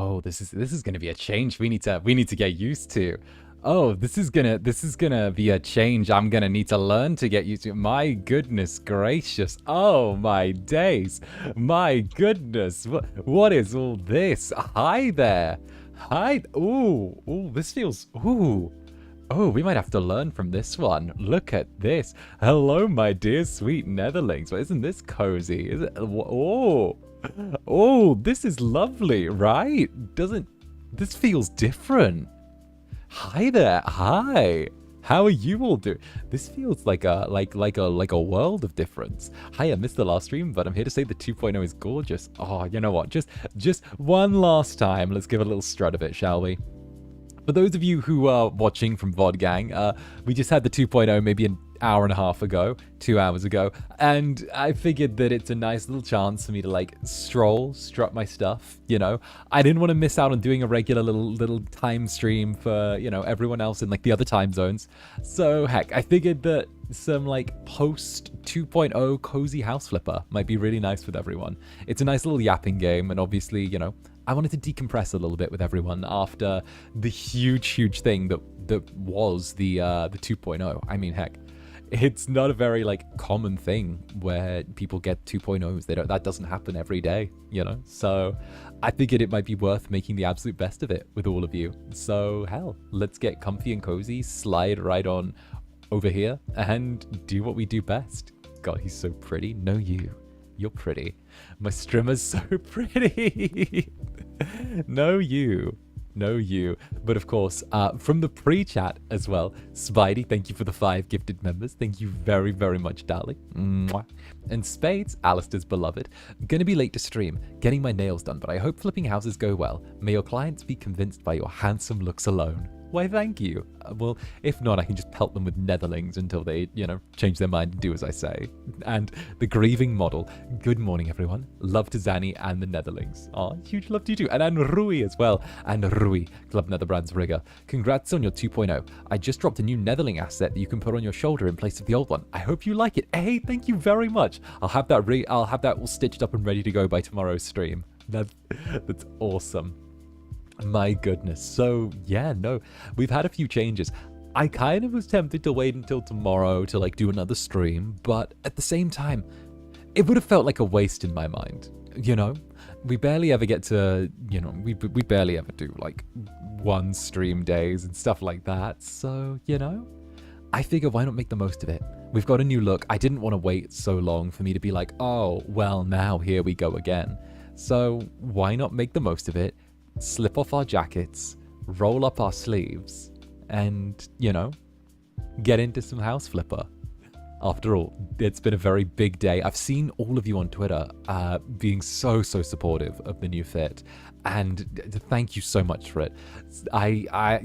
Oh, this is gonna be a change we need to get used to. Oh, this is gonna be a change I'm gonna need to learn to get used to. My goodness gracious. Oh my days. My goodness. What is all this? Hi there. Hi. Ooh, this feels. Ooh. Oh, we might have to learn from this one. Look at this. Hello, my dear sweet Netherlings. Well, isn't this cozy? Is it? Oh. Oh, this is lovely, right? This feels different. Hi there. Hi. How are you all doing? This feels like a world of difference. Hi, I missed the last stream, but I'm here to say the 2.0 is gorgeous. Oh, you know what? Just one last time. Let's give a little strut of it, shall we? For those of you who are watching from VOD Gang, we just had the 2.0 maybe an hour and a half ago, 2 hours ago, and I figured that it's a nice little chance for me to like strut my stuff, you know. I didn't want to miss out on doing a regular little time stream for, you know, everyone else in like the other time zones. So heck, I figured that some like post 2.0 cozy house flipper might be really nice with everyone. It's a nice little yapping game, and obviously, you know, I wanted to decompress a little bit with everyone after the huge thing that was the 2.0. I mean, heck, it's not a very like common thing where people get 2.0s. That doesn't happen every day, you know. So I figured it might be worth making the absolute best of it with all of you. So hell, let's get comfy and cozy, slide right on over here, and do what we do best. God, he's so pretty. No, you're pretty. My strimmer's so pretty. No, you. But of course, from the pre-chat as well, Spidey, thank you for the 5 gifted members. Thank you very, very much, darling. Mwah. And Spades, Alistair's beloved. Gonna be late to stream, getting my nails done, but I hope flipping houses go well. May your clients be convinced by your handsome looks alone. Why, thank you. Well, if not, I can just pelt them with netherlings until they, you know, change their mind and do as I say. And the grieving model. Good morning, everyone. Love to Zanny and the Netherlings. Oh, huge love to you too. And Rui as well. And Rui, Club Netherbrand's rigger. Congrats on your 2.0. I just dropped a new Netherling asset that you can put on your shoulder in place of the old one. I hope you like it. Hey, thank you very much. I'll have that all stitched up and ready to go by tomorrow's stream. That's awesome. My goodness. So yeah, no, we've had a few changes. I kind of was tempted to wait until tomorrow to like do another stream, but at the same time, it would have felt like a waste in my mind. You know, we barely ever get to, you know, we barely ever do like one stream days and stuff like that. So, you know, I figure why not make the most of it? We've got a new look. I didn't want to wait so long for me to be like, oh, well, now here we go again. So why not make the most of it? Slip off our jackets, roll up our sleeves, and, you know, get into some house flipper. After all, it's been a very big day. I've seen all of you on Twitter being so supportive of the new fit, and thank you so much for it. I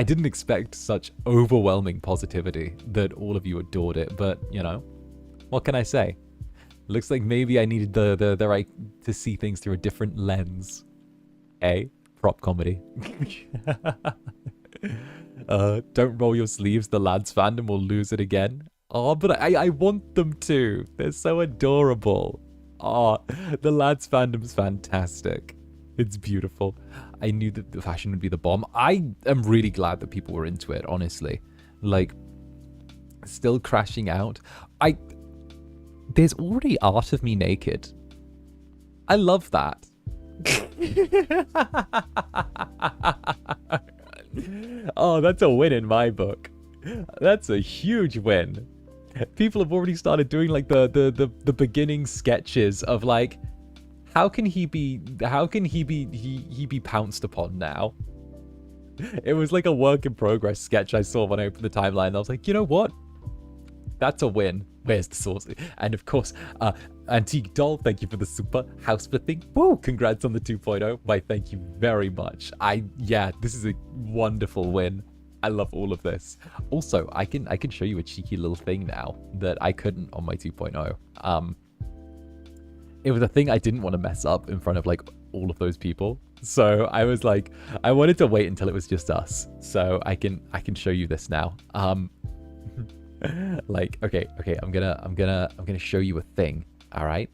didn't expect such overwhelming positivity that all of you adored it, but, you know, what can I say? Looks like maybe I needed the right to see things through a different lens. Prop comedy. Don't roll your sleeves, the lads fandom will lose it again. Oh, but I want them to. They're so adorable. Oh, the lads fandom's fantastic. It's beautiful. I knew that the fashion would be the bomb. I am really glad that people were into it, honestly. Like, still crashing out. There's already art of me naked. I love that. Oh, that's a win in my book. That's a huge win. People have already started doing like the beginning sketches of like, how can he be pounced upon now? It was like a work in progress sketch I saw when I opened the timeline. I was like, you know what? That's a win. Where's the source? And of course, Antique Doll, thank you for the super house flipping. Woo! Congrats on the 2.0. Why, thank you very much. This is a wonderful win. I love all of this. Also, I can show you a cheeky little thing now that I couldn't on my 2.0. It was a thing I didn't want to mess up in front of like all of those people. So I was like, I wanted to wait until it was just us. So I can show you this now. Like, okay, I'm gonna show you a thing. All right,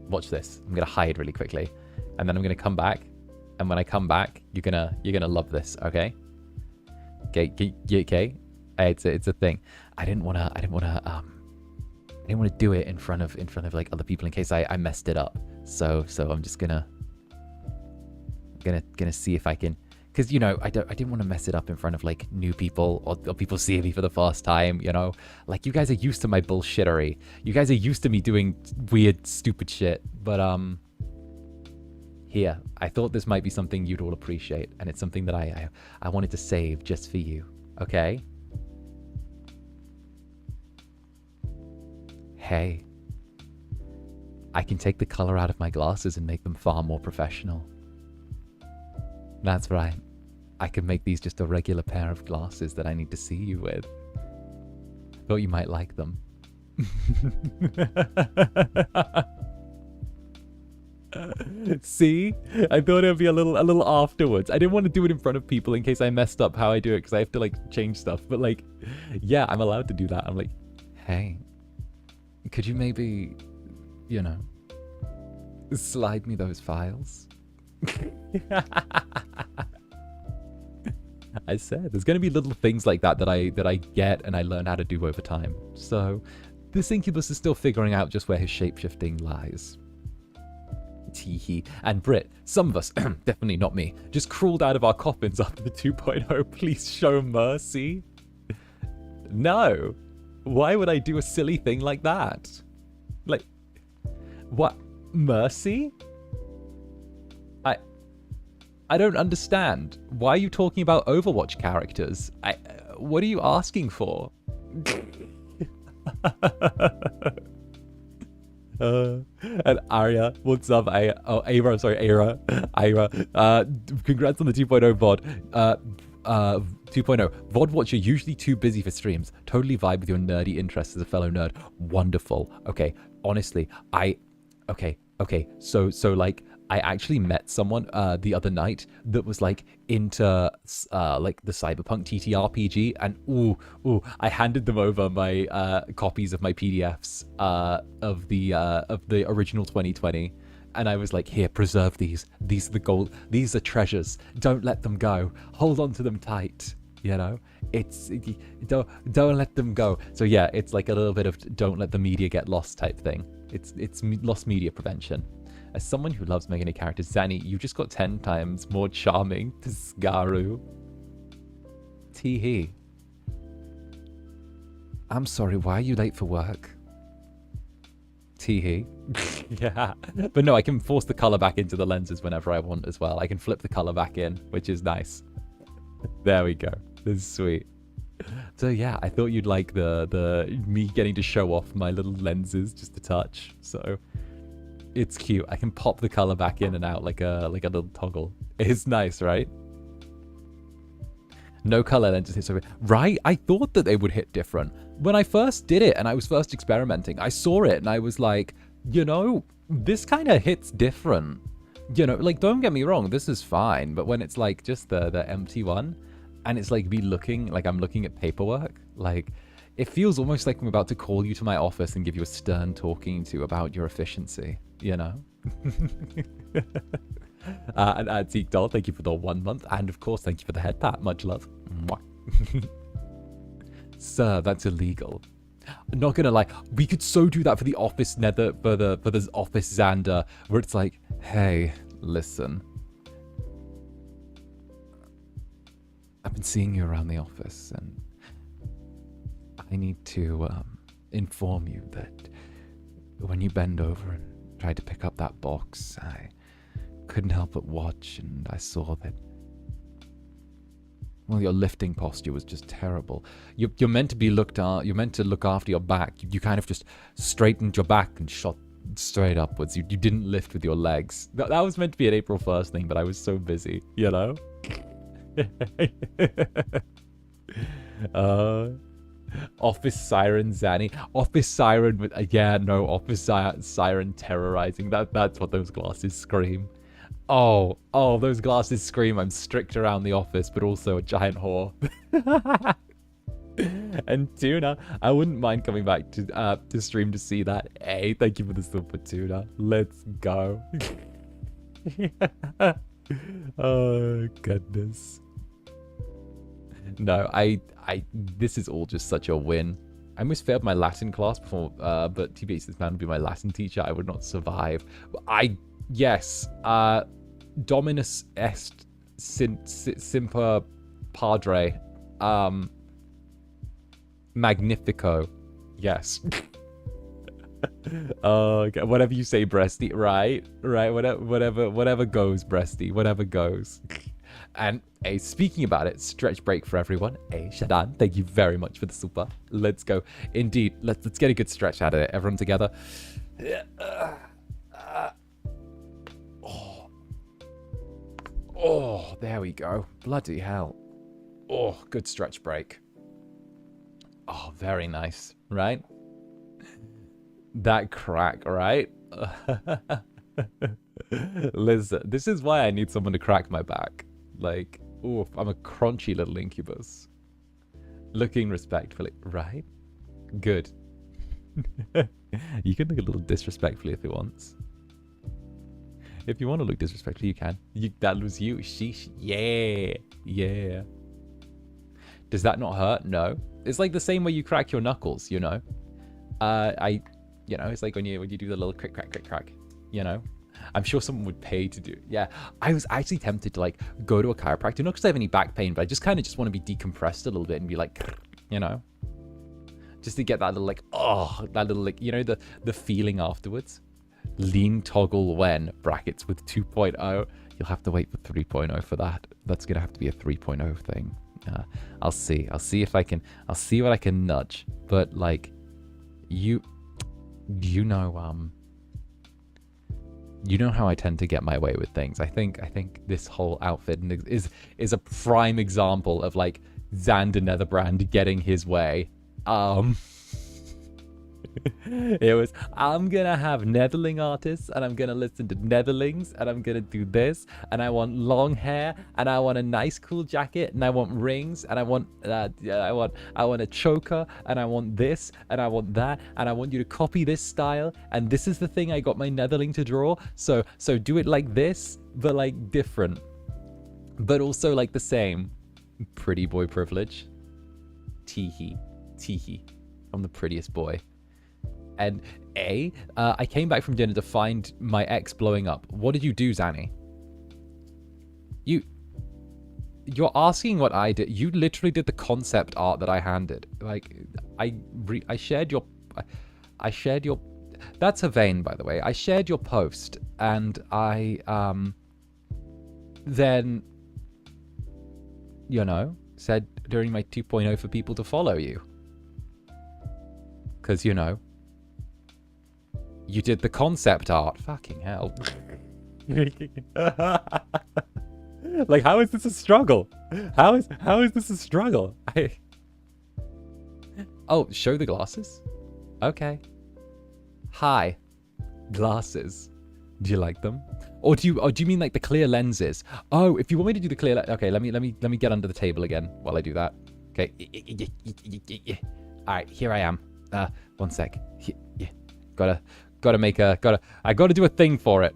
watch this. I'm gonna hide really quickly, and then I'm gonna come back, And when I come back, you're gonna love this, okay? Okay. It's a thing. I didn't wanna do it in front of like other people in case I messed it up. So I'm just gonna see if I can, because you know I didn't want to mess it up in front of like new people or people seeing me for the first time. You know, like you guys are used to my bullshittery. You guys are used to me doing weird, stupid shit. But here, I thought this might be something you'd all appreciate, and it's something that I wanted to save just for you. Okay. Hey, I can take the color out of my glasses and make them far more professional. That's right. I can make these just a regular pair of glasses that I need to see you with. Thought you might like them. See? I thought it would be a little afterwards. I didn't want to do it in front of people in case I messed up how I do it, because I have to like change stuff. But like, yeah, I'm allowed to do that. I'm like, hey, could you maybe, you know, slide me those files? I said there's going to be little things like that that I get and I learn how to do over time. So this Incubus is still figuring out just where his shapeshifting lies. Teehee. And Brit, some of us, definitely not me, just crawled out of our coffins after the 2.0. Please show mercy. No. Why would I do a silly thing like that? Like, what? Mercy? I don't understand. Why are you talking about Overwatch characters? What are you asking for? And Arya, what's up? Ira, sorry, Ira. Congrats on the 2.0 VOD. 2.0. VOD watcher usually too busy for streams. Totally vibe with your nerdy interests as a fellow nerd. Wonderful. Okay, honestly, okay. So like, I actually met someone the other night that was like into like the Cyberpunk TTRPG, and ooh, I handed them over my copies of my PDFs of the original 2020, and I was like, here, preserve these. These are the gold. These are treasures. Don't let them go. Hold on to them tight. You know, don't let them go. So yeah, it's like a little bit of don't let the media get lost type thing. It's lost media prevention. As someone who loves making a character, Zanny, you just got 10 times more charming to 𝓂𝓸𝓾𝓻. Teehee. I'm sorry, why are you late for work? Teehee. Yeah. But no, I can force the color back into the lenses whenever I want as well. I can flip the color back in, which is nice. There we go. This is sweet. So yeah, I thought you'd like the me getting to show off my little lenses just a touch. So it's cute. I can pop the color back in and out like a little toggle. It's nice, right? No color lenses hit so good. Right? I thought that they would hit different. When I first did it and I was first experimenting, I saw it and I was like, you know, this kind of hits different. You know, like, don't get me wrong, this is fine. But when it's like just the empty one and it's like me looking, like I'm looking at paperwork, like it feels almost like I'm about to call you to my office and give you a stern talking to about your efficiency, you know? And 𝓂𝓸𝓾𝓻, thank you for the 1 month. And of course, thank you for the head pat. Much love. Sir, that's illegal. Not gonna lie, we could so do that for the office for the office Zander, where it's like, hey, listen. I've been seeing you around the office, and I need to inform you that when you bend over and try to pick up that box, I couldn't help but watch, and I saw that, well, your lifting posture was just terrible. You're meant to be you're meant to look after your back. You kind of just straightened your back and shot straight upwards. You didn't lift with your legs. That was meant to be an April 1st thing, but I was so busy, you know? Office siren Zanny. Office siren with office siren terrorizing. That's what those glasses scream. Oh, those glasses scream I'm strict around the office, but also a giant whore. And Tuna, I wouldn't mind coming back to stream to see that. Hey, thank you for the super, Tuna. Let's go. Oh, goodness. No, this is all just such a win. I almost failed my Latin class before, but TBH, this man would be my Latin teacher. I would not survive. Yes, Dominus est semper padre, magnifico. Yes. Oh, whatever you say, Breasty. Right. Whatever goes, Breasty. Whatever goes. And speaking about it, stretch break for everyone. Shadan, thank you very much for the super. Let's go. Indeed, let's get a good stretch out of it. Everyone together. Oh, there we go. Bloody hell. Oh, good stretch break. Oh, very nice, right? That crack, right? Listen, this is why I need someone to crack my back. Like, oof, I'm a crunchy little incubus. Looking respectfully, right? Good. You can look a little disrespectfully if you want. If you want to look disrespectful, you can. That was you. Sheesh. Yeah. Yeah. Does that not hurt? No. It's like the same way you crack your knuckles, you know? You know, it's like when you do the little crick, crack, you know? I'm sure someone would pay to do. Yeah. I was actually tempted to, like, go to a chiropractor. Not because I have any back pain, but I just kind of just want to be decompressed a little bit and be like, you know? Just to get that little, like, oh, that little, like, you know, the feeling afterwards. Lean toggle when, brackets with 2.0. You'll have to wait for 3.0 for that. That's going to have to be a 3.0 thing. I'll see. I'll see if I can, I'll see what I can nudge. But, like, you know how I tend to get my way with things. I think this whole outfit is a prime example of, like, Zander Netherbrand getting his way. It was, I'm gonna have Netherling artists and I'm gonna listen to Netherlings and I'm gonna do this, and I want long hair and I want a nice cool jacket and I want rings and I want a choker and I want this and I want that and I want you to copy this style, and this is the thing I got my Netherling to draw, so do it like this but like different, but also like the same. Pretty boy privilege. Teehee. I'm the prettiest boy. And I came back from dinner to find my ex blowing up. What did you do, Zanny? You're asking what I did. You literally did the concept art that I handed. Like, I shared your that's a vein, by the way. I shared your post and I then, you know, said during my 2.0 for people to follow you. Because, you know, you did the concept art. Fucking hell. Like, how is this a struggle? How is this a struggle? Oh, show the glasses? Okay. Hi. Glasses. Do you like them? Or do you mean like the clear lenses? Oh, if you want me to do the clear okay, let me get under the table again while I do that. Okay. All right, here I am. One sec. Yeah. I gotta do a thing for it.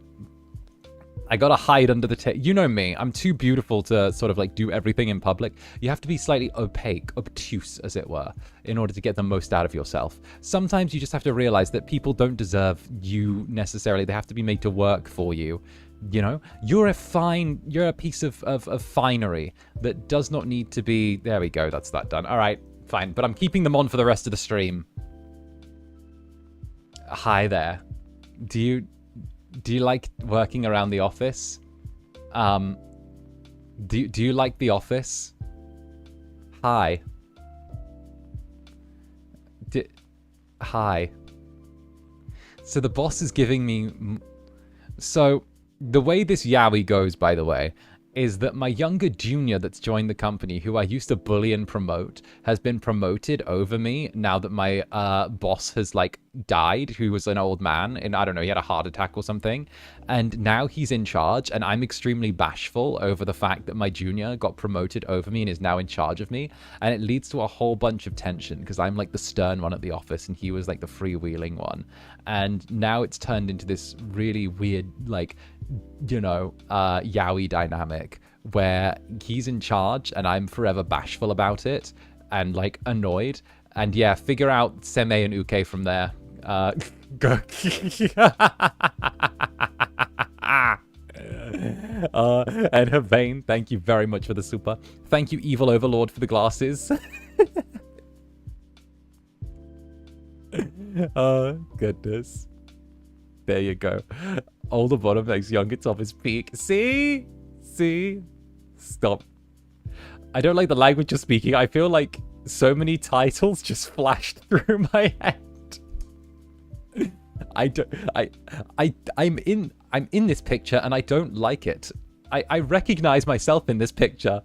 I gotta hide under the table. You know me, I'm too beautiful to sort of like do everything in public. You have to be slightly opaque, obtuse as it were, in order to get the most out of yourself. Sometimes you just have to realize that people don't deserve you necessarily. They have to be made to work for you. You know, you're a piece of finery that does not need to be, there we go, that's that done. All right, fine, but I'm keeping them on for the rest of the stream. Hi there. Do you like working around the office? Do you like the office? Hi. Hi. So the boss is giving me... So the way this yaoi goes, by the way, is that my younger junior that's joined the company, who I used to bully and promote, has been promoted over me now that my boss has, like, died, who was an old man, and I don't know, he had a heart attack or something. And now he's in charge, and I'm extremely bashful over the fact that my junior got promoted over me and is now in charge of me. And it leads to a whole bunch of tension because I'm like the stern one at the office and he was like the freewheeling one. And now it's turned into this really weird, like, you know, yaoi dynamic where he's in charge and I'm forever bashful about it and like annoyed. And yeah, figure out Seme and Uke from there. Go. And Havane, thank you very much for the super. Thank you, Evil Overlord, for the glasses. Oh, goodness. There you go. Older bottom makes younger top his peak. See? See? Stop. I don't like the language you're speaking. I feel like so many titles just flashed through my head. I'm in this picture and I don't like it. I recognize myself in this picture.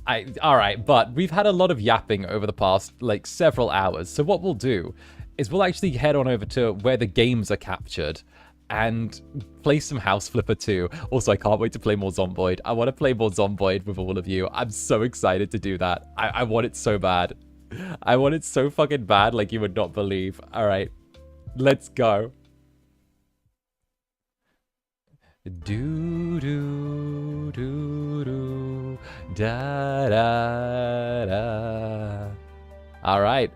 Alright, but we've had a lot of yapping over the past, like, several hours. So what we'll do is we'll actually head on over to where the games are captured and play some House Flipper 2. Also, I can't wait to play more Zomboid. I want to play more Zomboid with all of you. I'm so excited to do that. I want it so bad. I want it so fucking bad, like you would not believe. Alright, let's go. Do do do do da da da. All right,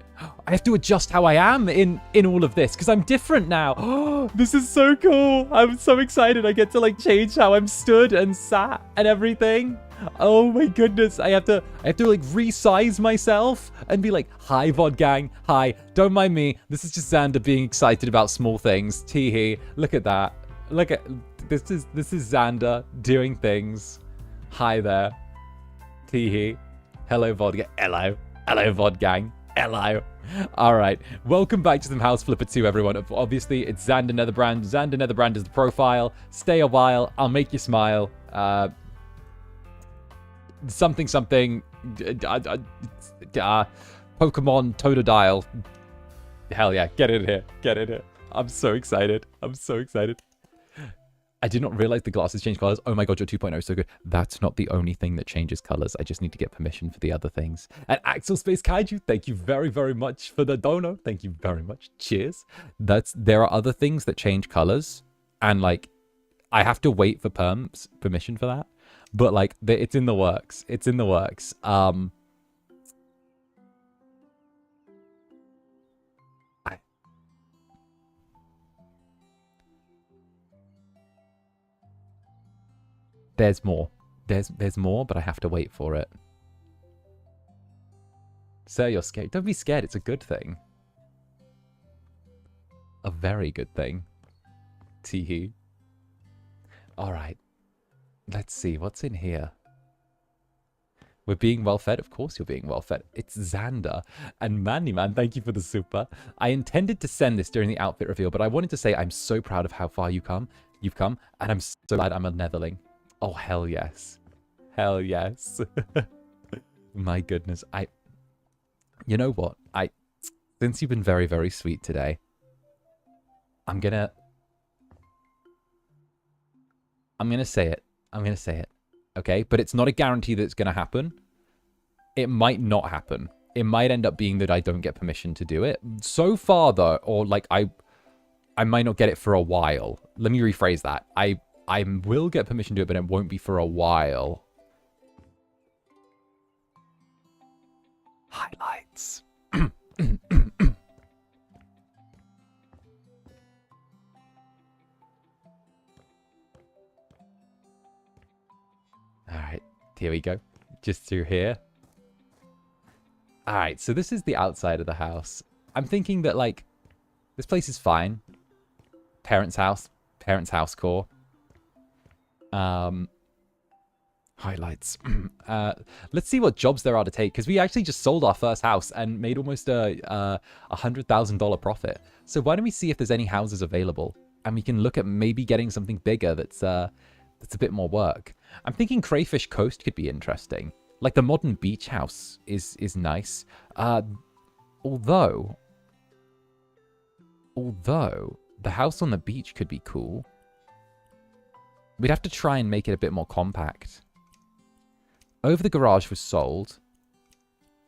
I have to adjust how I am in all of this because I'm different now. Oh, this is so cool! I'm so excited. I get to like change how I'm stood and sat and everything. Oh my goodness! I have to like resize myself and be like, "Hi, VOD gang. Hi. Don't mind me. This is just Zander being excited about small things. Teehee. Look at that. Look at this is Zander doing things. Hi there. Teehee. Hello, VOD gang. Hello. Hello, VOD gang. Hello. All right. Welcome back to some House Flipper 2, everyone. Obviously, it's Zander Netherbrand. Zander Netherbrand is the profile. Stay a while. I'll make you smile. Something. Pokemon Totodile. Hell yeah. Get in here. Get in here. I'm so excited. I'm so excited. I did not realize the glasses change colors. Oh my god, your 2.0 is so good. That's not the only thing that changes colors. I just need to get permission for the other things. And Axel Space Kaiju, thank you very, very much for the dono. Thank you very much. Cheers. There are other things that change colors. And like, I have to wait for permission for that. But like, it's in the works. It's in the works. There's more. There's more, but I have to wait for it. Sir, you're scared. Don't be scared. It's a good thing. A very good thing. Teehee. All right. Let's see. What's in here? We're being well fed. Of course you're being well fed. It's Zander. And Mandy Man, thank you for the super. I intended to send this during the outfit reveal, but I wanted to say I'm so proud of how far you've come. And I'm so glad I'm a Netherling. Oh, hell yes. Hell yes. My goodness. You know what? Since you've been very, very sweet today, I'm gonna say it. I'm gonna say it. Okay? But it's not a guarantee that it's gonna happen. It might not happen. It might end up being that I don't get permission to do it. So far, though, or like I might not get it for a while. Let me rephrase that. I will get permission to do it, but it won't be for a while. Highlights. Alright, here we go. Just through here. Alright, so this is the outside of the house. I'm thinking that, like, this place is fine. Parents' house core. Highlights. Let's see what jobs there are to take, because we actually just sold our first house and made almost a $100,000 profit. So why don't we see if there's any houses available, and we can look at maybe getting something bigger that's a bit more work. I'm thinking Crayfish Coast could be interesting. Like the modern beach house is nice. Although The house on the beach could be cool. We'd have to try and make it a bit more compact. Over the garage was sold.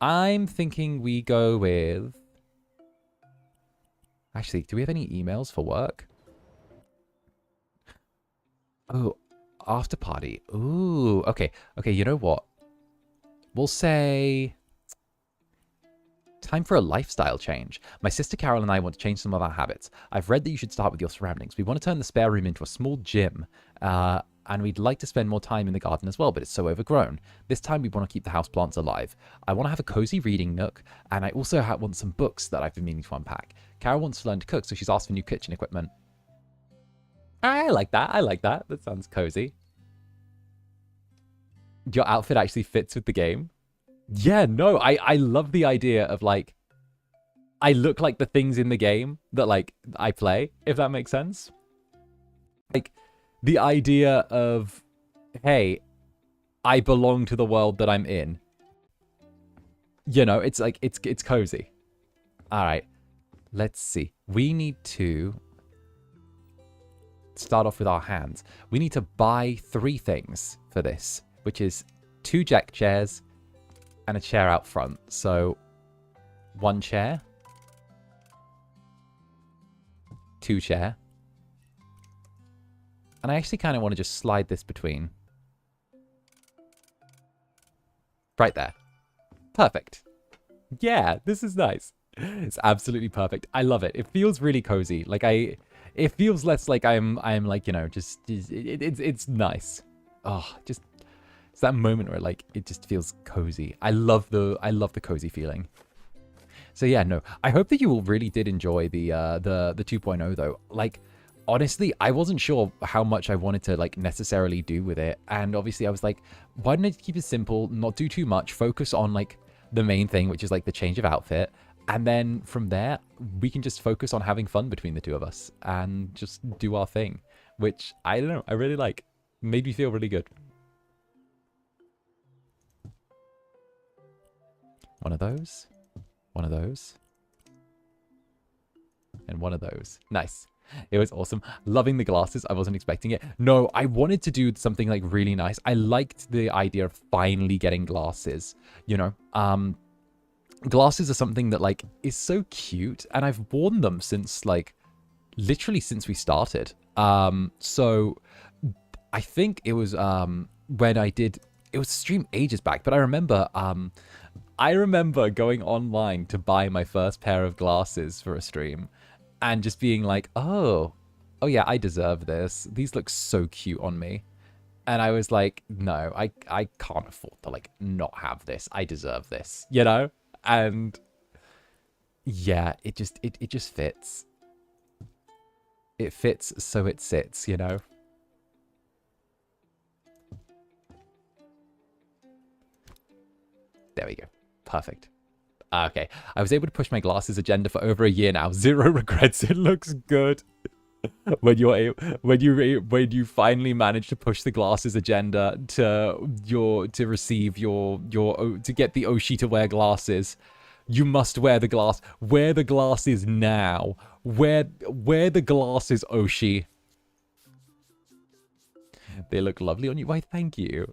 I'm thinking we go with... Actually, do we have any emails for work? Oh, after party. Ooh, okay. Okay, you know what? We'll say... Time for a lifestyle change. My sister Carol and I want to change some of our habits. I've read that you should start with your surroundings. We want to turn the spare room into a small gym. And we'd like to spend more time in the garden as well, but it's so overgrown. This time we want to keep the houseplants alive. I want to have a cozy reading nook, and I also want some books that I've been meaning to unpack. Carol wants to learn to cook, so she's asked for new kitchen equipment. I like that. I like that. That sounds cozy. Your outfit actually fits with the game. Yeah, no, I love the idea of, like, I look like the things in the game that, like, I play, if that makes sense. Like, the idea of, hey, I belong to the world that I'm in. You know, it's like, it's cozy. All right, let's see. We need to start off with our hands. We need to buy 3 things for this, which is 2 deck chairs and a chair out front. So 1 chair, 2 chair. And I actually kind of want to just slide this between. Right there. Perfect. Yeah, this is nice. It's absolutely perfect. I love it. It feels really cozy. Like it feels less like I'm like, you know, just it's nice. Oh, just it's that moment where, like, it just feels cozy. I love the cozy feeling. So yeah, no, I hope that you all really did enjoy the 2.0 though. Like, honestly, I wasn't sure how much I wanted to, like, necessarily do with it. And obviously I was like, why don't I keep it simple, not do too much, focus on, like, the main thing, which is, like, the change of outfit. And then from there, we can just focus on having fun between the two of us and just do our thing, which I don't know, I really like. Made me feel really good. One of those, and one of those. Nice. It was awesome. Loving the glasses. I wasn't expecting it. No, I wanted to do something, like, really nice. I liked the idea of finally getting glasses, you know. Glasses are something that, like, is so cute, and I've worn them since, like, literally since we started. So I think it was when I did, it was a stream ages back, but I remember going online to buy my first pair of glasses for a stream and just being like, oh yeah, I deserve this. These look so cute on me. And I was like, no, I can't afford to, like, not have this. I deserve this, you know? And yeah, it just fits. It fits, so it sits, you know? There we go. Perfect. Okay. I was able to push my glasses agenda for over a year now. 0 regrets. It looks good. When you finally manage to push the glasses agenda to receive to get the Oshi to wear glasses, you must wear the glass. Wear the glasses now. Wear the glasses, Oshi. They look lovely on you. Why, thank you.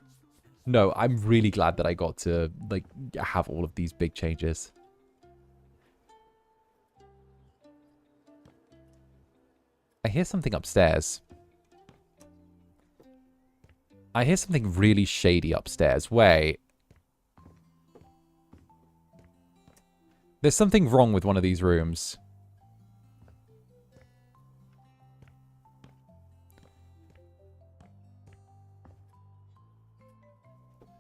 No, I'm really glad that I got to, like, have all of these big changes. I hear something upstairs. I hear something really shady upstairs. Wait. There's something wrong with one of these rooms.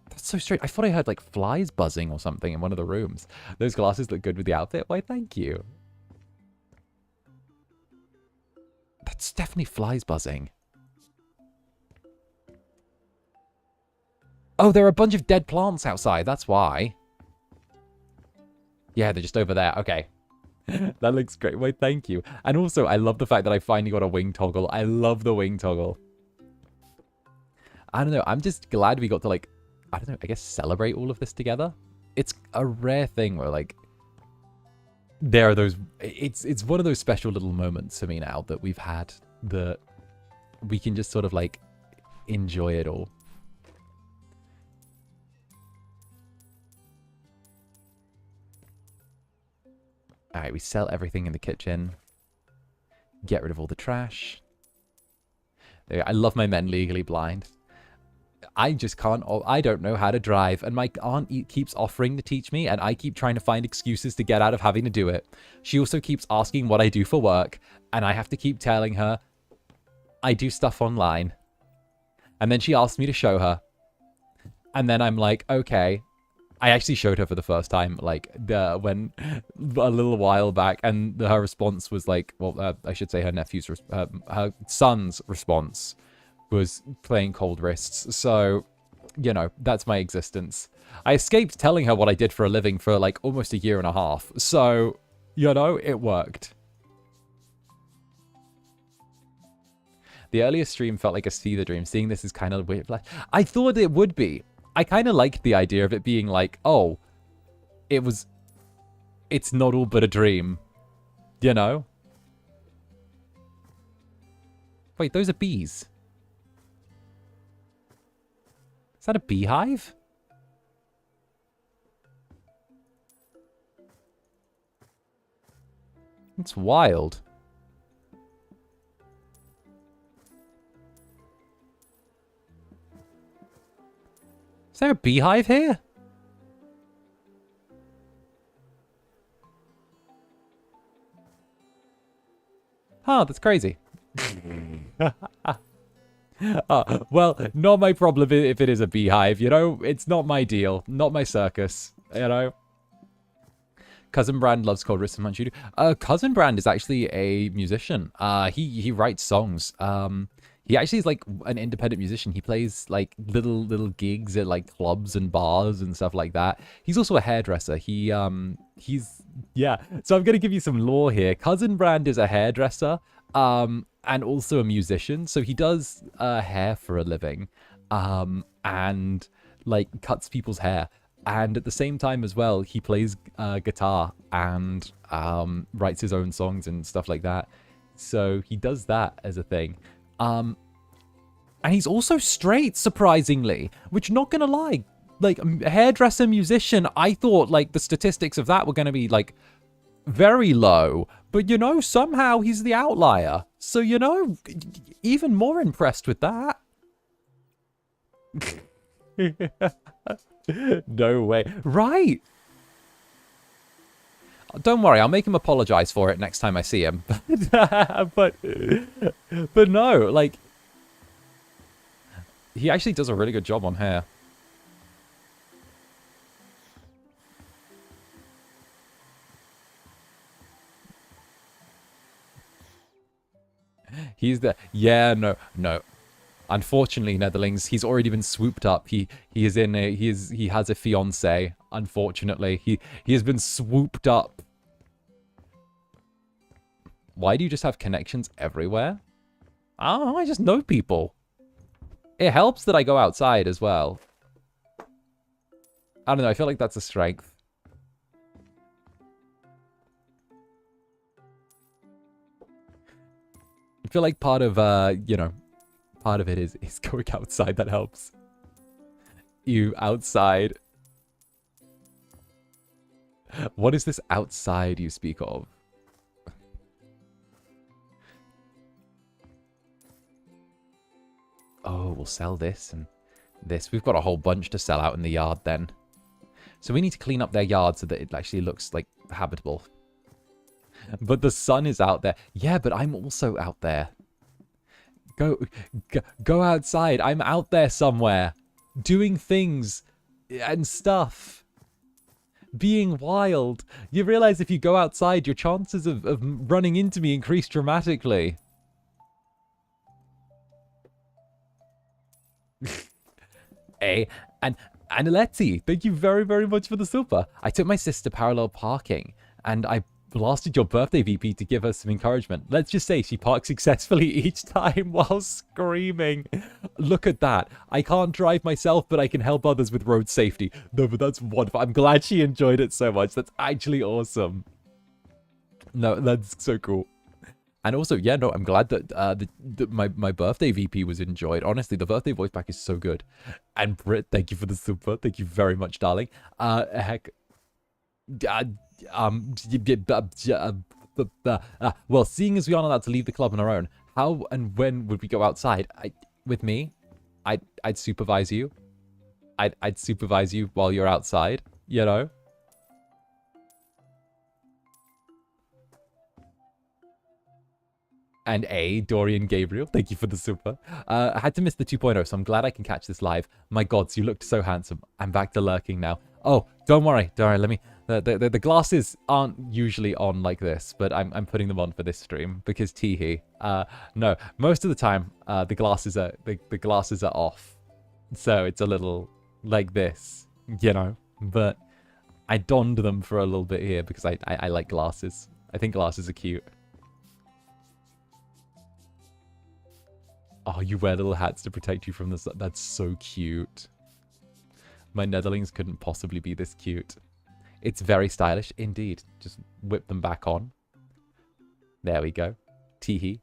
That's so strange. I thought I heard, like, flies buzzing or something in one of the rooms. Those glasses look good with the outfit. Why, thank you. That's definitely flies buzzing. Oh, there are a bunch of dead plants outside. That's why. Yeah, they're just over there. Okay. That looks great. Wait, thank you. And also, I love the fact that I finally got a wing toggle. I love the wing toggle. I don't know. I'm just glad we got to, like, I don't know, I guess celebrate all of this together. It's a rare thing where, like, there are those, it's one of those special little moments for me now that we've had that we can just sort of like enjoy it all. All right, we sell everything in the kitchen. Get rid of all the trash. There, I love my men legally blind. I just can't, I don't know how to drive. And my aunt keeps offering to teach me, and I keep trying to find excuses to get out of having to do it. She also keeps asking what I do for work, and I have to keep telling her I do stuff online. And then she asks me to show her. And then I'm like, okay. I actually showed her for the first time, like, when a little while back, and her response was like, well, I should say her nephew's, her son's response was playing cold wrists. So, you know, that's my existence. I escaped telling her what I did for a living for like almost a year and a half. So, you know, it worked. The earlier stream felt like a fever dream. Seeing this is kind of weird. I thought it would be. I kind of liked the idea of it being like, oh, it's not all but a dream. You know? Wait, those are bees. Is that a beehive? It's wild. Is there a beehive here? Huh, that's crazy. Well, not my problem if it is a beehive, you know? It's not my deal. Not my circus, you know? Cousin Brand loves 𝓂𝓸𝓾𝓻 so much you do. Cousin Brand is actually a musician. He writes songs. He actually is like an independent musician. He plays like little gigs at like clubs and bars and stuff like that. He's also a hairdresser. Yeah. So I'm gonna give you some lore here. Cousin Brand is a hairdresser, and also a musician. So he does hair for a living, and like cuts people's hair. And at the same time as well, he plays guitar and writes his own songs and stuff like that. So he does that as a thing. And he's also straight, surprisingly, which, not gonna lie, like, hairdresser, musician, I thought, like, the statistics of that were gonna be, like, very low. But, you know, somehow he's the outlier. So, you know, even more impressed with that. No way. Right. Don't worry, I'll make him apologize for it next time I see him. but no, like, he actually does a really good job on hair. He's the, yeah, no. Unfortunately, Netherlings, he's already been swooped up. He has a fiance. Unfortunately, he has been swooped up. Why do you just have connections everywhere? Oh, I just know people. It helps that I go outside as well. I don't know. I feel like that's a strength. I feel like part of you know, part of it is going outside. That helps. You outside. What is this outside you speak of? Oh, we'll sell this and this. We've got a whole bunch to sell out in the yard then. So we need to clean up their yard so that it actually looks like habitable. But the sun is out there. Yeah, but I'm also out there. Go outside. I'm out there somewhere. Doing things and stuff. Being wild. You realize if you go outside, your chances of running into me increase dramatically. Hey, and Letty, thank you very, very much for the super. I took my sister parallel parking, and I blasted your birthday VP to give her some encouragement. Let's just say she parked successfully each time while screaming. Look at that. I can't drive myself, but I can help others with road safety. No, but that's wonderful. I'm glad she enjoyed it so much. That's actually awesome. No, that's so cool. And also, yeah, no, I'm glad that my birthday VP was enjoyed. Honestly, the birthday voice pack is so good. And Britt, thank you for the super. Thank you very much, darling. Heck, well, seeing as we aren't allowed to leave the club on our own, how and when would we go outside? With me, I'd supervise you. I'd supervise you while you're outside. You know. And Dorian Gabriel, thank you for the super. I had to miss the 2.0, so I'm glad I can catch this live. My gods, you looked so handsome. I'm back to lurking now. Oh, don't worry. Let me... The glasses aren't usually on like this, but I'm putting them on for this stream because teehee. No, most of the time the glasses are off, so it's a little like this, you know. But I donned them for a little bit here because I like glasses. I think glasses are cute. Oh, you wear little hats to protect you from the sun. That's so cute. My netherlings couldn't possibly be this cute. It's very stylish indeed. Just whip them back on. There we go. Teehee.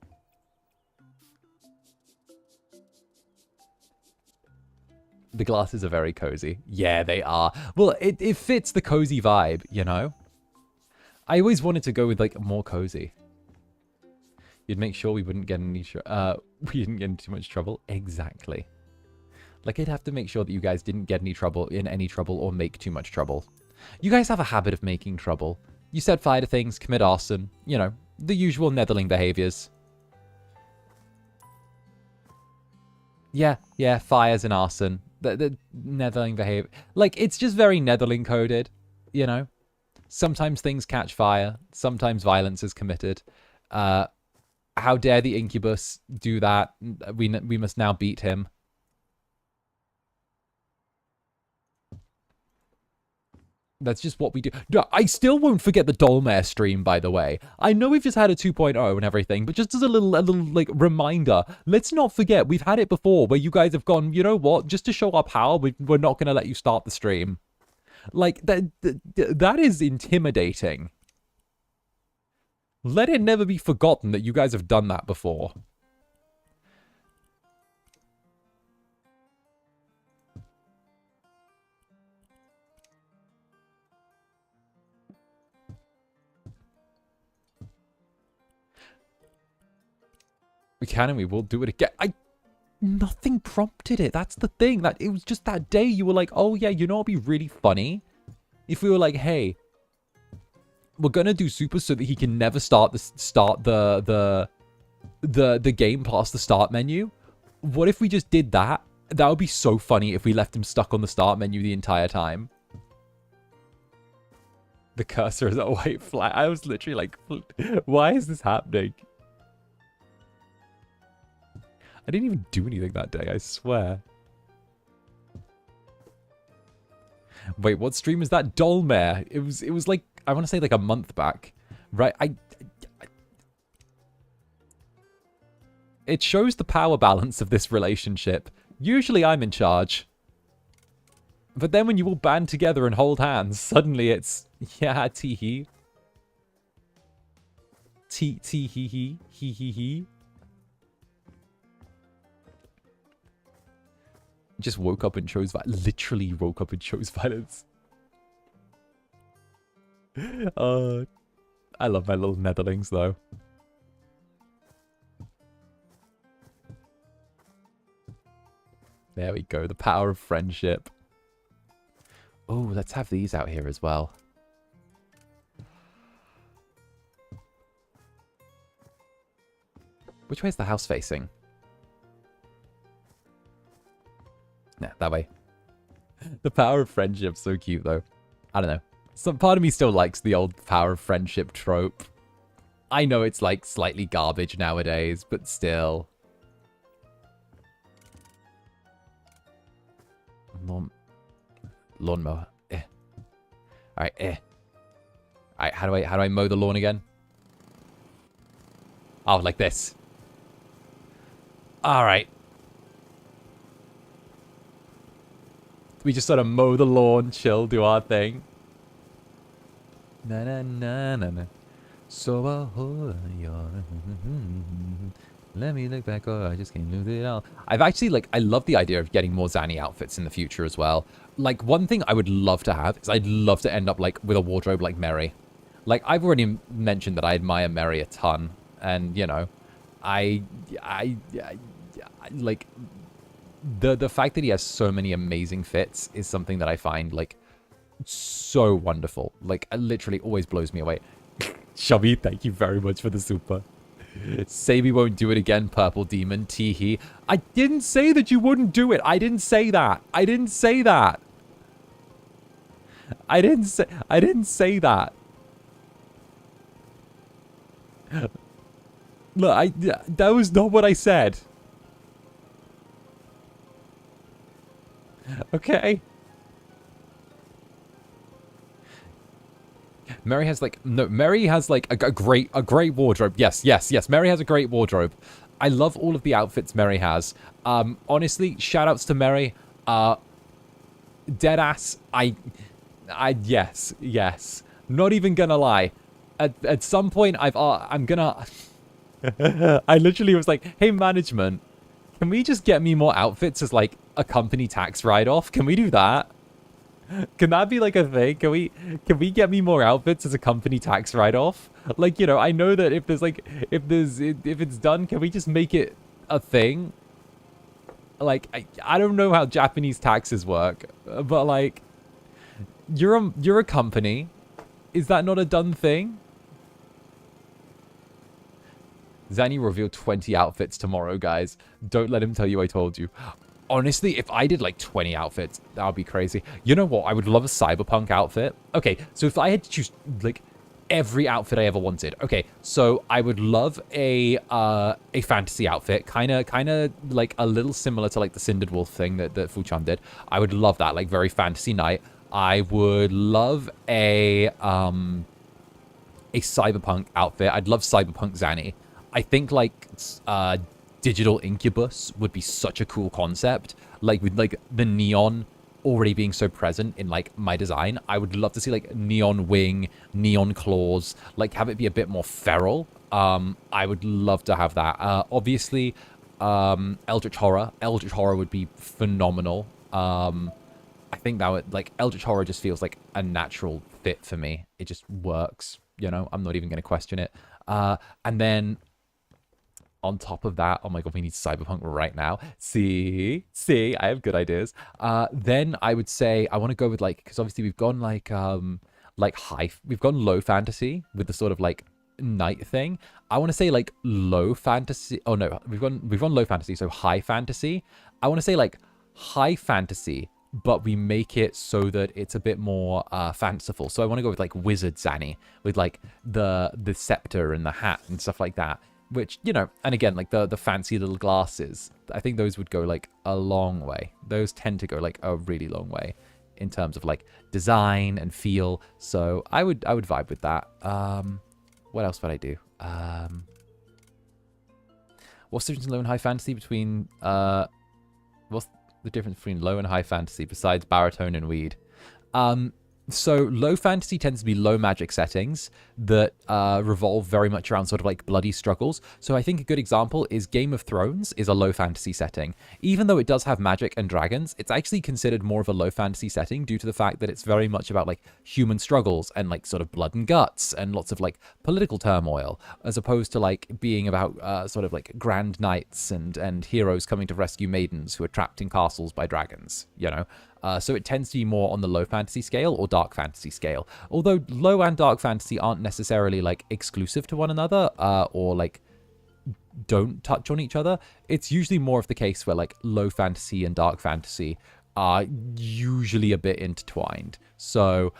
The glasses are very cozy. Yeah, they are. Well, it fits the cozy vibe, you know? I always wanted to go with, like, more cozy. You'd make sure we wouldn't get any... we didn't get into too much trouble. Exactly. Like, I'd have to make sure that you guys didn't get any trouble, or make too much trouble. You guys have a habit of making trouble. You set fire to things, commit arson. You know, the usual Netherling behaviors. Yeah, fires and arson. The Netherling behavior. Like, it's just very Netherling coded, you know? Sometimes things catch fire. Sometimes violence is committed. How dare the Incubus do that? We must now beat him. That's just what we do. No, I still won't forget the 𝓂𝓾𝓻 stream, by the way. I know we've just had a 2.0 and everything, but just as a little like reminder, let's not forget we've had it before where you guys have gone, you know what? Just to show our power, we're not going to let you start the stream. Like that is intimidating. Let it never be forgotten that you guys have done that before. We can and we will do it again. Nothing prompted it. That's the thing. That it was just that day you were like, oh yeah, you know what'd be really funny? If we were like, hey, we're gonna do super so that he can never start the game past the start menu. What if we just did that? That would be so funny if we left him stuck on the start menu the entire time. The cursor is a white flag. I was literally like, why is this happening? I didn't even do anything that day, I swear. Wait, what stream is that? 𝓂𝓾𝓻. It was like, I want to say like a month back. Right, it shows the power balance of this relationship. Usually I'm in charge. But then when you all band together and hold hands, suddenly it's, yeah, tee-hee. Tee-hee-hee. Hee-hee-hee. Just woke up and chose violence. Literally woke up and chose violence. I love my little netherlings, though. There we go. The power of friendship. Oh, let's have these out here as well. Which way is the house facing? Nah, that way. The power of friendship, so cute though. I don't know. Some part of me still likes the old power of friendship trope. I know it's like slightly garbage nowadays, but still. Lawnmower. Eh. Alright, eh. Alright, how do I mow the lawn again? Oh, like this. Alright. We just sort of mow the lawn, chill, do our thing. Na na na na na. So let me look back, or I just can't lose it all. I've actually, like, I love the idea of getting more Zanny outfits in the future as well. Like, one thing I would love to have is I'd love to end up, like, with a wardrobe like Mary. Like, I've already mentioned that I admire Mary a ton. And, you know, I like, the fact that he has so many amazing fits is something that I find, like, so wonderful. Like, it literally always blows me away. Chubby, thank you very much for the super. Say we won't do it again, Purple Demon. Teehee. I didn't say that you wouldn't do it. I didn't say that. I didn't say that. I didn't say that. Look, that was not what I said. Okay. Mary has like Mary has like a great wardrobe. Yes. Mary has a great wardrobe. I love all of the outfits Mary has. Honestly, shout outs to Mary. Deadass. Yes. Not even gonna lie. At some point, I'm gonna. I literally was like, hey, management, can we just get me more outfits as like a company tax write-off? Can we do that? Can that be like a thing? Can we get me more outfits as a company tax write-off? Like, you know, I know that if it's done, can we just make it a thing? Like, I don't know how Japanese taxes work, but like, you're a company. Is that not a done thing? Zanny revealed 20 outfits tomorrow, guys. Don't let him tell you I told you. Honestly, if I did like 20 outfits, that would be crazy. You know what? I would love a cyberpunk outfit. Okay, so if I had to choose like every outfit I ever wanted. Okay, so I would love a fantasy outfit, kind of like a little similar to like the Cindered Wolf thing that Fu-chan did. I would love that, like very fantasy night. I would love a cyberpunk outfit. I'd love cyberpunk Zanny. I think like digital Incubus would be such a cool concept. Like with like the neon already being so present in like my design, I would love to see like neon wing, neon claws, like have it be a bit more feral. I would love to have that. Obviously, Eldritch Horror would be phenomenal. I think that would like Eldritch Horror just feels like a natural fit for me. It just works, you know. I'm not even going to question it. And then on top of that, oh my god, we need cyberpunk right now. See, I have good ideas. Then I would say I want to go with like, because obviously we've gone like we've gone low fantasy with the sort of like night thing. I want to say like low fantasy. Oh no, we've gone low fantasy, so high fantasy. I want to say like high fantasy, but we make it so that it's a bit more fanciful. So I want to go with like Wizard Zanny with like the scepter and the hat and stuff like that. Which, you know, and again, like the fancy little glasses, I think those would go like a long way. Those tend to go like a really long way in terms of like design and feel. So I would vibe with that. What else would I do? What's the difference in low and high fantasy between what's the difference between low and high fantasy besides baritone and weed? So low fantasy tends to be low magic settings that revolve very much around sort of like bloody struggles. So I think a good example is Game of Thrones is a low fantasy setting. Even though it does have magic and dragons, it's actually considered more of a low fantasy setting due to the fact that it's very much about like human struggles and like sort of blood and guts and lots of like political turmoil, as opposed to like being about sort of like grand knights and heroes coming to rescue maidens who are trapped in castles by dragons, you know? So it tends to be more on the low fantasy scale or dark fantasy scale. Although low and dark fantasy aren't necessarily like exclusive to one another or like don't touch on each other. It's usually more of the case where like low fantasy and dark fantasy are usually a bit intertwined. So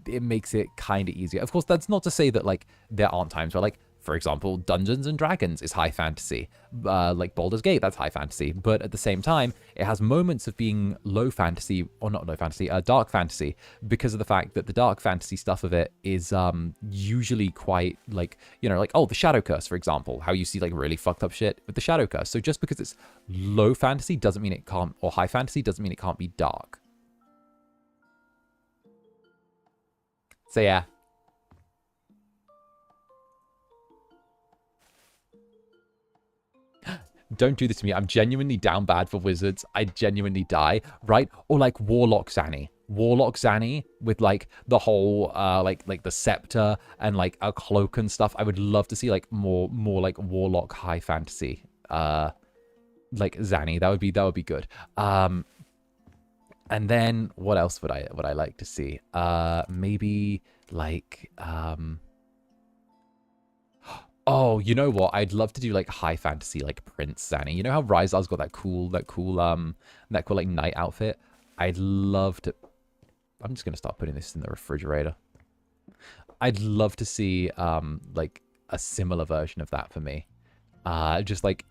it makes it kind of easier. Of course, that's not to say that like there aren't times where like, for example, Dungeons and Dragons is high fantasy. Like Baldur's Gate, that's high fantasy. But at the same time, it has moments of being low fantasy, or not low fantasy, dark fantasy, because of the fact that the dark fantasy stuff of it is usually quite like, you know, like, oh, the Shadow Curse, for example, how you see like really fucked up shit with the Shadow Curse. So just because it's low fantasy doesn't mean it can't, or high fantasy doesn't mean it can't be dark. So yeah. Don't do this to me. I'm genuinely down bad for wizards. I genuinely die, right? Or like Warlock Zanny. Warlock Zanny with like the whole like the scepter and like a cloak and stuff. I would love to see like more like Warlock high fantasy like Zanny. That would be good. And then what else would I like to see? Maybe like oh, you know what? I'd love to do like high fantasy like Prince Zanny. You know how Ryzar's got that cool like knight outfit? I'd love to. I'm just gonna start putting this in the refrigerator. I'd love to see like a similar version of that for me. Just like,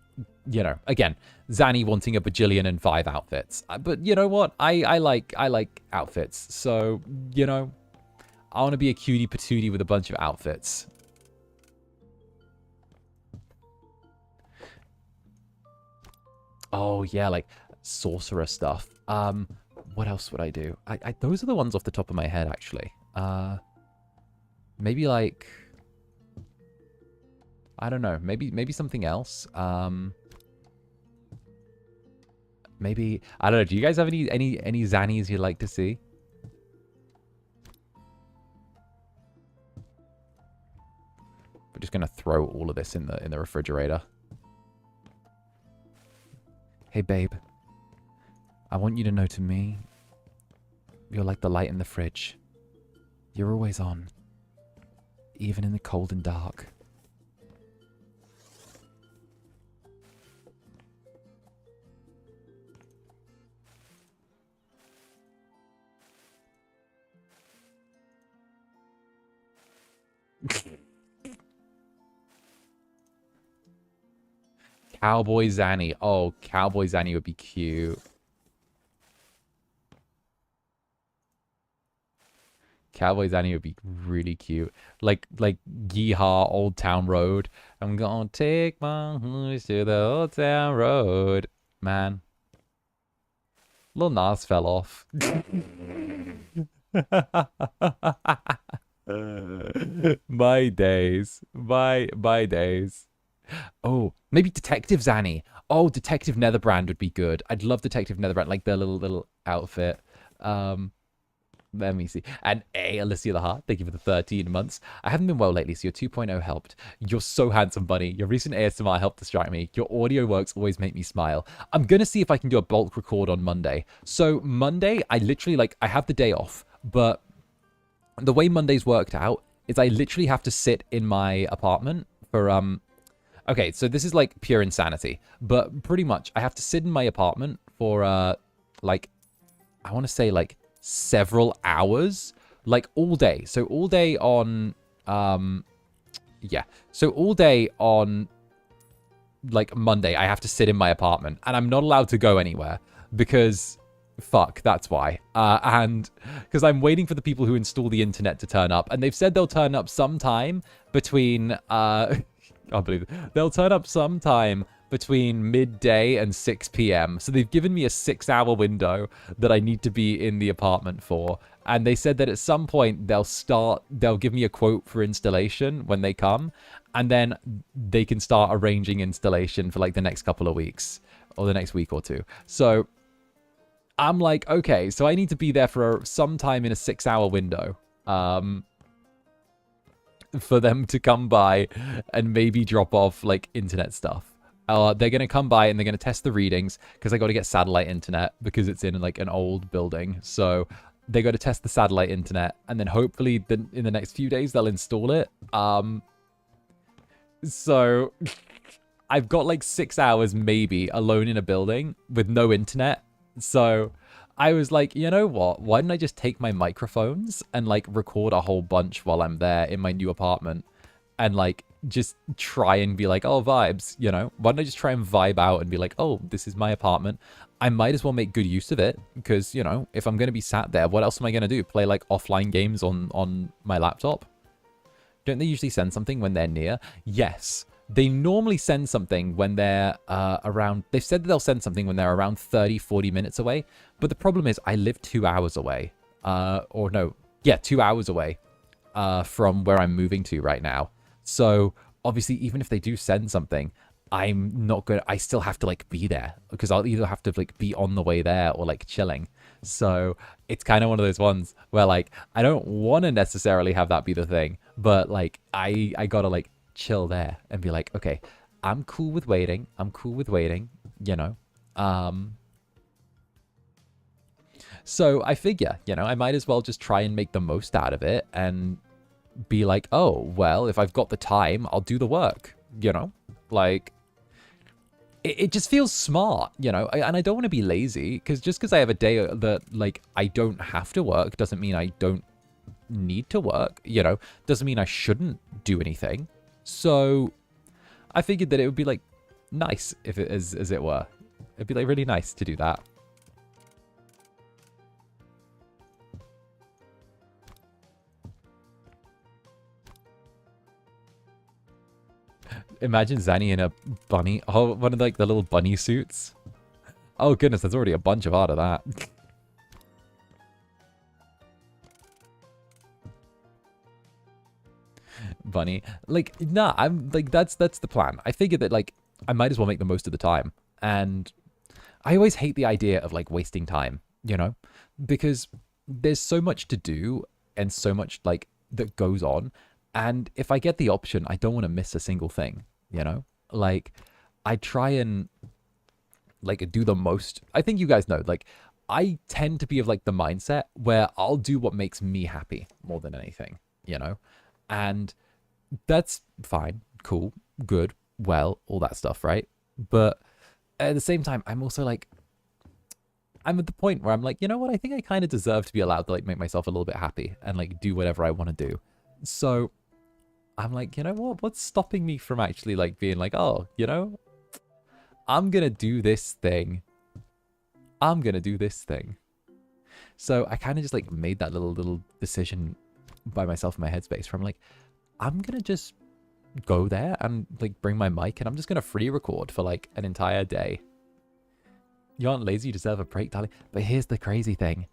you know, again, Zanny wanting a bajillion and 5 outfits. But you know what? I like outfits. So, you know, I want to be a cutie patootie with a bunch of outfits. Oh yeah, like sorcerer stuff. What else would I do? Those are the ones off the top of my head, actually. Maybe like, I don't know. Maybe something else. Maybe, I don't know. Do you guys have any Zannies you'd like to see? We're just gonna throw all of this in the refrigerator. Hey, babe. I want you to know, to me, you're like the light in the fridge. You're always on, even in the cold and dark. Cowboy Zanny. Oh, Cowboy Zanny would be cute. Cowboy Zanny would be really cute. Like Yeehaw, Old Town Road. I'm gonna take my horse to the Old Town Road. Man. Lil Nas fell off. My days. My days. Oh, maybe Detective Zanny. Oh, Detective Netherbrand would be good. I'd love Detective Netherbrand, like their little outfit. Let me see. And hey, Alicia the Heart, thank you for the 13 months. I haven't been well lately, so your 2.0 helped. You're so handsome, bunny. Your recent ASMR helped distract me. Your audio works always make me smile. I'm gonna see if I can do a bulk record on Monday. So Monday, I literally, I have the day off, but the way Monday's worked out is I literally have to sit in my apartment for, okay, so this is like pure insanity, but pretty much I have to sit in my apartment for, I want to say several hours, like all day. So all day on, yeah. So all day on, Monday, I have to sit in my apartment and I'm not allowed to go anywhere because, fuck, that's why. And because I'm waiting for the people who install the internet to turn up, and they've said they'll turn up sometime between, I can't believe it. They'll turn up sometime between midday and 6 p.m. So they've given me a 6-hour window that I need to be in the apartment for. And they said that at some point they'll give me a quote for installation when they come. And then they can start arranging installation for the next couple of weeks or the next week or two. So I'm like, okay, so I need to be there for some time in a 6-hour window. For them to come by and maybe drop off internet stuff. They're going to come by and they're going to test the readings because I got to get satellite internet because it's in an old building. So they got to test the satellite internet and then hopefully in the next few days they'll install it. So I've got 6 hours maybe alone in a building with no internet. So I was like, you know what? Why don't I just take my microphones and record a whole bunch while I'm there in my new apartment and just try and be like, oh, vibes, you know? Why don't I just try and vibe out and be like, oh, this is my apartment. I might as well make good use of it because, you know, if I'm going to be sat there, what else am I going to do? Play offline games on my laptop? Don't they usually send something when they're near? Yes. They normally send something when they're around... They've said that they'll send something when they're around 30, 40 minutes away. But the problem is I live 2 hours away. 2 hours away from where I'm moving to right now. So, obviously, even if they do send something, I'm not good. I still have to like be there because I'll either have to like be on the way there or like chilling. So it's kind of one of those ones where like I don't want to necessarily have that be the thing, but like I gotta like chill there and be like, okay, I'm cool with waiting. I'm cool with waiting, you know. So I figure, you know, I might as well just try and make the most out of it and be like, oh, well, if I've got the time, I'll do the work, you know? Like, it just feels smart, you know? And I don't want to be lazy, because just because I have a day that, like, I don't have to work doesn't mean I don't need to work, you know? Doesn't mean I shouldn't do anything. So I figured that it would be, like, nice, if it is, as it were. It'd be, like, really nice to do that. Imagine Zanny in a bunny. Oh, one of like the little bunny suits. Oh goodness, there's already a bunch of art of that. Bunny. Like, nah, I'm like that's the plan. I figured that like I might as well make the most of the time. And I always hate the idea of like wasting time, you know? Because there's so much to do and so much like that goes on. And if I get the option, I don't want to miss a single thing, you know? Like, I try and, like, do the most. I think you guys know, like, I tend to be of, like, the mindset where I'll do what makes me happy more than anything, you know? And that's fine, cool, good, well, all that stuff, right? But at the same time, I'm also, like, I'm at the point where I'm like, you know what? I think I kind of deserve to be allowed to, like, make myself a little bit happy and, like, do whatever I want to do. So I'm like, you know what? What's stopping me from actually like being like, oh, you know, I'm going to do this thing. I'm going to do this thing. So I kind of just like made that little decision by myself in my headspace from like, I'm going to just go there and like bring my mic and I'm just going to free record for like an entire day. You aren't lazy, you deserve a break, darling. But here's the crazy thing.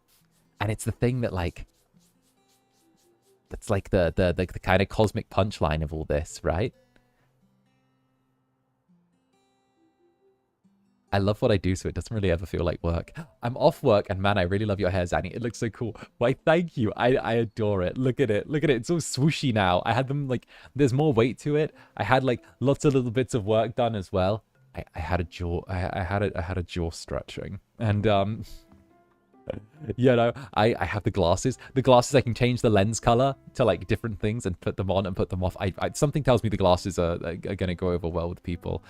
And it's the thing that like, that's like the kind of cosmic punchline of all this, right? I love what I do, so it doesn't really ever feel like work. I'm off work, and man, I really love your hair, Zanny. It looks so cool. Why, thank you. I adore it. Look at it. Look at it. It's all swooshy now. I had them, like, there's more weight to it. I had, like, lots of little bits of work done as well. I had a jaw, I had a jaw stretching. And, you know, I have the glasses. The glasses, I can change the lens color to like different things and put them on and put them off. Something tells me the glasses are going to go over well with people.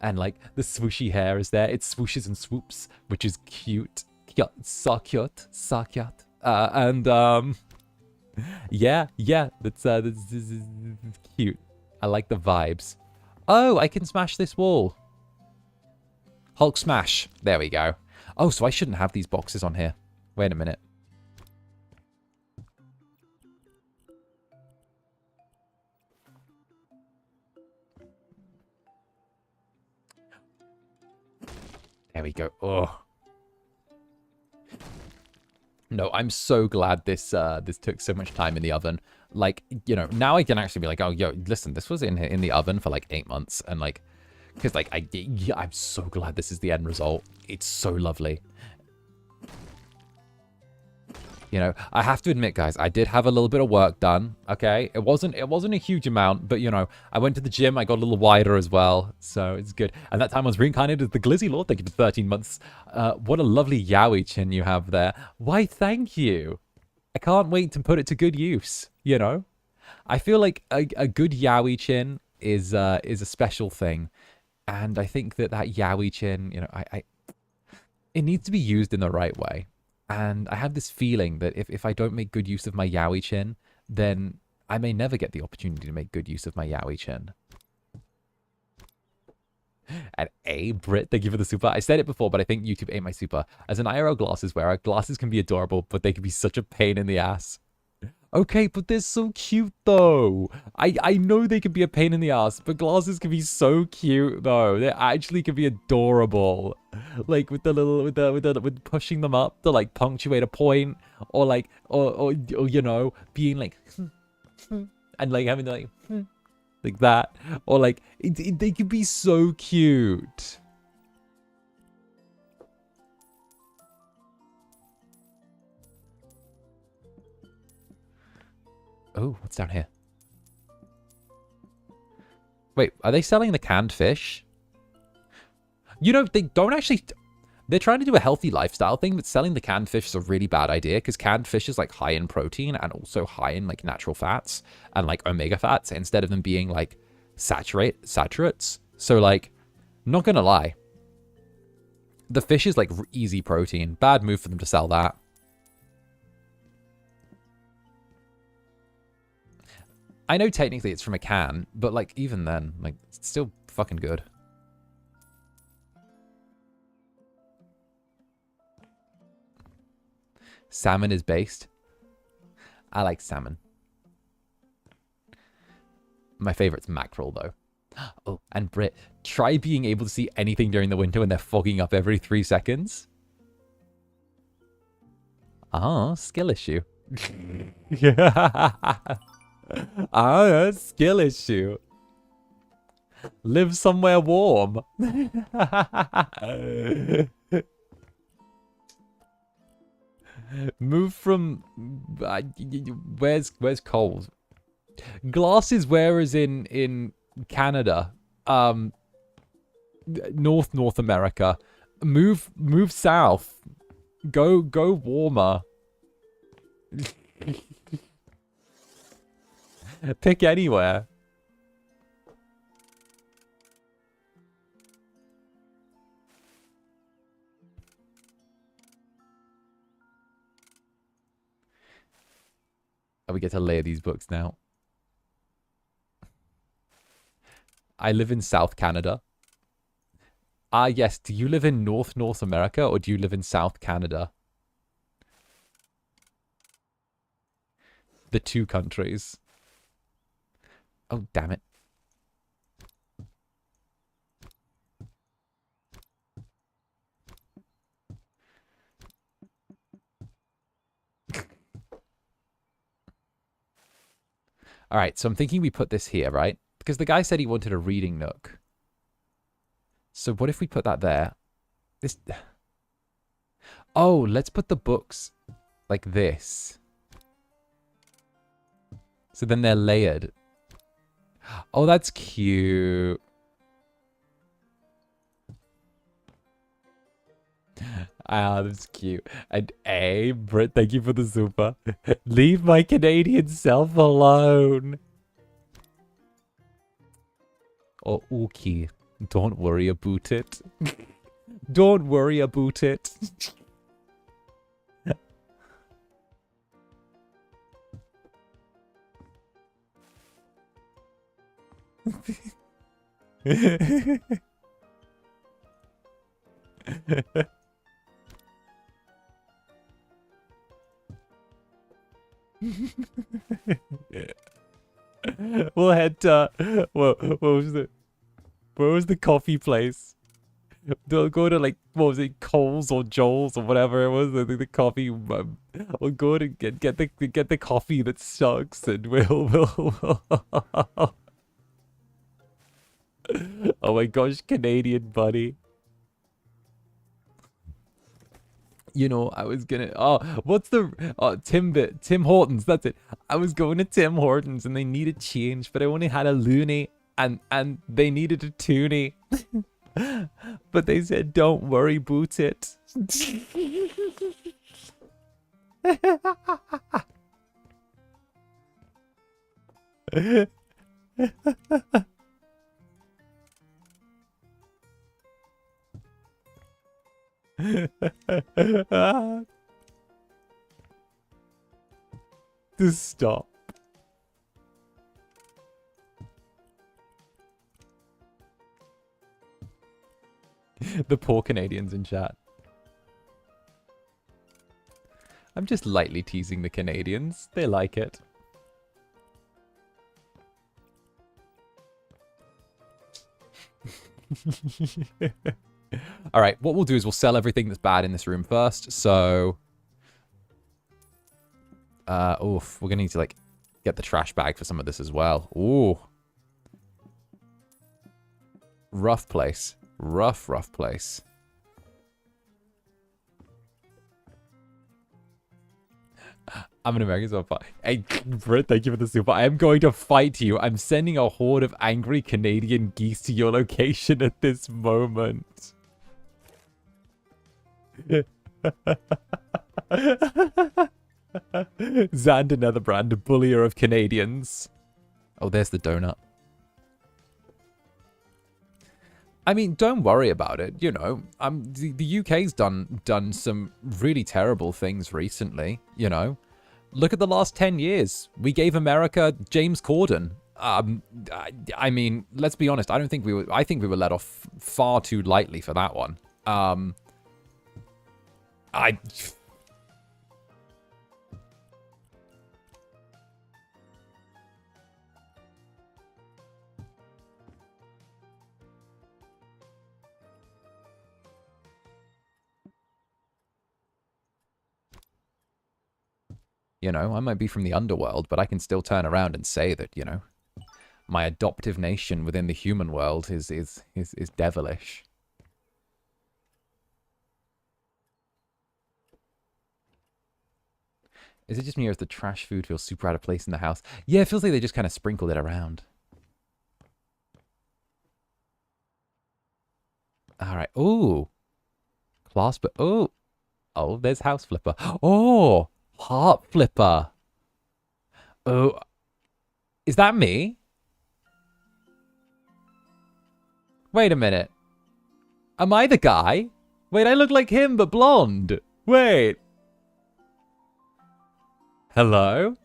And like the swooshy hair is there. It swooshes and swoops, which is cute. So cute. So cute. Yeah, that's cute. I like the vibes. Oh, I can smash this wall. Hulk smash. There we go. Oh, so I shouldn't have these boxes on here. Wait a minute. There we go. Oh. No, I'm so glad this took so much time in the oven. Like, you know, now I can actually be like, oh, yo, listen, this was in the oven for like 8 months. And like, because like, I'm so glad this is the end result. It's so lovely. You know, I have to admit, guys, I did have a little bit of work done, okay? It wasn't a huge amount, but, you know, I went to the gym, I got a little wider as well, so it's good. And that time I was reincarnated as the Glizzy Lord. Thank you for 13 months. What a lovely Yowie chin you have there. Why, thank you. I can't wait to put it to good use, you know? I feel like a good Yowie chin is a special thing. And I think that Yowie chin, you know, it needs to be used in the right way. And I have this feeling that if I don't make good use of my Yowie chin, then I may never get the opportunity to make good use of my Yowie chin. And Brit, thank you for the super. I said it before, but I think YouTube ain't my super. As an IRL glasses wearer, glasses can be adorable, but they can be such a pain in the ass. Okay, but they're so cute though. I know they can be a pain in the ass, but glasses can be so cute though. They actually can be adorable. Like with the little with pushing them up to like punctuate a point, or like or you know, being like and like having like Like that. Or like, they could be so cute. Oh, what's down here? Wait, are they selling the canned fish? You know, they don't actually... They're trying to do a healthy lifestyle thing, but selling the canned fish is a really bad idea because canned fish is like high in protein and also high in like natural fats and like omega fats instead of them being like saturates. So like, not gonna lie. The fish is like easy protein. Bad move for them to sell that. I know technically it's from a can, but like even then, like it's still fucking good. Salmon is based. I like salmon. My favorite's mackerel though. Oh, and Brit, try being able to see anything during the winter when they're fogging up every 3 seconds. Ah, skill issue. Ah, skill issue. Live somewhere warm. Move from... where's cold? Glass is where is in Canada. North America. Move south. Go warmer. Pick anywhere. Oh, we get to layer these books now. I live in South Canada. Ah, yes. Do you live in North America or do you live in South Canada? The two countries. Oh, damn it. All right, so I'm thinking we put this here, right? Because the guy said he wanted a reading nook. So what if we put that there? This... Oh, let's put the books like this. So then they're layered. Oh, that's cute. Ah, that's cute. And hey, Britt, thank you for the super. Leave my Canadian self alone. Oh, okay. Don't worry about it. Don't worry about it. We'll head to what was the coffee place? They'll go to like what was it, Coles or Joel's or whatever it was. The coffee. We'll go to get the coffee that sucks, and we'll Oh my gosh, Canadian buddy. You know, I was gonna... Oh, what's the... Oh, Tim Hortons, that's it. I was going to Tim Hortons and they needed change, but I only had a loonie and they needed a toonie. But they said, don't worry, boot it. To stop. The poor Canadians in chat. I'm just lightly teasing the Canadians. They like it. All right, what we'll do is we'll sell everything that's bad in this room first. So, oof, we're gonna need to like get the trash bag for some of this as well. Ooh, Rough place. Rough place. I'm an American, so I'm Hey, Britt, thank you for the super. I am going to fight you. I'm sending a horde of angry Canadian geese to your location at this moment. Zander Netherbrand, bullier of Canadians. Oh, there's the donut. I mean, don't worry about it. You know, the UK's done some really terrible things recently. You know, look at the last 10 years. We gave America James Corden. I mean, let's be honest. I think we were let off far too lightly for that one. You know, I might be from the underworld, but I can still turn around and say that, you know, my adoptive nation within the human world is devilish. Is it just me or does the trash food feel super out of place in the house? Yeah, it feels like they just kind of sprinkled it around. All right. Ooh. Clasp. Oh. Oh, there's House Flipper. Oh. Heart Flipper. Oh. Is that me? Wait a minute. Am I the guy? Wait, I look like him, but blonde. Wait. Hello?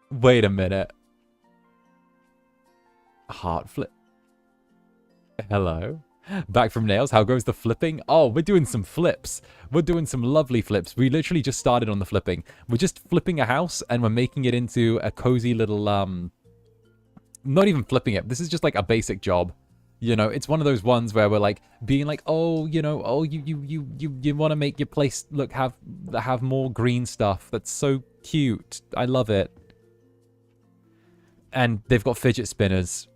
Wait a minute. Heart flip. Hello? Back from nails. How goes the flipping? Oh, we're doing some flips. We're doing some lovely flips. We literally just started on the flipping. We're just flipping a house and we're making it into a cozy little, not even flipping it. This is just like a basic job. You know, it's one of those ones where we're like being like, oh, you know, oh, you want to make your place look have more green stuff. That's so cute. I love it. And they've got fidget spinners.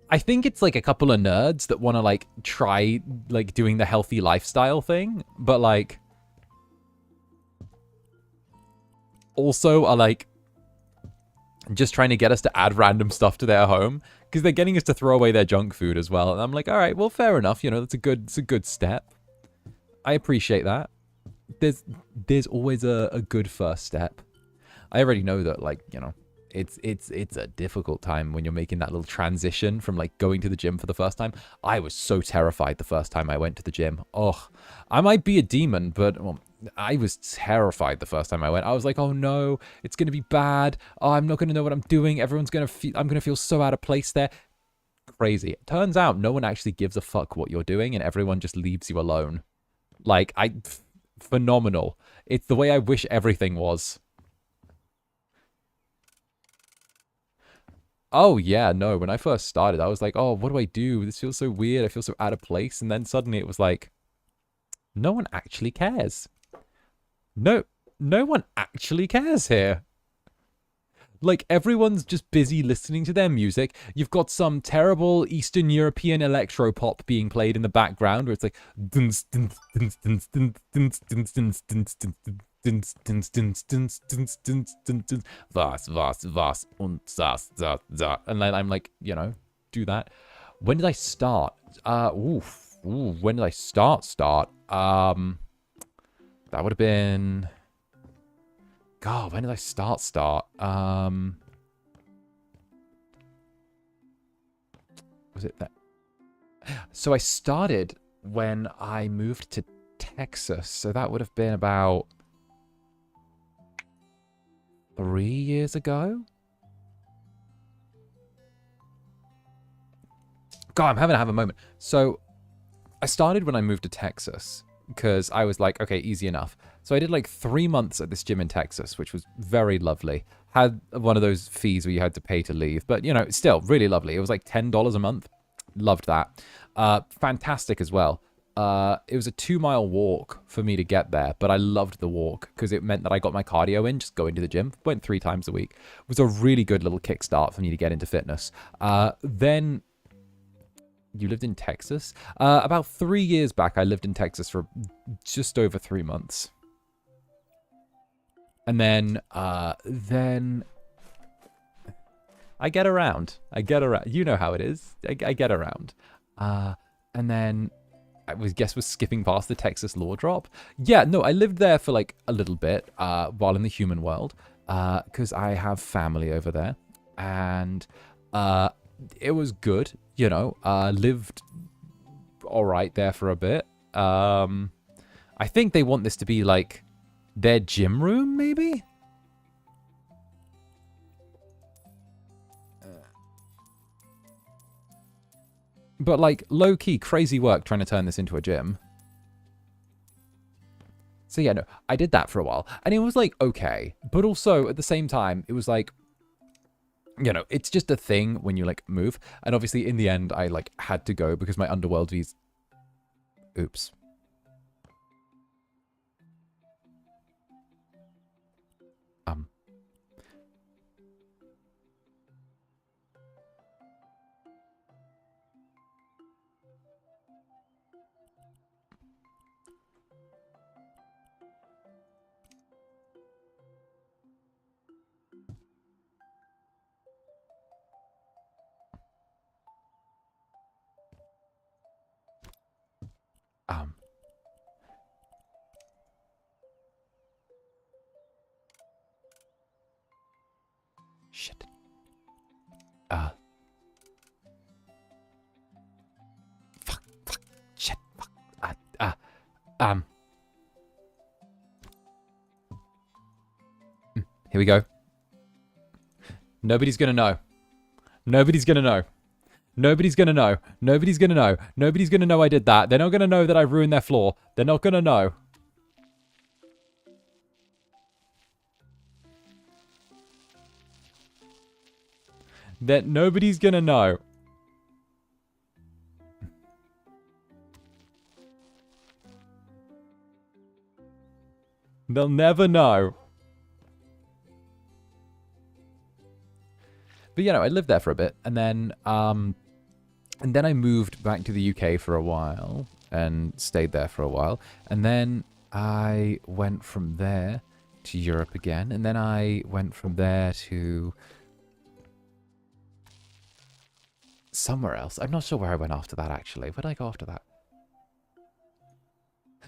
I think it's like a couple of nerds that want to like try like doing the healthy lifestyle thing, but like also are like just trying to get us to add random stuff to their home because they're getting us to throw away their junk food as well. And I'm like, all right, well, fair enough. You know, it's a good step. I appreciate that. There's always a good first step. I already know that, like, you know, it's a difficult time when you're making that little transition from like going to the gym for the first time. I was so terrified the first time I went to the gym. Oh, I might be a demon, but well, I was terrified the first time I went. I was like, oh no, it's going to be bad. Oh, I'm not going to know what I'm doing. Everyone's going to feel, I'm going to feel so out of place there. Crazy. It turns out no one actually gives a fuck what you're doing and everyone just leaves you alone. Like, phenomenal. It's the way I wish everything was. Oh, yeah, no. When I first started, I was like, oh, what do I do? This feels so weird. I feel so out of place. And then suddenly it was like, no one actually cares. No one actually cares here. Like, everyone's just busy listening to their music. You've got some terrible Eastern European electro-pop being played in the background where it's like... Was und das, da. And then I'm like, you know, do that. When did I start? When did I start? That would have been... God, when did I start? Was it that? So I started when I moved to Texas. So that would have been about 3 years ago. God, I'm having to have a moment. So I started when I moved to Texas because I was like, okay, easy enough. So I did like 3 months at this gym in Texas, which was very lovely. Had one of those fees where you had to pay to leave, but you know, still really lovely. It was like $10 a month. Loved that. Fantastic as well. it was a 2-mile walk for me to get there, but I loved the walk because it meant that I got my cardio in, just going to the gym. Went 3 times a week. It was a really good little kickstart for me to get into fitness. Then you lived in Texas? About 3 years back, I lived in Texas for just over 3 months. And then I get around. You know how it is. I get around. And then guess we're skipping past the Texas law drop. Yeah, no, I lived there for like a little bit while in the human world because I have family over there. And it was good, you know. Lived all right there for a bit. I think they want this to be like their gym room, maybe? But, like, low-key, crazy work trying to turn this into a gym. So, yeah, no, I did that for a while. And it was, like, okay. But also, at the same time, it was, like, you know, it's just a thing when you, like, move. And obviously, in the end, I, like, had to go because my underworld visa... Oops. Shit. Fuck, shit, fuck, Here we go. Nobody's gonna know. Nobody's gonna know. Nobody's gonna know. Nobody's gonna know. Nobody's gonna know I did that. They're not gonna know that I ruined their floor. They're not gonna know. That nobody's gonna know. They'll never know. But you know, I lived there for a bit, and then I moved back to the UK for a while and stayed there for a while, and then I went from there to Europe again, and then I went from there to somewhere else. I'm not sure where I went after that, actually. Where did I go after that?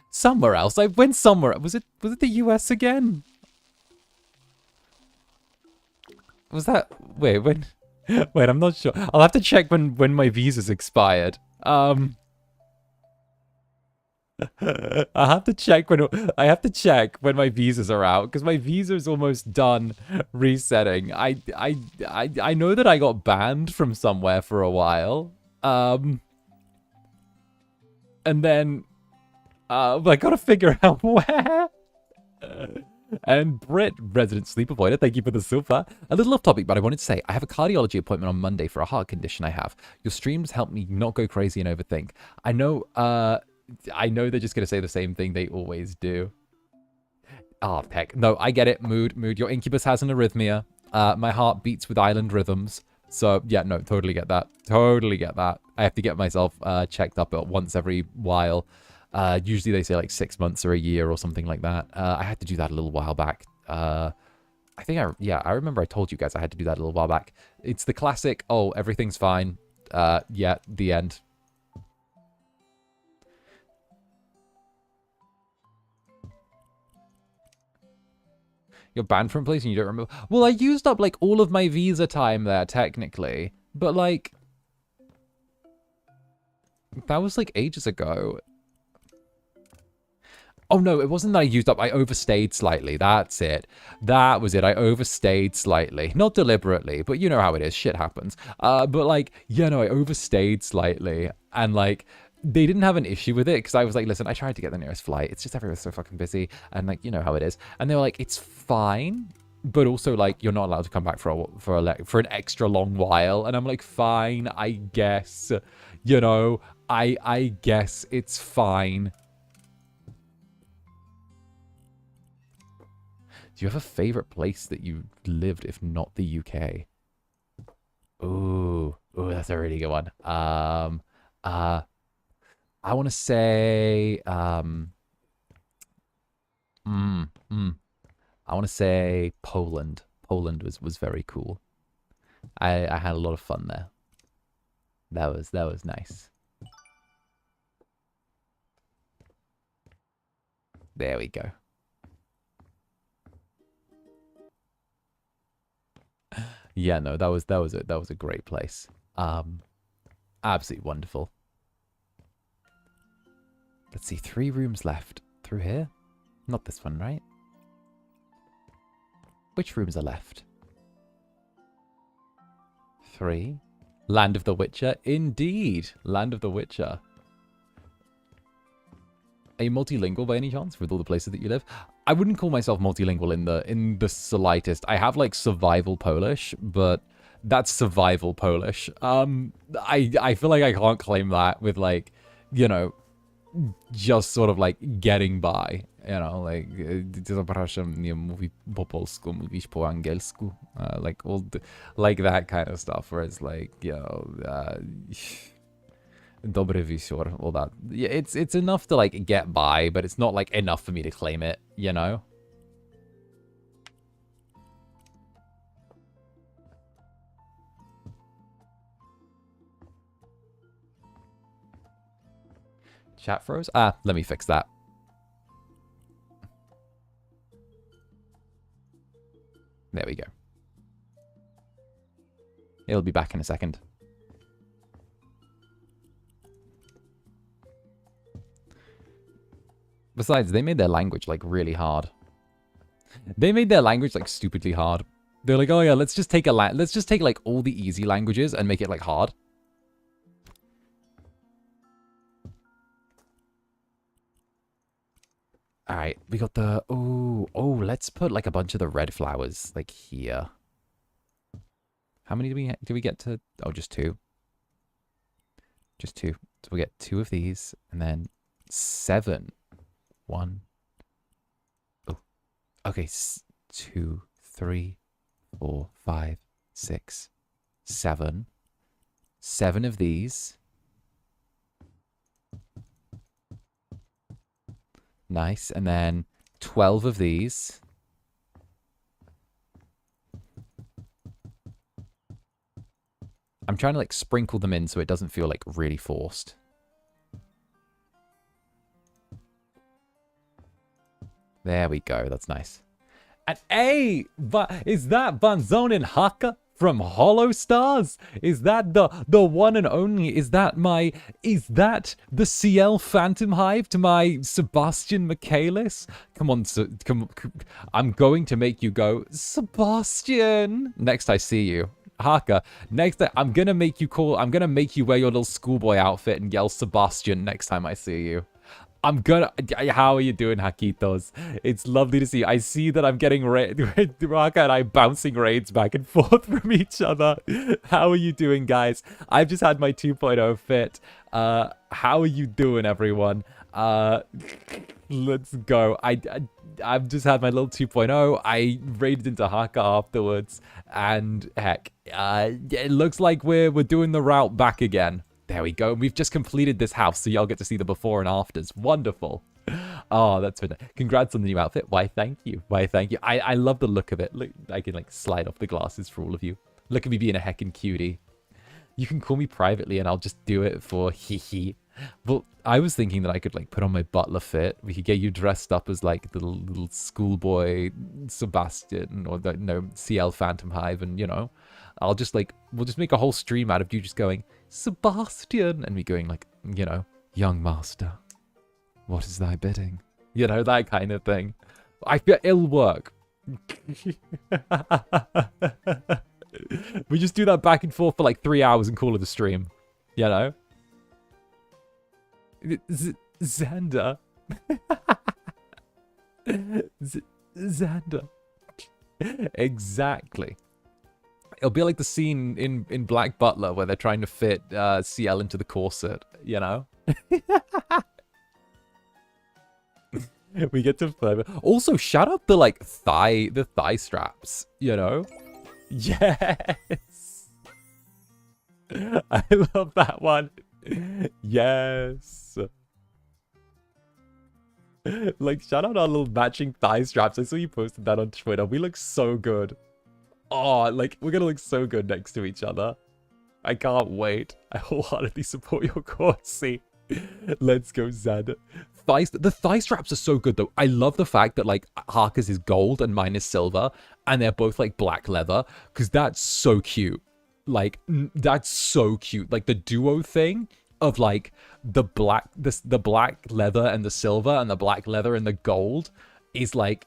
Somewhere else. I went somewhere. Was it the US again? Was that... Wait, when... Wait, I'm not sure. I'll have to check when my visa's expired. I have to check when my visas are out, because my visa's almost done resetting. I know that I got banned from somewhere for a while. And then I gotta figure out where. And Brit, resident sleep avoider, thank you for the super. A little off topic, but I wanted to say, I have a cardiology appointment on Monday for a heart condition I have. Your streams help me not go crazy and overthink. I know they're just going to say the same thing they always do. Oh, heck. No, I get it. Mood. Your Incubus has an arrhythmia. My heart beats with island rhythms. So, yeah, no, totally get that. Totally get that. I have to get myself checked up once every while. Usually they say like 6 months or a year or something like that. I had to do that a little while back. I remember I told you guys I had to do that a little while back. It's the classic, oh, everything's fine. Yeah, the end. You're banned from a place and you don't remember. Well, I used up like all of my visa time there technically, but like that was like ages ago. Oh, no, it wasn't that I used up. I overstayed slightly. That's it. That was it. I overstayed slightly. Not deliberately, but you know how it is. Shit happens. But, like, yeah, no, I overstayed slightly. And, like, they didn't have an issue with it because I was like, listen, I tried to get the nearest flight. It's just everywhere's so fucking busy. And, like, you know how it is. And they were like, it's fine. But also, like, you're not allowed to come back for an extra long while. And I'm like, fine, I guess. You know, I guess it's fine. Do you have a favorite place that you lived, if not the UK? Ooh, that's a really good one. I want to say, I want to say Poland. Poland was very cool. I had a lot of fun there. That was nice. There we go. Yeah, no, that was a great place. Absolutely wonderful. Let's see, 3 rooms left. Through here? Not this one, right? Which rooms are left? 3. Land of the Witcher? Indeed! Land of the Witcher. Are you multilingual by any chance with all the places that you live? I wouldn't call myself multilingual in the slightest. I have like survival Polish, but that's survival Polish. I feel like I can't claim that with like, you know, just sort of like getting by. You know, like, zapraszam, nie mówi po polsku, mówisz po angielsku. Like, all like that kind of stuff, where it's like, you know, dobry wieczór, all that. Yeah, it's enough to like get by, but it's not like enough for me to claim it, you know? Chat froze? Let me fix that. There we go. It'll be back in a second. Besides, they made their language, like, really hard. They made their language, like, stupidly hard. They're like, oh yeah, let's just take like, all the easy languages and make it, like, hard. Alright, we got the... Oh, let's put, like, a bunch of the red flowers, like, here. How many do we get to... Oh, just 2. Just 2. So we get 2 of these, and then 7. 1. Oh. Okay, 2, 3, 4, 5, 6, 7. 7 of these. Nice. And then 12 of these. I'm trying to like sprinkle them in so it doesn't feel like really forced. There we go. That's nice. And hey, is that Banzonin Haka from Hollow Stars? Is that the one and only? Is that the CL Phantom Hive to my Sebastian Michaelis? Come on, come. I'm going to make you go, Sebastian. Next I see you. Haka, next time I'm gonna make you wear your little schoolboy outfit and yell Sebastian next time I see you. How are you doing, Hakitos? It's lovely to see you. I see that I'm getting Haka and I bouncing raids back and forth from each other. How are you doing, guys? I've just had my 2.0 fit. How are you doing, everyone? Let's go. I've just had my little 2.0. I raided into Haka afterwards, and heck, it looks like we're doing the route back again. There we go. We've just completed this house, so y'all get to see the before and afters. Wonderful. Oh, that's fantastic. Congrats on the new outfit. Why, thank you. Why, thank you. I love the look of it. Look, I can like slide off the glasses for all of you. Look at me being a heckin' cutie. You can call me privately, and I'll just do it for hee. Well, I was thinking that I could like put on my butler fit. We could get you dressed up as like the little schoolboy Sebastian or the CL Phantom Hive, and you know, we'll just make a whole stream out of you just going Sebastian and me going like, you know, young master, what is thy bidding? You know, that kind of thing. I feel it'll work. We just do that back and forth for like 3 hours and call it a stream. You know? Zander. Zander. Exactly. It'll be like the scene in Black Butler where they're trying to fit CL into the corset, you know? We get to play. Also, shout out the like thigh straps, you know? Yes. I love that one. Yes. Like, shout out our little matching thigh straps. I saw you posted that on Twitter. We look so good. Oh, like, we're gonna look so good next to each other. I can't wait. I wholeheartedly support your coursey. Let's go, Zander. The thigh straps are so good, though. I love the fact that, like, Harker's is gold and mine is silver, and they're both, like, black leather, because that's so cute. Like, that's so cute. Like, the duo thing of, like, the black leather and the silver, and the black leather and the gold is, like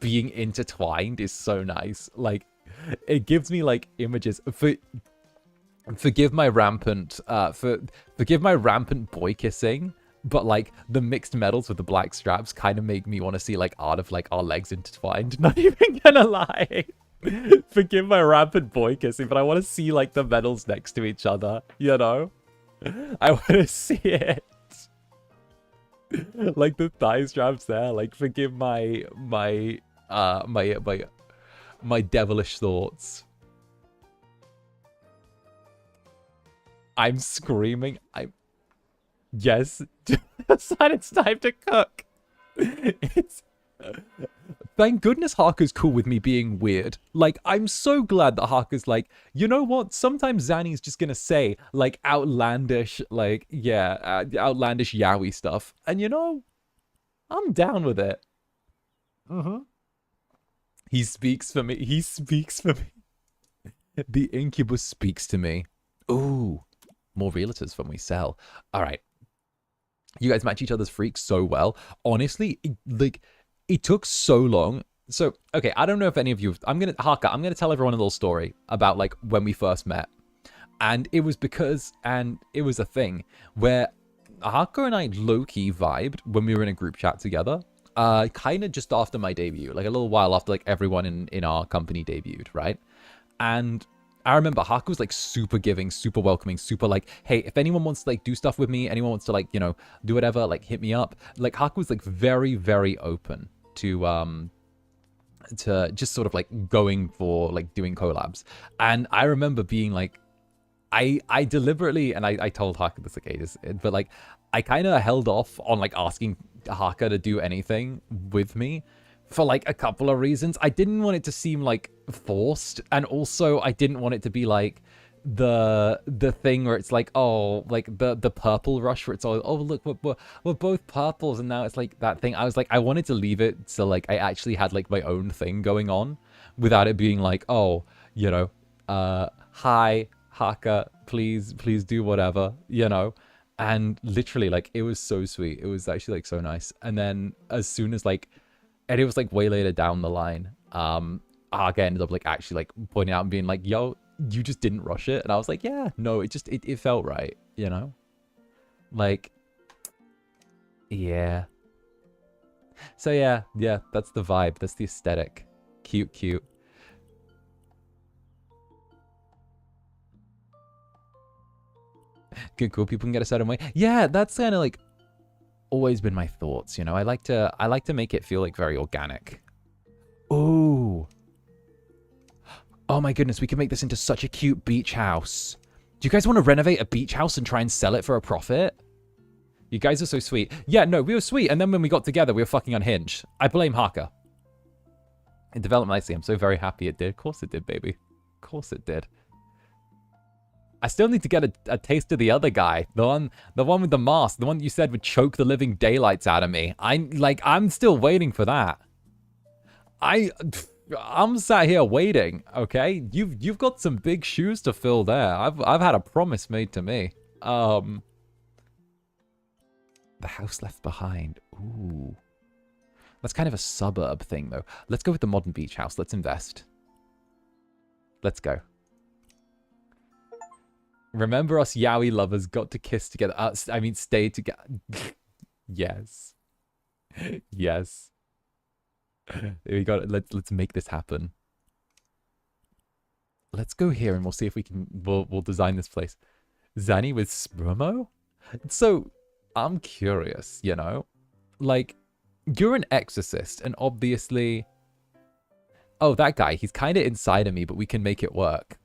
being intertwined is so nice. Like, it gives me, like, images. Forgive my rampant boy kissing, but like the mixed metals with the black straps kind of make me want to see like art of like our legs intertwined. Not even gonna lie. Forgive my rampant boy kissing, but I want to see like the metals next to each other, you know? I want to see it. Like the thigh straps there, like forgive my devilish thoughts. I'm screaming. Yes. It's time to cook. Thank goodness Harker's cool with me being weird. Like, I'm so glad that Harker's like, you know what? Sometimes Zanny's just gonna say, like, outlandish, like, yeah, outlandish yaoi stuff. And you know, I'm down with it. He speaks for me. He speaks for me. The Incubus speaks to me. Ooh. More realtors when we sell. All right. You guys match each other's freaks so well. Honestly, it took so long. So, okay, I don't know if any of you... Harker, I'm going to tell everyone a little story about, like, when we first met. And it was because... And it was a thing where Harker and I low-key vibed when we were in a group chat together. Kind of just after my debut. Like, a little while after, like, everyone in our company debuted, right? And... I remember Harker was like super giving, super welcoming, super like, hey, if anyone wants to like do stuff with me, anyone wants to like, you know, do whatever, like hit me up. Like Harker was like very, very open to just sort of like going for like doing collabs. And I remember being like, I deliberately, and I told Harker this like ages, but like I kind of held off on like asking Harker to do anything with me. For like a couple of reasons. I didn't want it to seem like forced, and also I didn't want it to be like the thing where it's like, oh, like the purple rush where it's all, oh look, we're both purples, and now it's like that thing. I was like, I wanted to leave it so like I actually had like my own thing going on without it being like, oh, you know, hi Harker, please do whatever, you know. And literally like it was so sweet. It was actually like so nice. And then as soon as like, and it was like way later down the line, Harker ended up like actually like pointing out and being like, yo, you just didn't rush it. And I was like, yeah, no, it felt right, you know? Like, yeah. So yeah, that's the vibe. That's the aesthetic. Cute. Good, cool. People can get a certain way. Yeah, that's kind of like always been my thoughts, you know. I like to make it feel like very organic. Ooh. Oh my goodness, we can make this into such a cute beach house. Do you guys want to renovate a beach house and try and sell it for a profit? You guys are so sweet. Yeah, no, we were sweet, and then when we got together, we were fucking unhinged. I blame Harker. It developed nicely. I'm so very happy it did. Of course it did, baby. Of course it did. I still need to get a taste of the other guy. The one with the mask. The one that you said would choke the living daylights out of me. I'm still waiting for that. I'm sat here waiting, okay? You've got some big shoes to fill there. I've had a promise made to me. The house left behind. Ooh. That's kind of a suburb thing, though. Let's go with the modern beach house. Let's invest. Let's go. Remember us yaoi lovers got to kiss together. I mean, stay together. Yes. Yes. We got it. Let's make this happen. Let's go here and we'll see if we can, we'll design this place. Zanny with Spromo? So, I'm curious, you know? Like, you're an exorcist, and obviously... Oh, that guy, he's kind of inside of me, but we can make it work.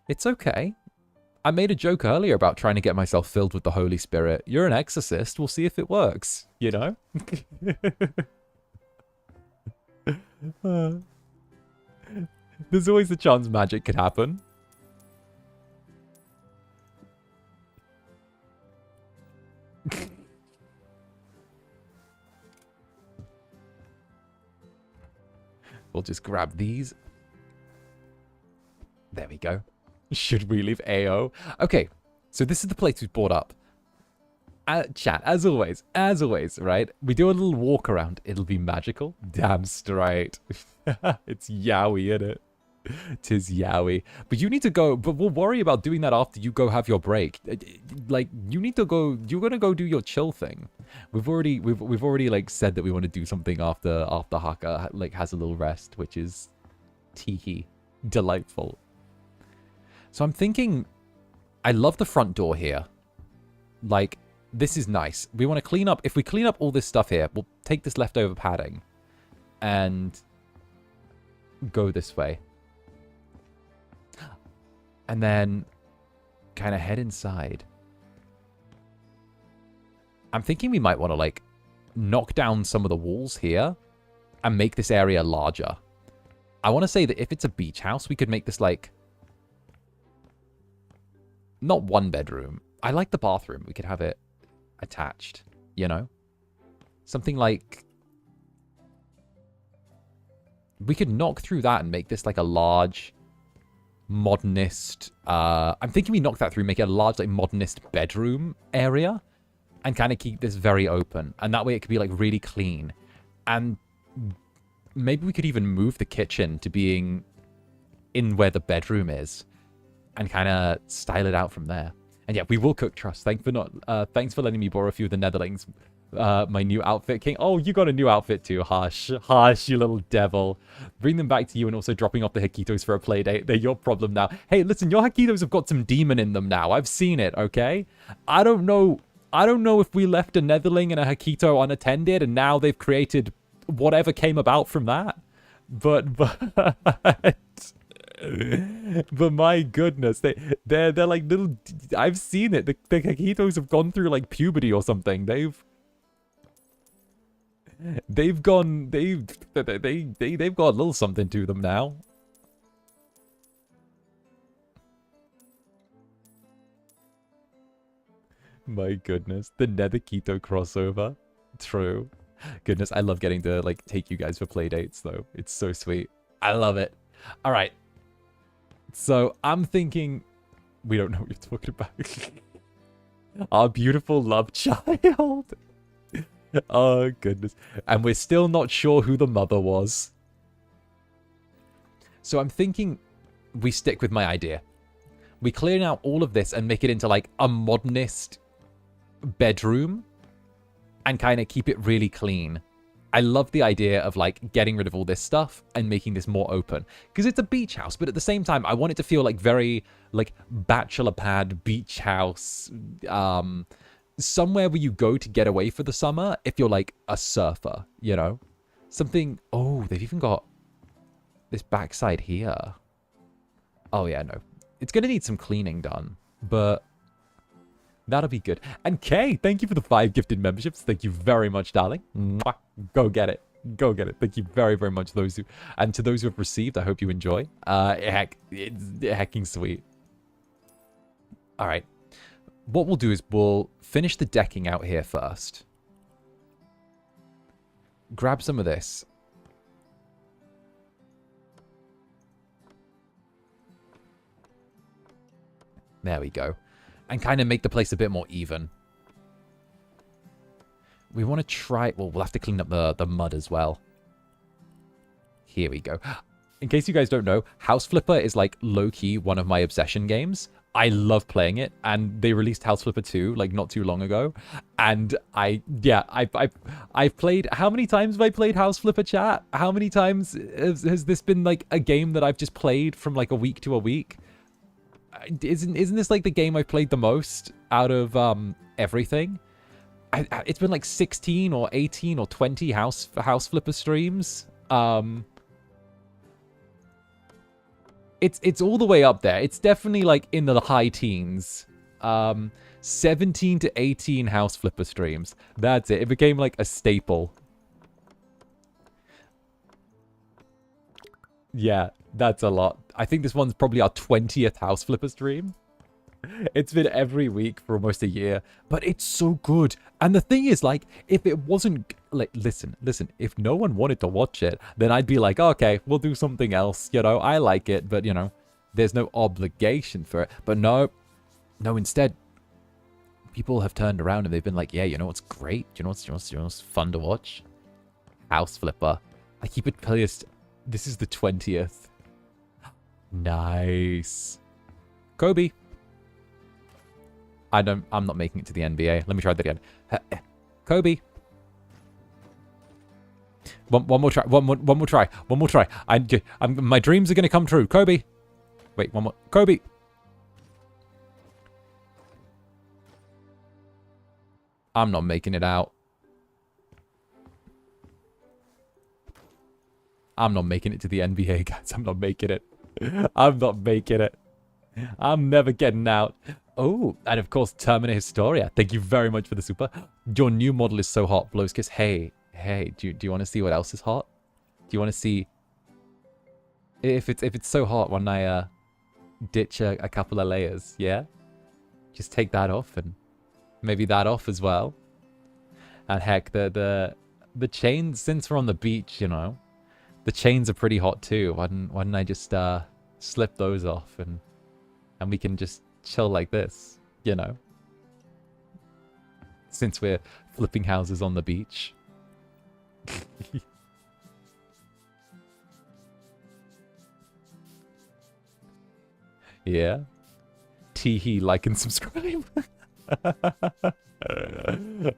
It's okay. I made a joke earlier about trying to get myself filled with the Holy Spirit. You're an exorcist, we'll see if it works, you know? There's always a chance magic could happen. We'll just grab these. There we go. Should we leave AO? Okay, so this is the place we've brought up. Chat, as always, right? We do a little walk around. It'll be magical. Damn straight. It's yaoi, isn't it? Tis yaoi. But you need to go, but we'll worry about doing that after you go have your break. Like, you need to go, you're gonna go do your chill thing. We've already like said that we want to do something after Haka like has a little rest, which is teehee. Delightful. So I'm thinking, I love the front door here. Like, this is nice. We want to clean up, if we clean up all this stuff here, we'll take this leftover padding and go this way. And then kind of head inside. I'm thinking we might want to, like, knock down some of the walls here and make this area larger. I want to say that if it's a beach house, we could make this, like, not one bedroom. I like the bathroom. We could have it attached, you know? Something like... We could knock through that and make this, like, a large... modernist, I'm thinking we knock that through, make it a large, like, modernist bedroom area, and kind of keep this very open, and that way it could be, like, really clean, and maybe we could even move the kitchen to being in where the bedroom is, and kind of style it out from there. And yeah, we will cook trust. Thanks for letting me borrow a few of the Netherlings. My new outfit king. Oh, you got a new outfit too. Hush, you little devil. Bring them back to you and also dropping off the Hakitos for a play date. They're your problem now. Hey, listen, your Hakitos have got some demon in them now. I've seen it, okay? I don't know if we left a Netherling and a Hakito unattended and now they've created whatever came about from that. But but my goodness, they're like little. I've seen it. The Hakitos have gone through like puberty or something. They've got a little something to them now. My goodness, the Nether Keto crossover. True. Goodness, I love getting to like take you guys for play dates though. It's so sweet. I love it. All right. So I'm thinking, we don't know what you're talking about. Our beautiful love child. Oh, goodness. And we're still not sure who the mother was. So I'm thinking we stick with my idea. We clear out all of this and make it into like a modernist bedroom and kind of keep it really clean. I love the idea of like getting rid of all this stuff and making this more open because it's a beach house, but at the same time, I want it to feel like very like bachelor pad beach house, somewhere where you go to get away for the summer if you're like a surfer, you know, something. Oh, they've even got this backside here. Oh yeah, no, it's going to need some cleaning done, but that'll be good. And Kay, thank you for the 5 gifted memberships. Thank you very much, darling. Mwah. Go get it. Go get it. Thank you very, very much. Those who, and to those who have received, I hope you enjoy. It's hecking sweet. All right. What we'll do is we'll finish the decking out here first. Grab some of this. There we go. And kind of make the place a bit more even. We want to try... Well, we'll have to clean up the mud as well. Here we go. In case you guys don't know, House Flipper is like low-key one of my obsession games. I love playing it, and they released House Flipper 2 like not too long ago, and I've played. How many times have I played House Flipper, chat? How many times has this been like a game that I've just played from like a week to a week? Isn't this like the game I've played the most out of everything? It's been like 16 or 18 or 20 House Flipper streams. It's all the way up there. It's definitely like in the high teens. 17 to 18 House Flipper streams. That's it. It became like a staple. Yeah, that's a lot. I think this one's probably our 20th House Flipper stream. It's been every week for almost a year, but it's so good. And the thing is, like, if it wasn't, like, listen, if no one wanted to watch it, then I'd be like, okay, we'll do something else. You know, I like it, but, you know, there's no obligation for it. But no, instead, people have turned around and they've been like, yeah, you know what's great? You know what's fun to watch? House Flipper. I keep it placed. This is the 20th. Nice. Kobe. I'm not making it to the NBA. Let me try that again. Kobe. One more try. One more try. My dreams are gonna come true. Kobe. Wait, one more. Kobe. I'm not making it out. I'm not making it to the NBA, guys. I'm not making it. I'm not making it. I'm never getting out. Oh, and of course, Terminator Historia. Thank you very much for the super. Your new model is so hot. Blows kiss. Hey, do you want to see what else is hot? Do you want to see if it's so hot when I ditch a couple of layers? Yeah, just take that off and maybe that off as well. And heck, the chains, since we're on the beach, you know, the chains are pretty hot too. Why didn't I just slip those off and we can just chill like this, you know, since we're flipping houses on the beach. Yeah. Teehee, like and subscribe.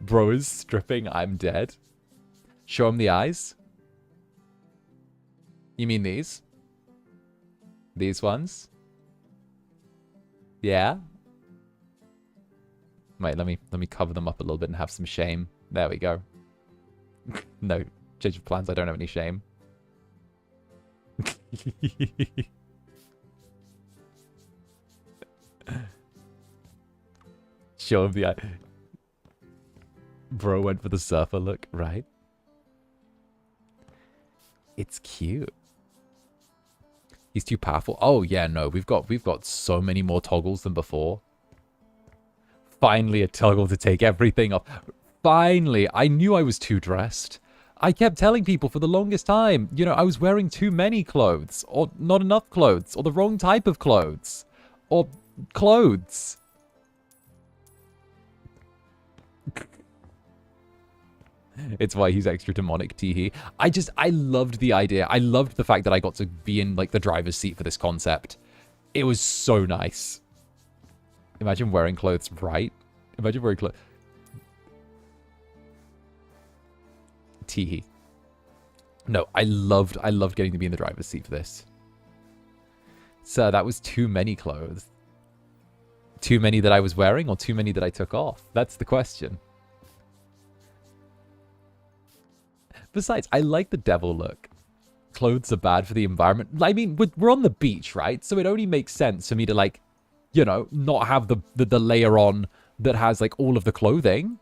Bro is stripping, I'm dead. Show him the eyes. You mean these? These ones? Yeah. Wait, let me cover them up a little bit and have some shame. There we go. No, change of plans. I don't have any shame. Show him the eye. Bro went for the surfer look, right? It's cute. He's too powerful. Oh yeah, no, we've got so many more toggles than before. Finally a toggle to take everything off. Finally, I knew I was too dressed. I kept telling people for the longest time, you know, I was wearing too many clothes, or not enough clothes, or the wrong type of clothes, or clothes. It's why he's extra demonic, teehee. I loved the idea. I loved the fact that I got to be in, like, the driver's seat for this concept. It was so nice. Imagine wearing clothes, right? Imagine wearing clothes. Teehee. No, I loved getting to be in the driver's seat for this. So that was too many clothes. Too many that I was wearing or too many that I took off? That's the question. Besides, I like the devil look. Clothes are bad for the environment. I mean, we're on the beach, right? So it only makes sense for me to, like, you know, not have the layer on that has, like, all of the clothing.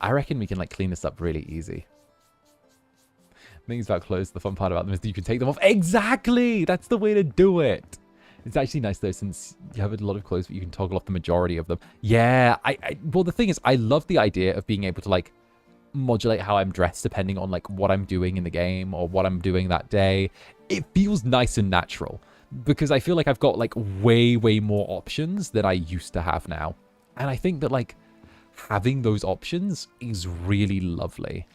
I reckon we can, like, clean this up really easy. Things about clothes, the fun part about them is that you can take them off. Exactly! That's the way to do it. It's actually nice, though, since you have a lot of clothes, but you can toggle off the majority of them. Yeah, well, the thing is, I love the idea of being able to, like, modulate how I'm dressed depending on, like, what I'm doing in the game or what I'm doing that day. It feels nice and natural because I feel like I've got, like, way more options than I used to have now. And I think that, like, having those options is really lovely.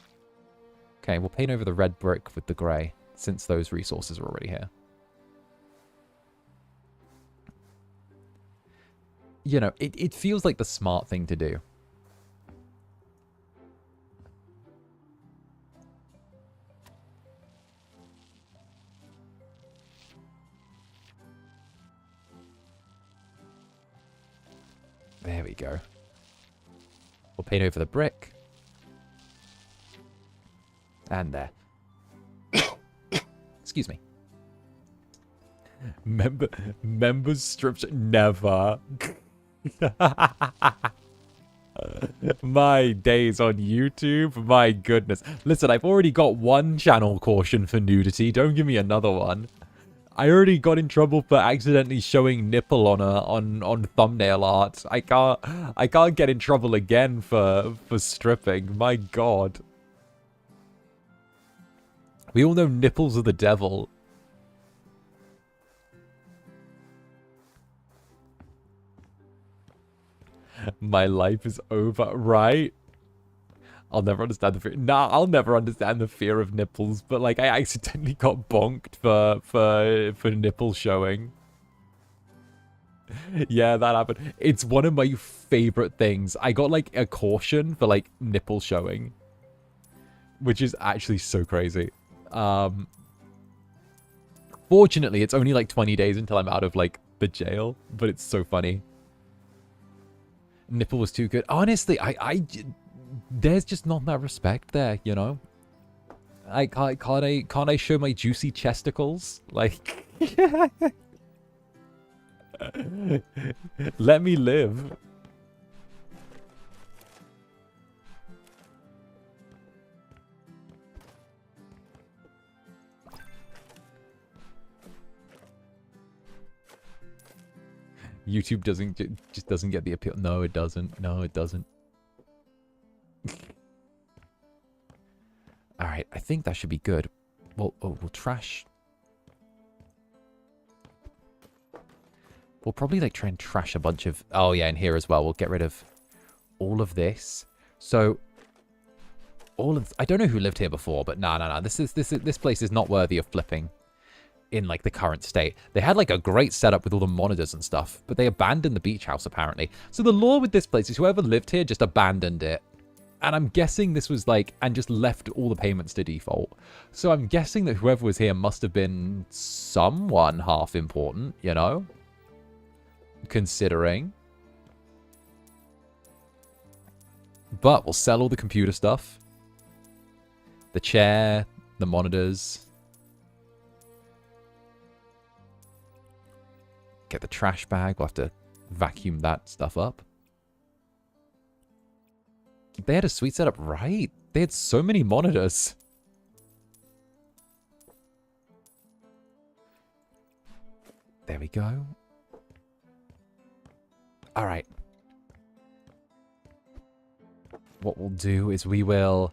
Okay, we'll paint over the red brick with the grey, since those resources are already here. You know, it feels like the smart thing to do. There we go. We'll paint over the brick. And there. Excuse me. Members strips never. My days on YouTube, my goodness. Listen, I've already got one channel caution for nudity. Don't give me another one. I already got in trouble for accidentally showing nipple on thumbnail art. I can't get in trouble again for stripping. My god. We all know nipples are the devil. My life is over, right? I'll never understand the fear. Nah, I'll never understand the fear of nipples, but like I accidentally got bonked for nipple showing. Yeah, that happened. It's one of my favorite things. I got like a caution for like nipple showing, which is actually so crazy. Fortunately, it's only like 20 days until I'm out of like the jail, but it's so funny. Nipple was too good. Honestly, there's just not that respect there, you know? Can't I show my juicy chesticles? Like, let me live. YouTube just doesn't get the appeal. No, it doesn't. No, it doesn't. All right, I think that should be good. We'll trash. We'll probably like try and trash a bunch of. Oh yeah, and here as well. We'll get rid of all of this. So all of. I don't know who lived here before, but no. This place is not worthy of flipping. In like the current state. They had like a great setup with all the monitors and stuff, but they abandoned the beach house apparently. So the law with this place is whoever lived here just abandoned it. And I'm guessing this was like, and just left all the payments to default. So I'm guessing that whoever was here must have been someone half important, you know? Considering. But we'll sell all the computer stuff. The chair, the monitors. Get the trash bag. We'll have to vacuum that stuff up. They had a sweet setup, right? They had so many monitors. There we go. All right. What we'll do is we will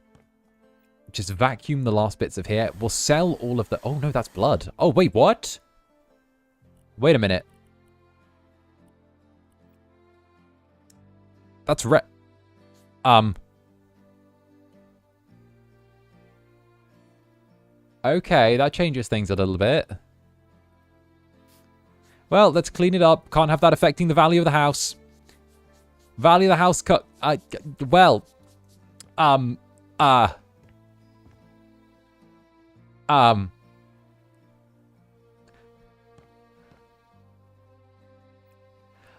just vacuum the last bits of here. We'll sell all of the... Oh, no, that's blood. Oh, wait, what? Wait a minute. That's okay, that changes things a little bit. Well, let's clean it up. Can't have that affecting the value of the house. Value of the house cut.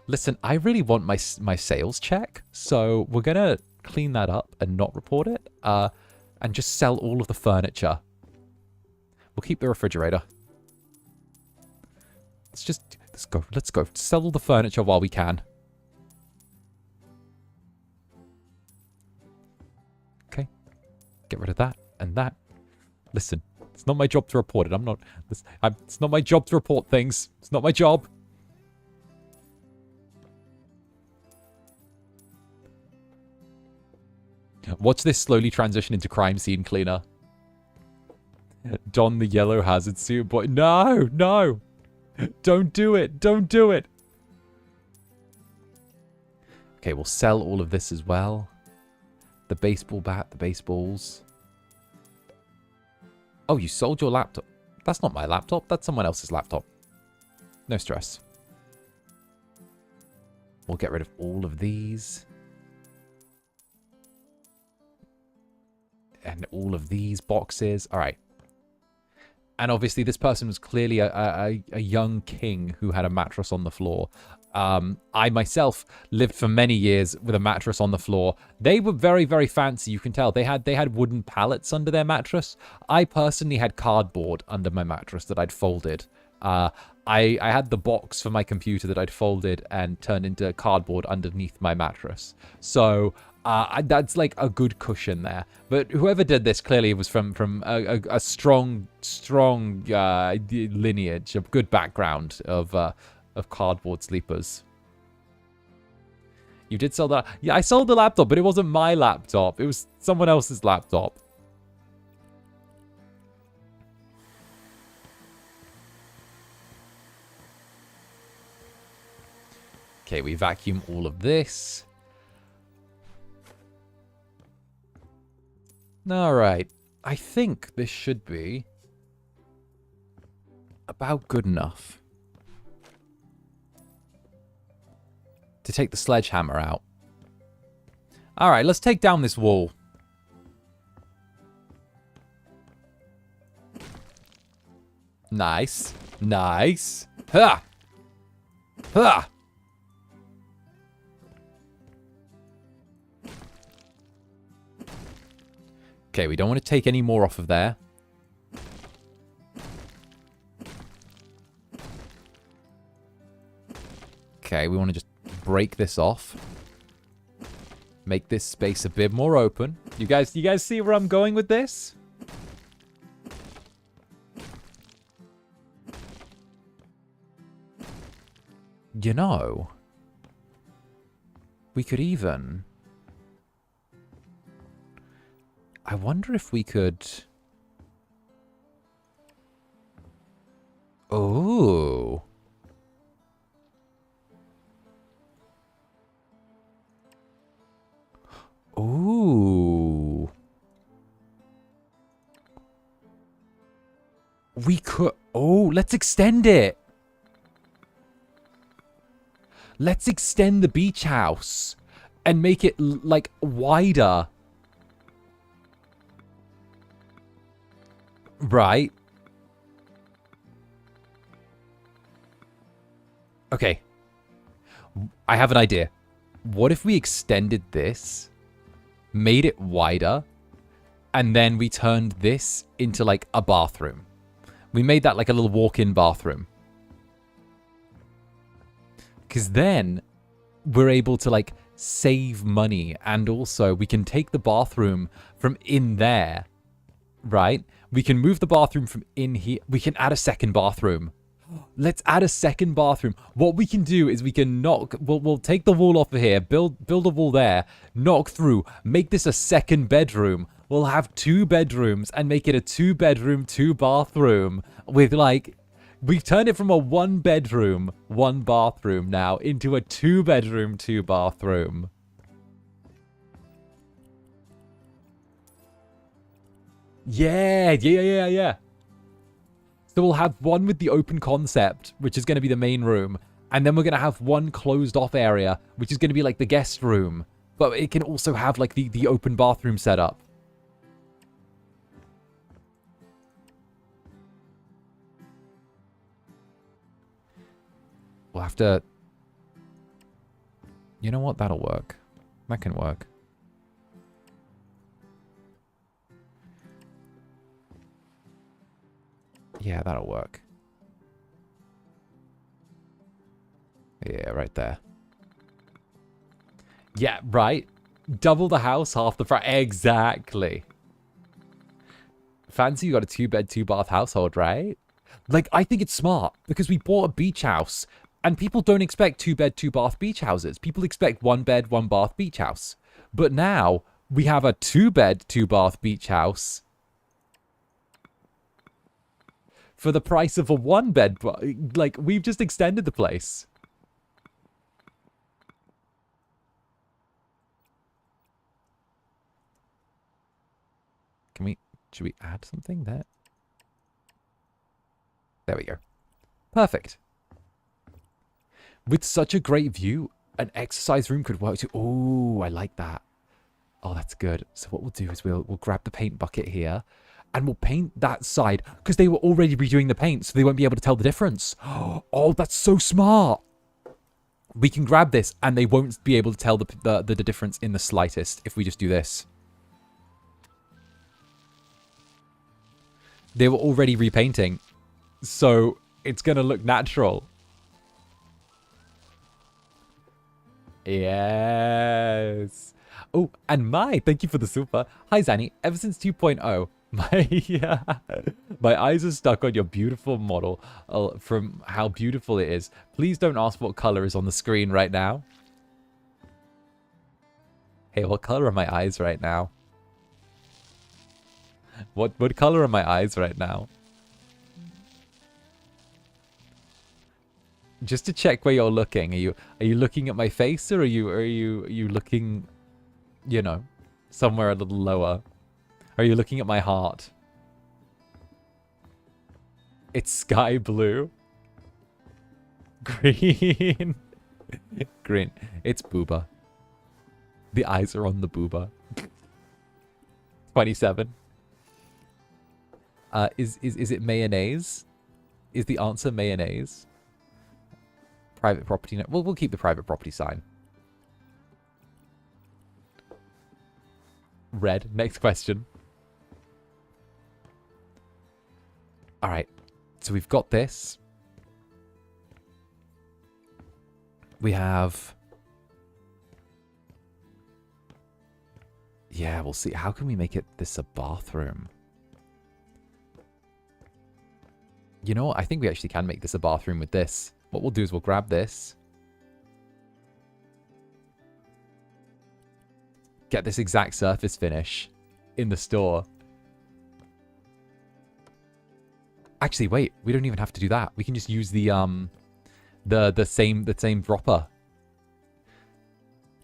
Listen, I really want my sales check, so we're gonna clean that up and not report it, and just sell all of the furniture. We'll keep the refrigerator. Let's go. Sell all the furniture while we can. Okay. Get rid of that and that. Listen, it's not my job to report it. It's not my job to report things. It's not my job. Watch this slowly transition into crime scene cleaner. Don the yellow hazard suit, boy. No, no. Don't do it. Don't do it. Okay, we'll sell all of this as well. The baseball bat, the baseballs. Oh, you sold your laptop. That's not my laptop. That's someone else's laptop. No stress. We'll get rid of all of these. And all of these boxes. All right. And obviously this person was clearly a young king who had a mattress on the floor. I myself lived for many years with a mattress on the floor. They were very, very fancy. You can tell they had wooden pallets under their mattress. I personally had cardboard under my mattress that I'd folded. I had the box for my computer that I'd folded and turned into cardboard underneath my mattress. So that's like a good cushion there. But whoever did this clearly was from a strong lineage, a good background of cardboard sleepers. You did sell that? Yeah, I sold the laptop, but it wasn't my laptop. It was someone else's laptop. Okay, we vacuum all of this. All right. I think this should be about good enough to take the sledgehammer out. All right, let's take down this wall. Nice. Nice. Ha! Ha! Okay, we don't want to take any more off of there. Okay, we want to just break this off. Make this space a bit more open. You guys see where I'm going with this? You know, we could even... I wonder if we could... Oh. Ooh. We could... Oh, let's extend it. Let's extend the beach house and make it, like, wider. Right. Okay. I have an idea. What if we extended this, made it wider, and then we turned this into, like, a bathroom? We made that like a little walk-in bathroom. Because then we're able to, like, save money, and also we can take the bathroom from in there, right? We can move the bathroom from in here. We can add a second bathroom. Let's add a second bathroom. What we can do is we can knock... We'll take the wall off of here, build a wall there, knock through, make this a second bedroom. We'll have 2 bedrooms and make it a 2-bedroom, 2-bathroom with, like... We've turned it from a 1-bedroom, 1-bathroom now into a 2-bedroom, 2-bathroom. Yeah. So we'll have one with the open concept, which is going to be the main room. And then we're going to have one closed off area, which is going to be like the guest room. But it can also have like the open bathroom setup. We'll have to... You know what? That'll work. That can work. Yeah, that'll work. Yeah, right there. Yeah, right. Double the house, half the price. Exactly. Fancy you got a 2-bed, 2-bath household, right? Like, I think it's smart because we bought a beach house and people don't expect 2-bed, 2-bath beach houses. People expect 1-bed, 1-bath beach house. But now we have a 2-bed, 2-bath beach house for the price of a 1-bed. Like, we've just extended the place. Should we add something there? There we go. Perfect. With such a great view, an exercise room could work too. Oh, I like that. Oh, that's good. So what we'll do is we'll grab the paint bucket here and we'll paint that side because they were already redoing the paint, so they won't be able to tell the difference. Oh, that's so smart. We can grab this and they won't be able to tell the difference in the slightest if we just do this. They were already repainting, so it's going to look natural. Yes. Oh, and thank you for the super. Hi, Zanny. Ever since 2.0, my eyes are stuck on your beautiful model from how beautiful it is. Please don't ask what color is on the screen right now. Hey, what color are my eyes right now? What color are my eyes right now? Just to check where you're looking. Are you looking at my face, or are you looking, you know, somewhere a little lower? Are you looking at my heart? It's sky blue. Green. Green. It's booba. The eyes are on the booba. 27. Is it mayonnaise? Is the answer mayonnaise? Private property. No, we'll keep the private property sign. Red. Next question. All right. So we've got this. We have... Yeah, we'll see. How can we make this a bathroom? You know what? I think we actually can make this a bathroom with this. What we'll do is we'll grab this. Get this exact surface finish in the store. Actually, wait. We don't even have to do that. We can just use the same dropper.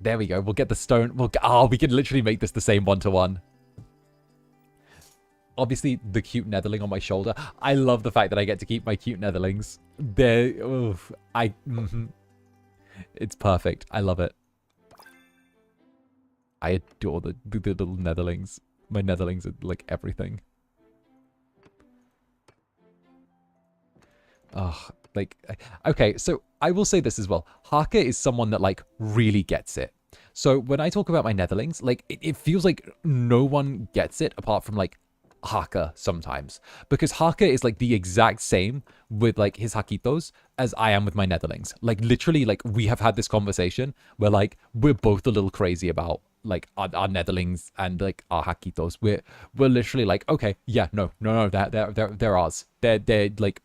There we go. We'll get the stone. We can literally make this the same one-to-one. Obviously, the cute netherling on my shoulder. I love the fact that I get to keep my cute netherlings. It's perfect. I love it. I adore the little netherlings. My netherlings are like everything. Oh, like, okay, so I will say this as well. 𝓂𝓻 is someone that, like, really gets it. So when I talk about my netherlings, like, it feels like no one gets it apart from, like, 𝓂𝓻 sometimes. Because 𝓂𝓻 is, like, the exact same with, like, his ♧ as I am with my netherlings. Like, literally, like, we have had this conversation where, like, we're both a little crazy about, like, our netherlings and, like, our ♧. We're literally like, okay, yeah, no, they're ours. They're like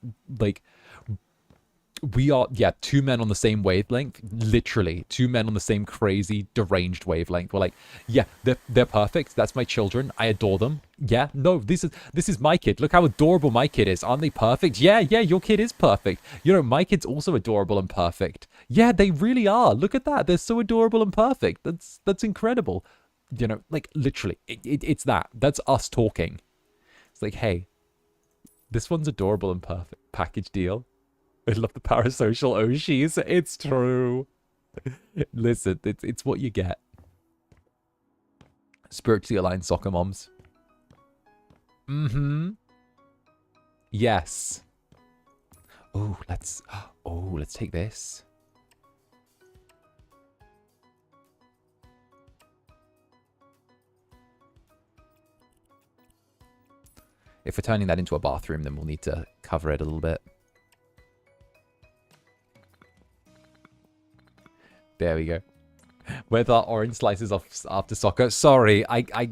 we are, yeah, two men on the same wavelength. Literally, two men on the same crazy, deranged wavelength. We're like, yeah, they're perfect. That's my children. I adore them. Yeah, no, this is my kid. Look how adorable my kid is. Aren't they perfect? Yeah, your kid is perfect. You know, my kid's also adorable and perfect. Yeah, they really are. Look at that. They're so adorable and perfect. That's incredible. You know, like, literally, it's that. That's us talking. It's like, hey, this one's adorable and perfect. Package deal. I love the parasocial Oshis. It's true. Listen, it's what you get. Spiritually aligned soccer moms. Yes. Oh, let's take this. If we're turning that into a bathroom, then we'll need to cover it a little bit. There we go. With our orange slices off after soccer. Sorry,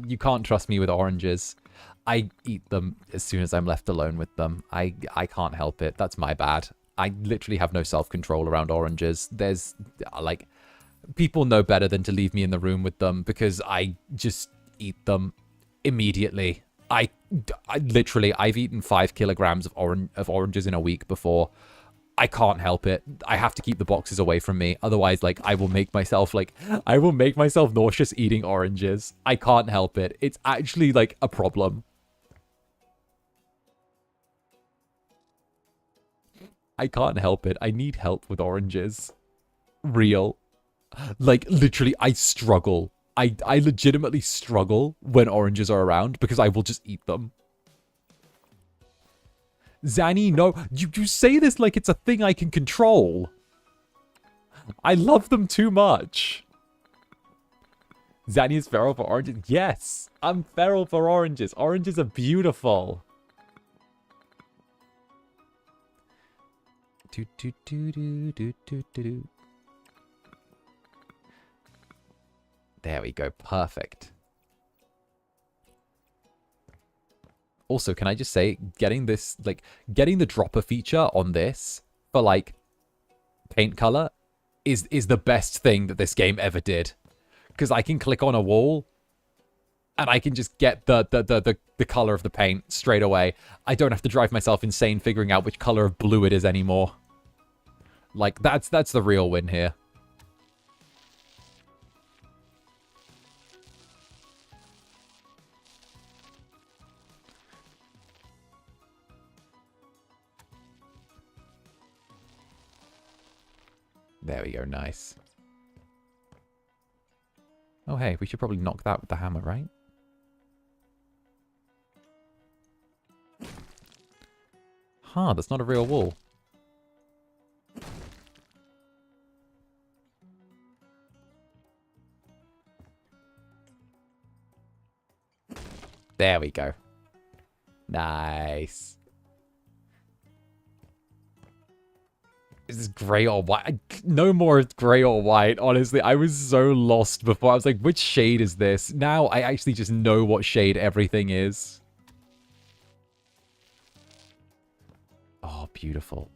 you can't trust me with oranges. I eat them as soon as I'm left alone with them. I can't help it. That's my bad. I literally have no self-control around oranges. There's, like, people know better than to leave me in the room with them because I just eat them immediately. I literally, I've eaten 5 kilograms of oranges in a week before. I can't help it. I have to keep the boxes away from me. Otherwise, like, I will make myself nauseous eating oranges. I can't help it. It's actually, like, a problem. I can't help it. I need help with oranges. Real. Like, literally, I struggle. I legitimately struggle when oranges are around because I will just eat them. Zanny, no. You say this like it's a thing I can control. I love them too much. Zanny is feral for oranges. Yes, I'm feral for oranges. Oranges are beautiful. Do, do, do, do, do, do, do. There we go. Perfect. Also, can I just say, getting this, like, getting the dropper feature on this for, like, paint color is the best thing that this game ever did. Because I can click on a wall and I can just get the color of the paint straight away. I don't have to drive myself insane figuring out which color of blue it is anymore. Like, that's the real win here. There we go, nice. Oh, hey, we should probably knock that with the hammer, right? Huh, that's not a real wall. There we go. Nice. Is this grey or white? No more grey or white, honestly. I was so lost before. I was like, which shade is this? Now I actually just know what shade everything is. Oh, beautiful.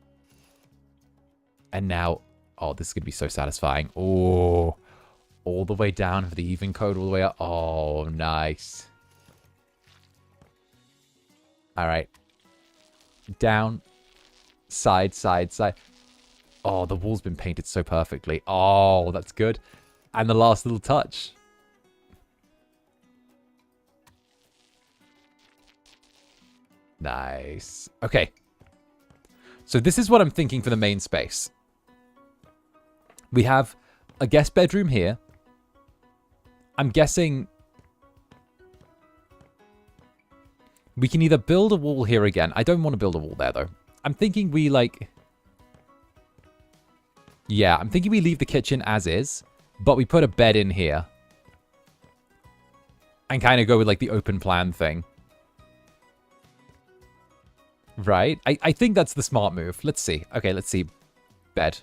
And now, oh, this is going to be so satisfying. Oh, all the way down for the even code, all the way up. Oh, nice. All right. Down, side, side, side. Oh, the wall's been painted so perfectly. Oh, that's good. And the last little touch. Nice. Okay. So this is what I'm thinking for the main space. We have a guest bedroom here. I'm guessing we can either build a wall here again. I don't want to build a wall there, though. I'm thinking we, like... Yeah, I'm thinking we leave the kitchen as is, but we put a bed in here. And kind of go with, like, the open plan thing. Right? I think that's the smart move. Let's see. Okay, let's see. Bed.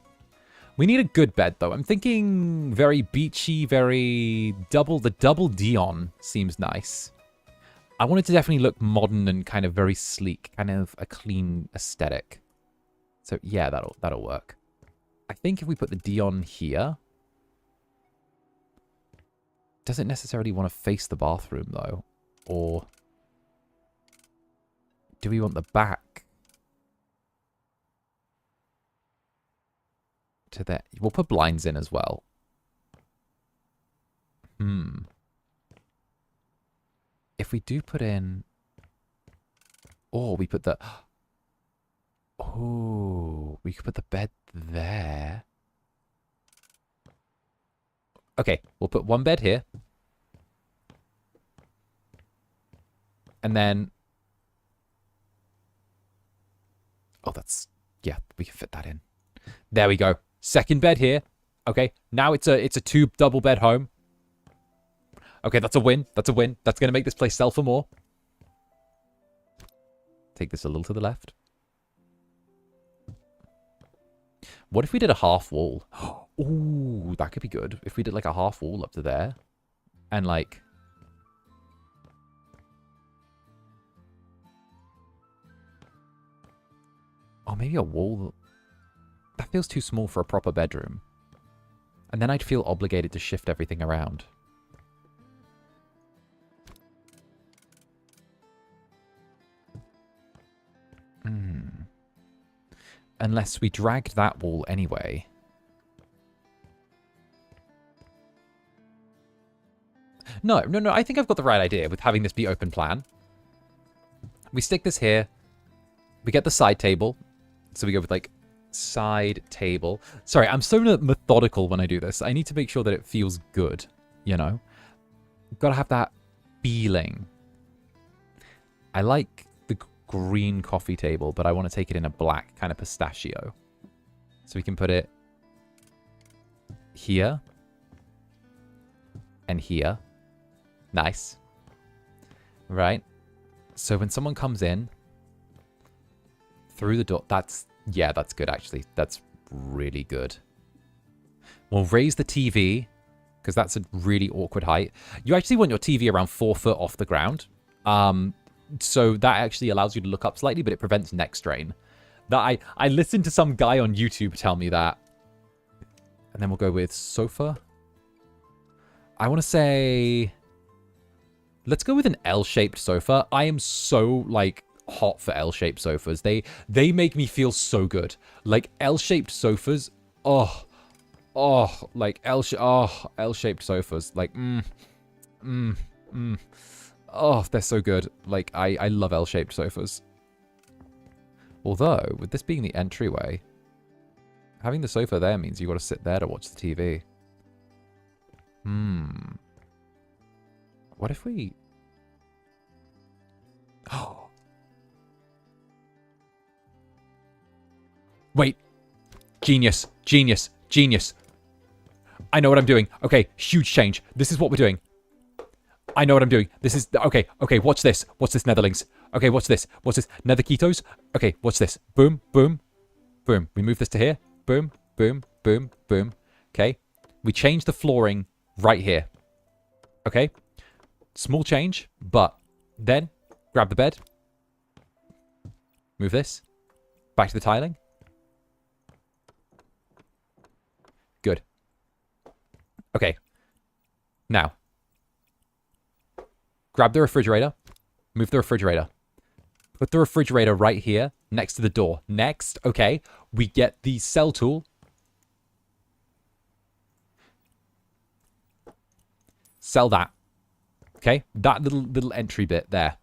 We need a good bed, though. I'm thinking very beachy, very double... The double Dion seems nice. I want it to definitely look modern and kind of very sleek. Kind of a clean aesthetic. So, yeah, that'll work. I think if we put the Dion here... Doesn't necessarily want to face the bathroom, though. Or... do we want the back? To there. We'll put blinds in as well. If we do put in... oh, we put the... oh, we could put the bed there. Okay, we'll put one bed here. And then... oh, that's... yeah, we can fit that in. There we go. Second bed here. Okay, now it's a two double bed home. Okay, that's a win. That's a win. That's going to make this place sell for more. Take this a little to the left. What if we did a half wall? Ooh, that could be good. If we did like a half wall up to there. And like... oh, maybe a wall. That feels too small for a proper bedroom. And then I'd feel obligated to shift everything around. Unless we dragged that wall anyway. No, I think I've got the right idea with having this be open plan. We stick this here. We get the side table. So we go with, like, side table. Sorry, I'm so methodical when I do this. I need to make sure that it feels good, you know? Gotta have that feeling. I like the green coffee table, but I want to take it in a black kind of pistachio. So we can put it here and here. Nice. Right. So when someone comes in through the door, that's good actually. That's really good. We'll raise the TV because that's a really awkward height. You actually want your TV around 4 foot off the ground. So that actually allows you to look up slightly, but it prevents neck strain. That I listened to some guy on YouTube tell me that. And then we'll go with sofa. I want to say, let's go with an L-shaped sofa. I am so like hot for L-shaped sofas. They make me feel so good. Like L-shaped sofas. Like L-shaped sofas. Like oh, they're so good. Like I love L-shaped sofas. Although with this being the entryway, having the sofa there means you got to sit there to watch the TV. What if we... Oh. Wait. Genius. Genius. Genius. I know what I'm doing. Okay, huge change. This is what we're doing. I know what I'm doing. This is... Okay, okay, watch this. Watch this, Netherlings. Okay, watch this. Watch this. Nether ketos. Okay, watch this. Boom, boom, boom. We move this to here. Boom, boom, boom, boom. Okay. We change the flooring right here. Okay. Small change, but then grab the bed. Move this. Back to the tiling. Good. Okay. Now. Grab the refrigerator. Move the refrigerator. Put the refrigerator right here next to the door. Next, okay, we get the cell tool. Sell that. Okay, that little entry bit there.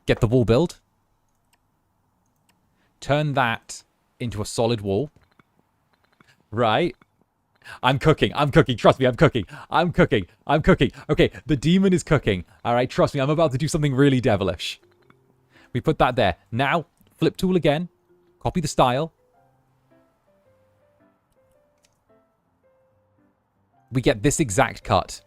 Get the wall build. Turn that into a solid wall. Right. I'm cooking. I'm cooking. Trust me, I'm cooking. I'm cooking. I'm cooking. Okay, the demon is cooking. All right, trust me, I'm about to do something really devilish. We put that there. Now, flip tool again. Copy the style. We get this exact cut.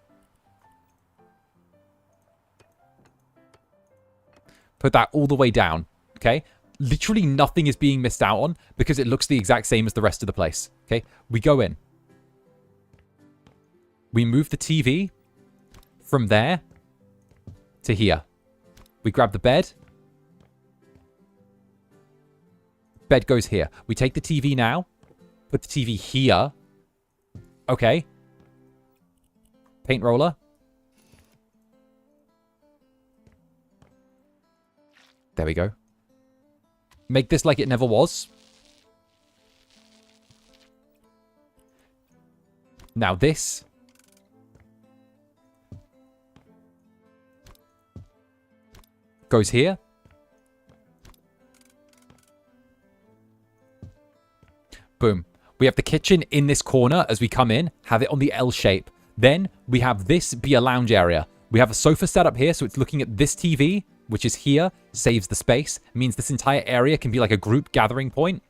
Put that all the way down. Okay? Literally nothing is being missed out on because it looks the exact same as the rest of the place. Okay? We go in. We move the TV from there to here. We grab the bed. Bed goes here. We take the TV now. Put the TV here. Okay. Paint roller. There we go. Make this like it never was. Now this. Goes here. Boom. We have the kitchen in this corner as we come in. Have it on the L shape. Then we have this be a lounge area. We have a sofa set up here, so it's looking at this TV, which is here. Saves the space. Means this entire area can be like a group gathering point.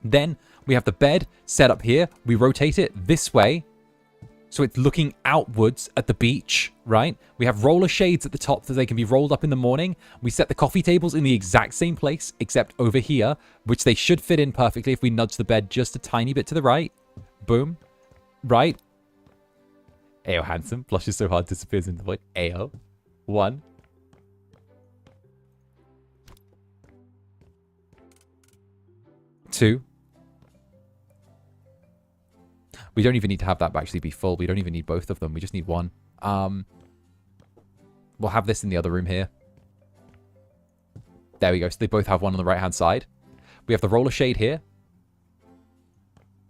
Then we have the bed set up here. We rotate it this way. So it's looking outwards at the beach, right? We have roller shades at the top so they can be rolled up in the morning. We set the coffee tables in the exact same place, except over here, which they should fit in perfectly if we nudge the bed just a tiny bit to the right. Boom. Right. Ayo, handsome. Blushes so hard, disappears into the void. Ayo. 1. Two. We don't even need to have that actually be full. We don't even need both of them. We just need one. We'll have this in the other room here. There we go. So they both have one on the right-hand side. We have the roller shade here.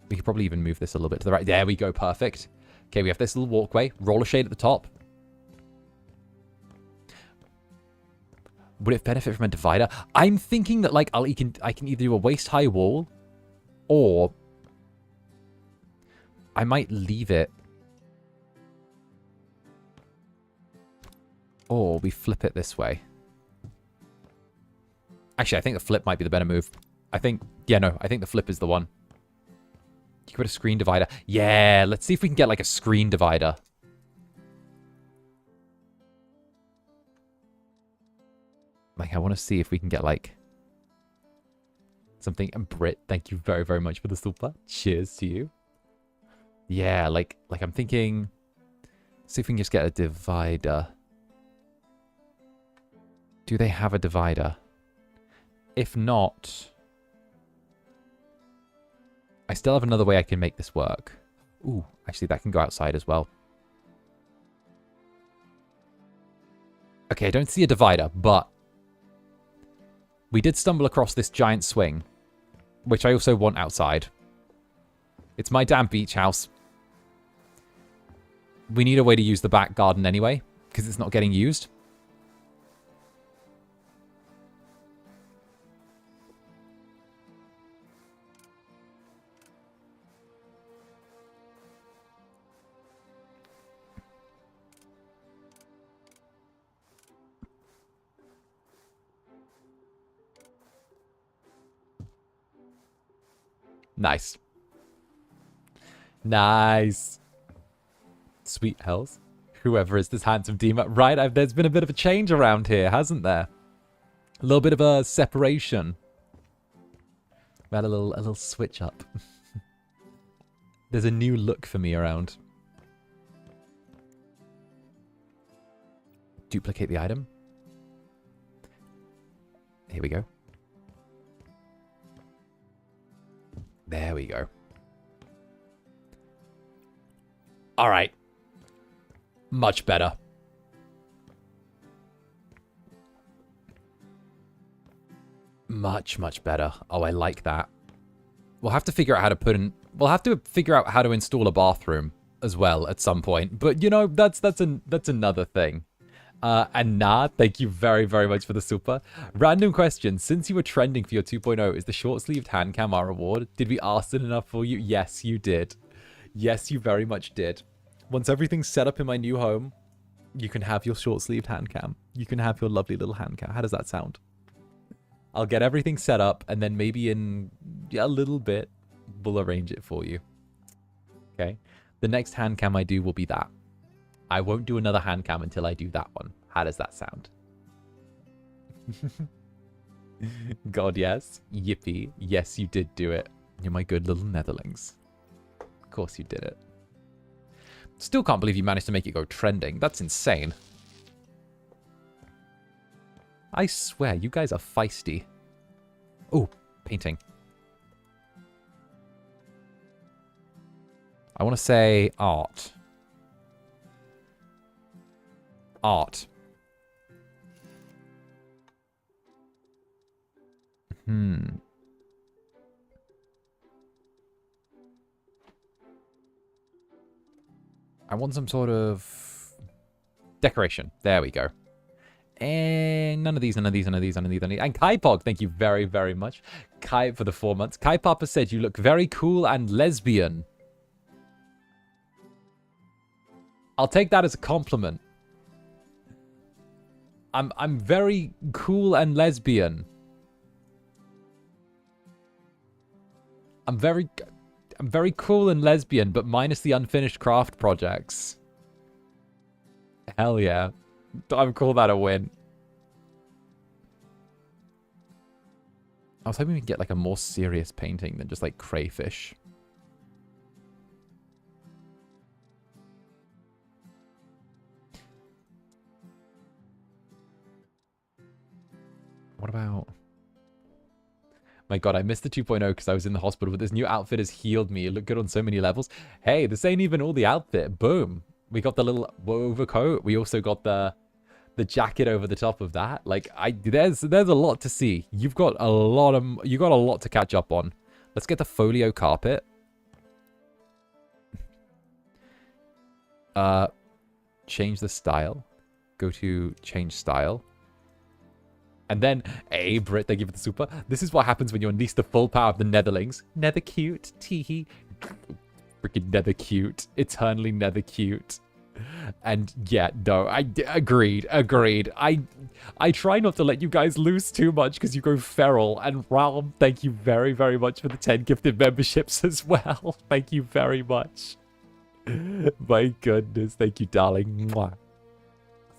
We could probably even move this a little bit to the right. There we go. Perfect. Okay, we have this little walkway. Roller shade at the top. Would it benefit from a divider? I'm thinking that, like, I can either do a waist-high wall, or I might leave it. Or we flip it this way. Actually, I think the flip might be the better move. I think the flip is the one. You could put a screen divider. Yeah, let's see if we can get, like, a screen divider. Like, I want to see if we can get, like, something. And Brit, thank you very, very much for the super. Cheers to you. Yeah, like I'm thinking, see if we can just get a divider. Do they have a divider? If not, I still have another way I can make this work. Ooh, actually, that can go outside as well. Okay, I don't see a divider, but we did stumble across this giant swing, which I also want outside. It's my damn beach house. We need a way to use the back garden anyway, because it's not getting used. Nice. Nice. Sweet hells. Whoever is this handsome demon. Right, there's been a bit of a change around here, hasn't there? A little bit of a separation. We had a little switch up. There's a new look for me around. Duplicate the item. Here we go. There we go. All right. Much better. Much, much better. Oh, I like that. We'll have to figure out how to put in... We'll have to figure out how to install a bathroom as well at some point. But, you know, that's another thing. And nah, thank you very, very much for the super. Random question. Since you were trending for your 2.0, is the short-sleeved hand cam our reward? Did we ask it enough for you? Yes, you did. Yes, you very much did. Once everything's set up in my new home, you can have your short-sleeved hand cam. You can have your lovely little hand cam. How does that sound? I'll get everything set up, and then maybe in a little bit, we'll arrange it for you. Okay? The next hand cam I do will be that. I won't do another hand cam until I do that one. How does that sound? God, yes. Yippee. Yes, you did do it. You're my good little netherlings. Of course you did it. Still can't believe you managed to make it go trending. That's insane. I swear, you guys are feisty. Oh, painting. I want to say art. Art. I want some sort of decoration. There we go. And none of these, none of these, none of these, none of these, none of these. And Kaipog, thank you very, very much. Kai for the 4 months. Kai Papa said you look very cool and lesbian. I'll take that as a compliment. I'm very cool and lesbian. I'm very cool and lesbian, but minus the unfinished craft projects. Hell yeah. I would call that a win. I was hoping we could get like a more serious painting than just like crayfish. What about... My god, I missed the 2.0 because I was in the hospital, but this new outfit has healed me. It looked good on so many levels. Hey, this ain't even all the outfit. Boom. We got the little overcoat. We also got the jacket over the top of that. Like, there's a lot to see. You got a lot to catch up on. Let's get the folio carpet. Change the style. Go to change style. And then, hey, Brit, thank you for the super. This is what happens when you unleash the full power of the Netherlings. Nether cute, teehee. Freaking nether cute. Eternally nether cute. And yeah, no, agreed. I try not to let you guys loose too much because you go feral. And Realm, thank you very, very much for the 10 gifted memberships as well. Thank you very much. My goodness, thank you, darling. Mwah.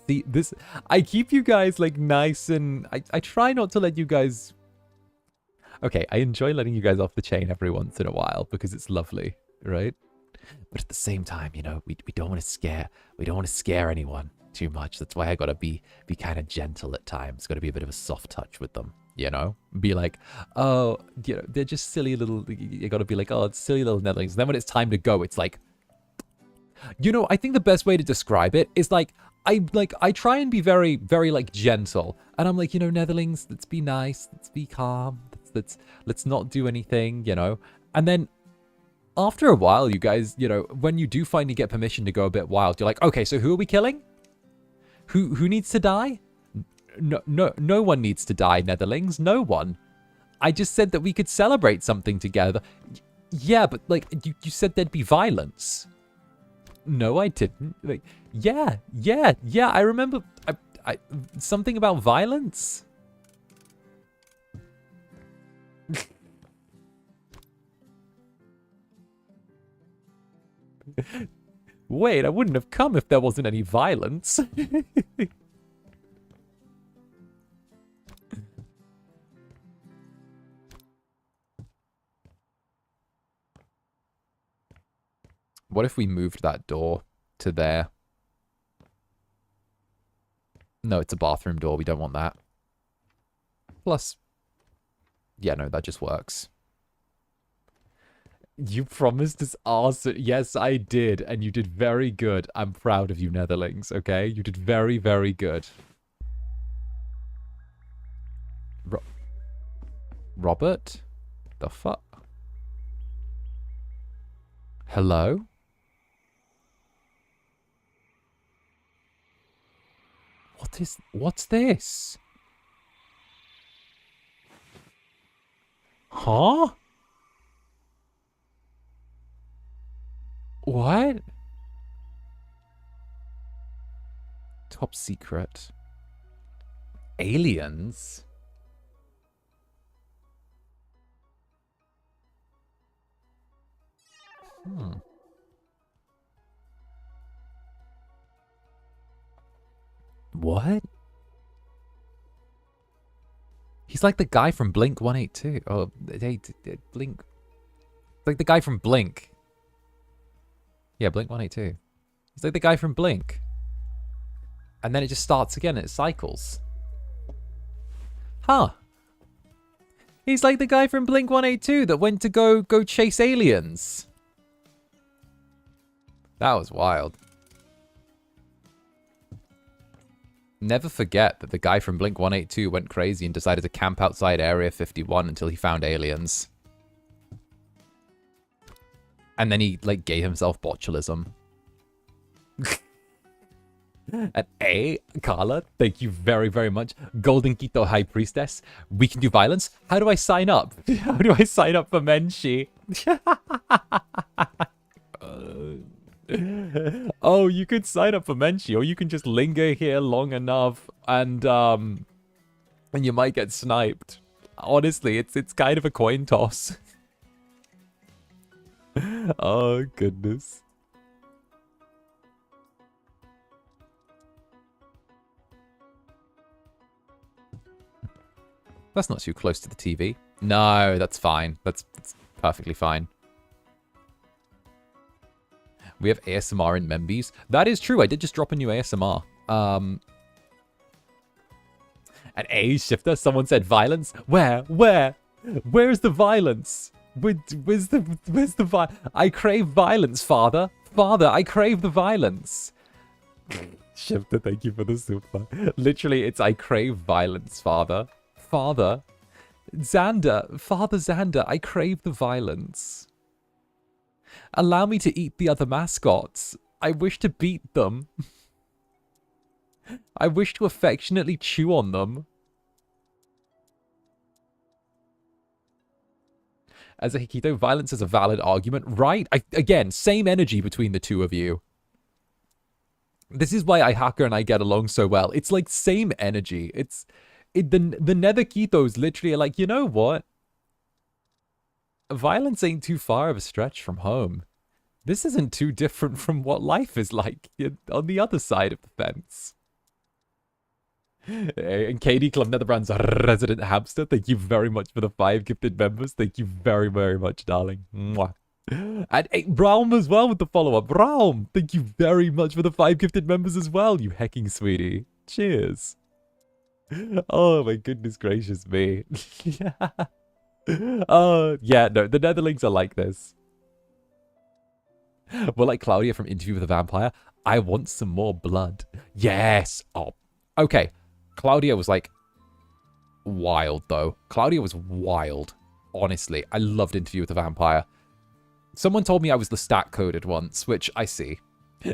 See, this, I keep you guys like nice and I try not to let you guys. Okay, I enjoy letting you guys off the chain every once in a while because it's lovely, right? But at the same time, you know, we don't want to scare anyone too much. That's why I gotta be kind of gentle at times. Gotta be a bit of a soft touch with them, you know? Be like, oh, you know, they're just silly little, you gotta be like, oh, it's silly little Netherlings. And then when it's time to go, it's like, you know, I think the best way to describe it is like, I try and be very, very like gentle. And I'm like, you know, Netherlings, let's be nice, let's be calm, let's not do anything, you know? And then after a while, you guys, you know, when you do finally get permission to go a bit wild, you're like, okay, so who are we killing? Who needs to die? No one needs to die, Netherlings. No one. I just said that we could celebrate something together. Yeah, but like you said there'd be violence. No, I didn't. Like, yeah. I remember I something about violence. Wait, I wouldn't have come if there wasn't any violence. What if we moved that door to there? No, it's a bathroom door. We don't want that. Plus, yeah, no, that just works. You promised us awesome. Yes, I did. And you did very good. I'm proud of you, Netherlings, okay? You did very, very good. Robert? The fuck? Hello? What's this? Huh? What? Top secret. Aliens? What? He's like the guy from Blink 182. Oh, hey, Blink. Like the guy from Blink. Yeah, Blink 182. He's like the guy from Blink. And then it just starts again. It cycles. Huh. He's like the guy from Blink 182 that went to go chase aliens. That was wild. Never forget that the guy from Blink 182 went crazy and decided to camp outside Area 51 until he found aliens. And then he, like, gave himself botulism. And Carla, thank you very, very much. Golden Quito High Priestess, we can do violence? How do I sign up? How do I sign up for Menshi? Oh, you could sign up for Menshi, or you can just linger here long enough and you might get sniped. Honestly, it's kind of a coin toss. Oh, goodness. That's not too close to the TV. No, that's fine. That's perfectly fine. We have ASMR in Membies. That is true. I did just drop a new ASMR. And A Shifter, someone said violence. Where? Where's the violence? Where's the violence? I crave violence, father. Father, I crave the violence. Shifter, thank you for the super. Literally, it's I crave violence, father. Father. Zander. Father Zander, I crave the violence. Allow me to eat the other mascots. I wish to beat them. I wish to affectionately chew on them. As a Hikito, violence is a valid argument. Right? Again, same energy between the two of you. This is why Ihaka and I get along so well. It's like same energy. The Nether Kitos literally are like, you know what? Violence ain't too far of a stretch from home. This isn't too different from what life is like on the other side of the fence. And Katie Club Netherbrand's resident hamster. Thank you very much for the 5 gifted members. Thank you very, very much, darling. Mwah. And hey, Raum as well with the follow-up. Raum, thank you very much for the 5 gifted members as well, you hecking sweetie. Cheers. Oh my goodness gracious me. Oh, yeah, no, the Netherlings are like this. Well, like Claudia from Interview with a Vampire, I want some more blood. Yes. Oh, okay. Claudia was like wild, though. Claudia was wild. Honestly, I loved Interview with a Vampire. Someone told me I was the stat coded once, which I see.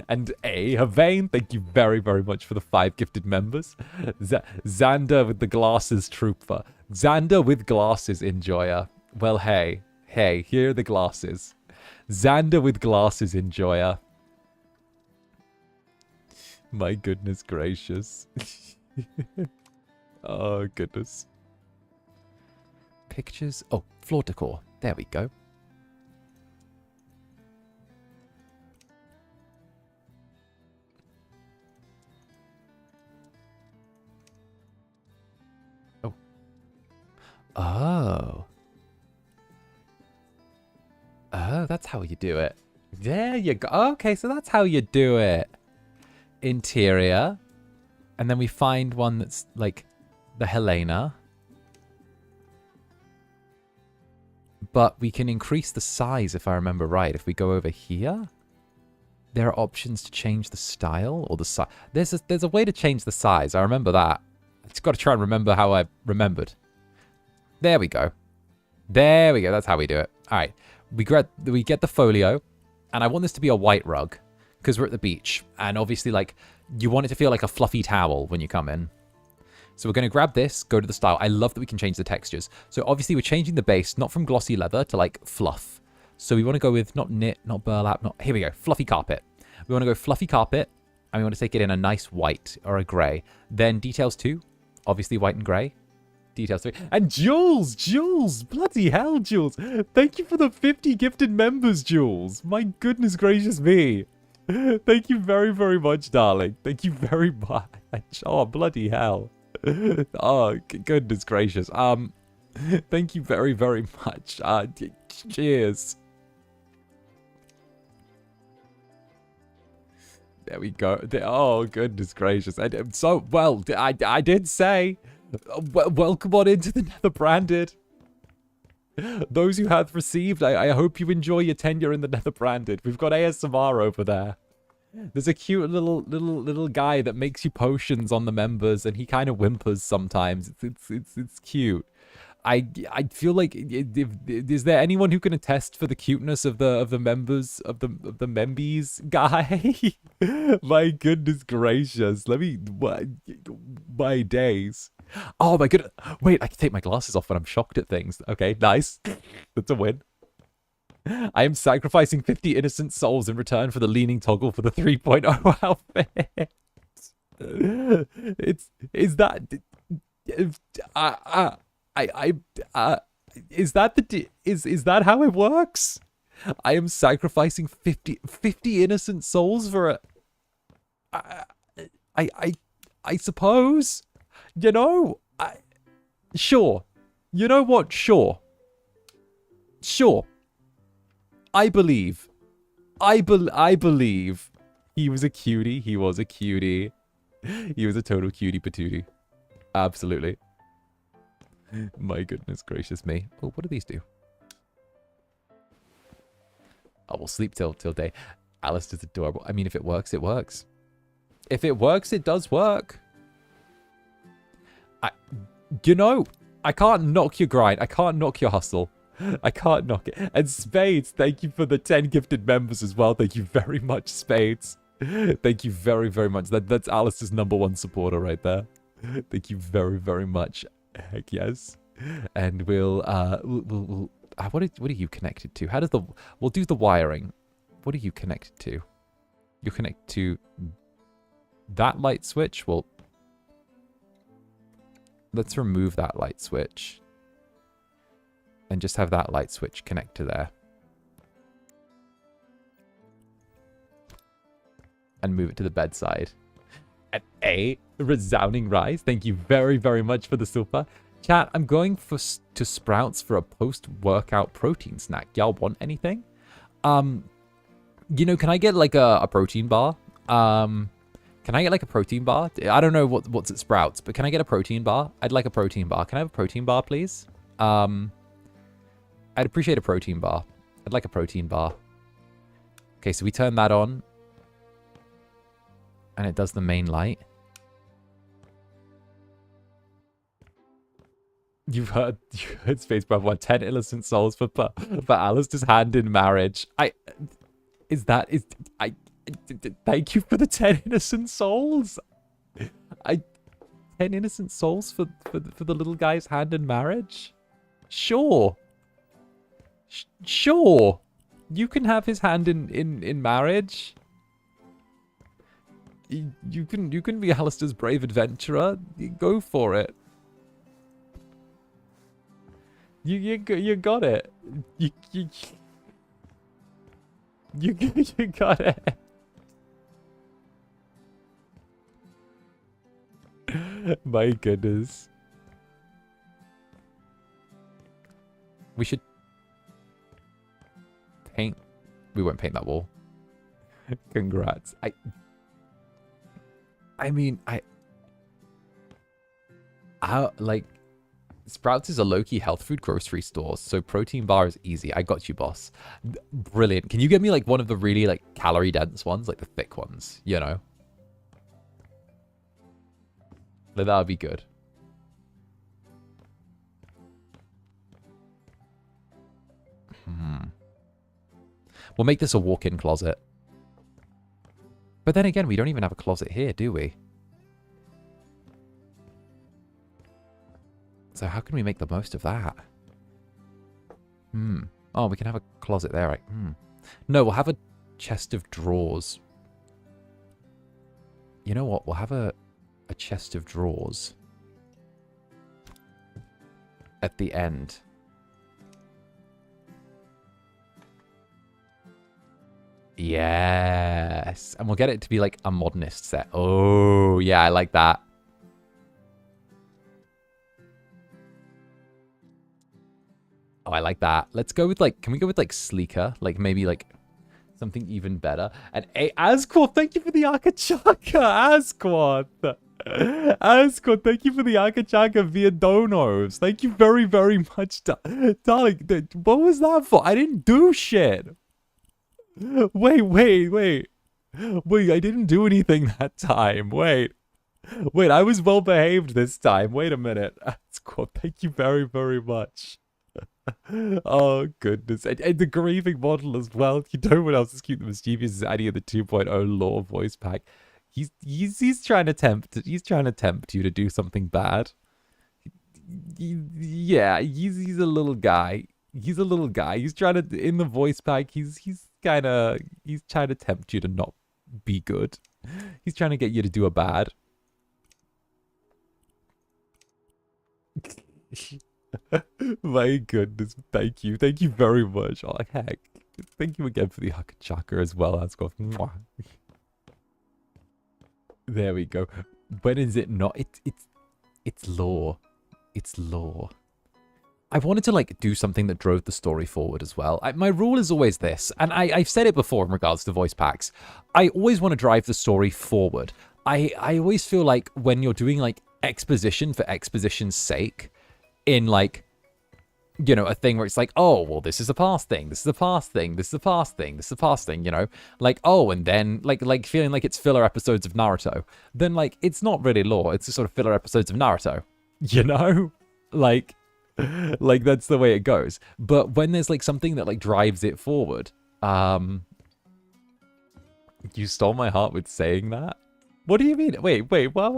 And Havane, thank you very, very much for the 5 gifted members. Zander with the glasses trooper. Zander with glasses enjoyer. Well, hey, here are the glasses. Zander with glasses enjoyer. My goodness gracious. Oh, goodness. Pictures. Oh, floor decor. There we go. Oh. Oh, that's how you do it. There you go. Okay, so that's how you do it. Interior. And then we find one that's like the Helena. But we can increase the size if I remember right. If we go over here, there are options to change the style or the size. There's a way to change the size. I remember that. I just got to try and remember how I remembered. There we go. There we go. That's how we do it. All right. We get the folio, and I want this to be a white rug because we're at the beach, and obviously, like, you want it to feel like a fluffy towel when you come in. So we're going to grab this, go to the style. I love that we can change the textures. So obviously, we're changing the base, not from glossy leather to, like, fluff. So we want to go with not knit, not burlap, not... Here we go. Fluffy carpet. We want to go fluffy carpet, and we want to take it in a nice white or a grey. Then details 2, obviously white and grey. Details 3. And Jules! Bloody hell, Jules! Thank you for the 50 gifted members, Jules! My goodness gracious me! Thank you very, very much, darling. Thank you very much. Oh, bloody hell. Oh, goodness gracious. Thank you very, very much. Cheers. There we go. Oh, goodness gracious. So, well, I did say... welcome on into the Netherbranded. Those who have received, I hope you enjoy your tenure in the Netherbranded. We've got ASMR over there. There's a cute little guy that makes you potions on the members, and he kind of whimpers sometimes. It's cute. I feel like is there anyone who can attest for the cuteness of the members of the membies guy? My goodness gracious. Let me my days. Oh my goodness. Wait, I can take my glasses off when I'm shocked at things. Okay, nice. That's a win. I am sacrificing 50 innocent souls in return for the leaning toggle for the 3.0 outfit. Is that is that how it works? I am sacrificing 50 innocent souls for a I suppose. You know, sure. You know what? Sure. I believe he was a cutie. He was a cutie. He was a total cutie patootie. Absolutely. My goodness gracious me. Oh, what do these do? Oh, we'll sleep till day. Alice is adorable. I mean, if it works, it works. If it works, it does work. You know, I can't knock your grind. I can't knock your hustle. I can't knock it. And Spades, thank you for the 10 gifted members as well. Thank you very much, Spades. Thank you very, very much. That's Alice's #1 supporter right there. Thank you very, very much. Heck yes. And we'll what are you connected to? How does the... We'll do the wiring. What are you connected to? You're connected to that light switch? Well, let's remove that light switch. And just have that light switch connect to there. And move it to the bedside. At a resounding rise. Thank you very, very much for the super. Chat, I'm going to Sprouts for a post-workout protein snack. Y'all want anything? You know, can I get like a protein bar? Can I get like a protein bar? I don't know what's at Sprouts, but can I get a protein bar? I'd like a protein bar. Can I have a protein bar, please? I'd appreciate a protein bar. I'd like a protein bar. Okay, so we turn that on. And it does the main light. You've heard Space Breath 1, 10 innocent souls for Alistair's hand in marriage. Thank you for the 10 innocent souls. 10 innocent souls for the little guy's hand in marriage? Sure. Sure. You can have his hand in marriage. You can be Alistair's brave adventurer. Go for it. You got it. You got it. My goodness. We should paint. We won't paint that wall. Congrats. I mean, like, Sprouts is a low-key health food grocery store, so protein bar is easy. I got you, boss. Brilliant. Can you get me, like, one of the really, like, calorie-dense ones? Like, the thick ones, you know? Like, that would be good. We'll make this a walk-in closet. But then again, we don't even have a closet here, do we? So how can we make the most of that? Oh, we can have a closet there, right? No, we'll have a chest of drawers. You know what? We'll have a chest of drawers at the end. Yes. And we'll get it to be like a modernist set. Oh, yeah, I like that. Oh, I like that. Let's go with like, can we go with like sleeker? Like maybe like something even better. And hey, Asquath, thank you for the Akachaka. Asquath. Asquath, thank you for the Akachaka via donos. Thank you very, very much. Darling, what was that for? I didn't do shit. Wait, I didn't do anything that time. Wait, I was well behaved this time. Wait a minute. Asquath, thank you very, very much. Oh, goodness. And the grieving model as well. You know what else is cute? The mischievous is any of the 2.0 lore voice pack. He's trying to tempt you to do something bad. Yeah, he's a little guy. He's trying to, in the voice pack, he's trying to tempt you to not be good. He's trying to get you to do a bad. My goodness, thank you very much. Oh, heck, thank you again for the Hakachaka as well, Asquath. There we go. When is it not? It's lore. It's lore. I wanted to like do something that drove the story forward as well. My rule is always this, and I've said it before in regards to voice packs. I always want to drive the story forward. I always feel like when you're doing like exposition for exposition's sake, in like, you know, a thing where it's like, oh, well, this is a past thing, this is a past thing, this is a past thing, this is a past thing, you know, like, oh, and then like feeling like it's filler episodes of Naruto, then like it's not really lore, it's just sort of filler episodes of Naruto, you know, like that's the way it goes. But when there's like something that like drives it forward, you stole my heart with saying that. What do you mean? Wait, what?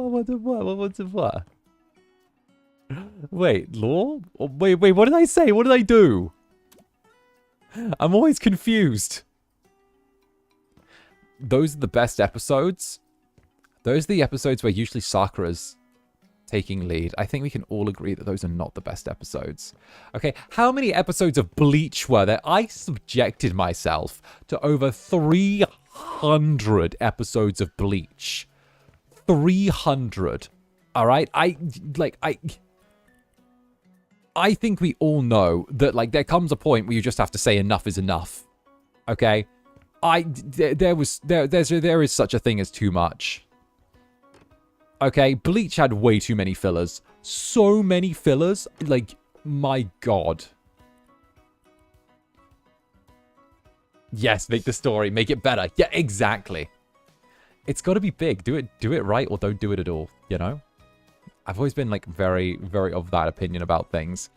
Wait, lore? Wait, what did I say? What did I do? I'm always confused. Those are the best episodes. Those are the episodes where usually Sakura's taking lead. I think we can all agree that those are not the best episodes. Okay, how many episodes of Bleach were there? I subjected myself to over 300 episodes of Bleach. 300. All right? I think we all know that, like, there comes a point where you just have to say enough is enough. Okay? There is such a thing as too much. Okay, Bleach had way too many fillers. So many fillers. Like, my God. Yes, make the story. Make it better. Yeah, exactly. It's got to be big. Do it right or don't do it at all, you know? I've always been, like, very, very of that opinion about things.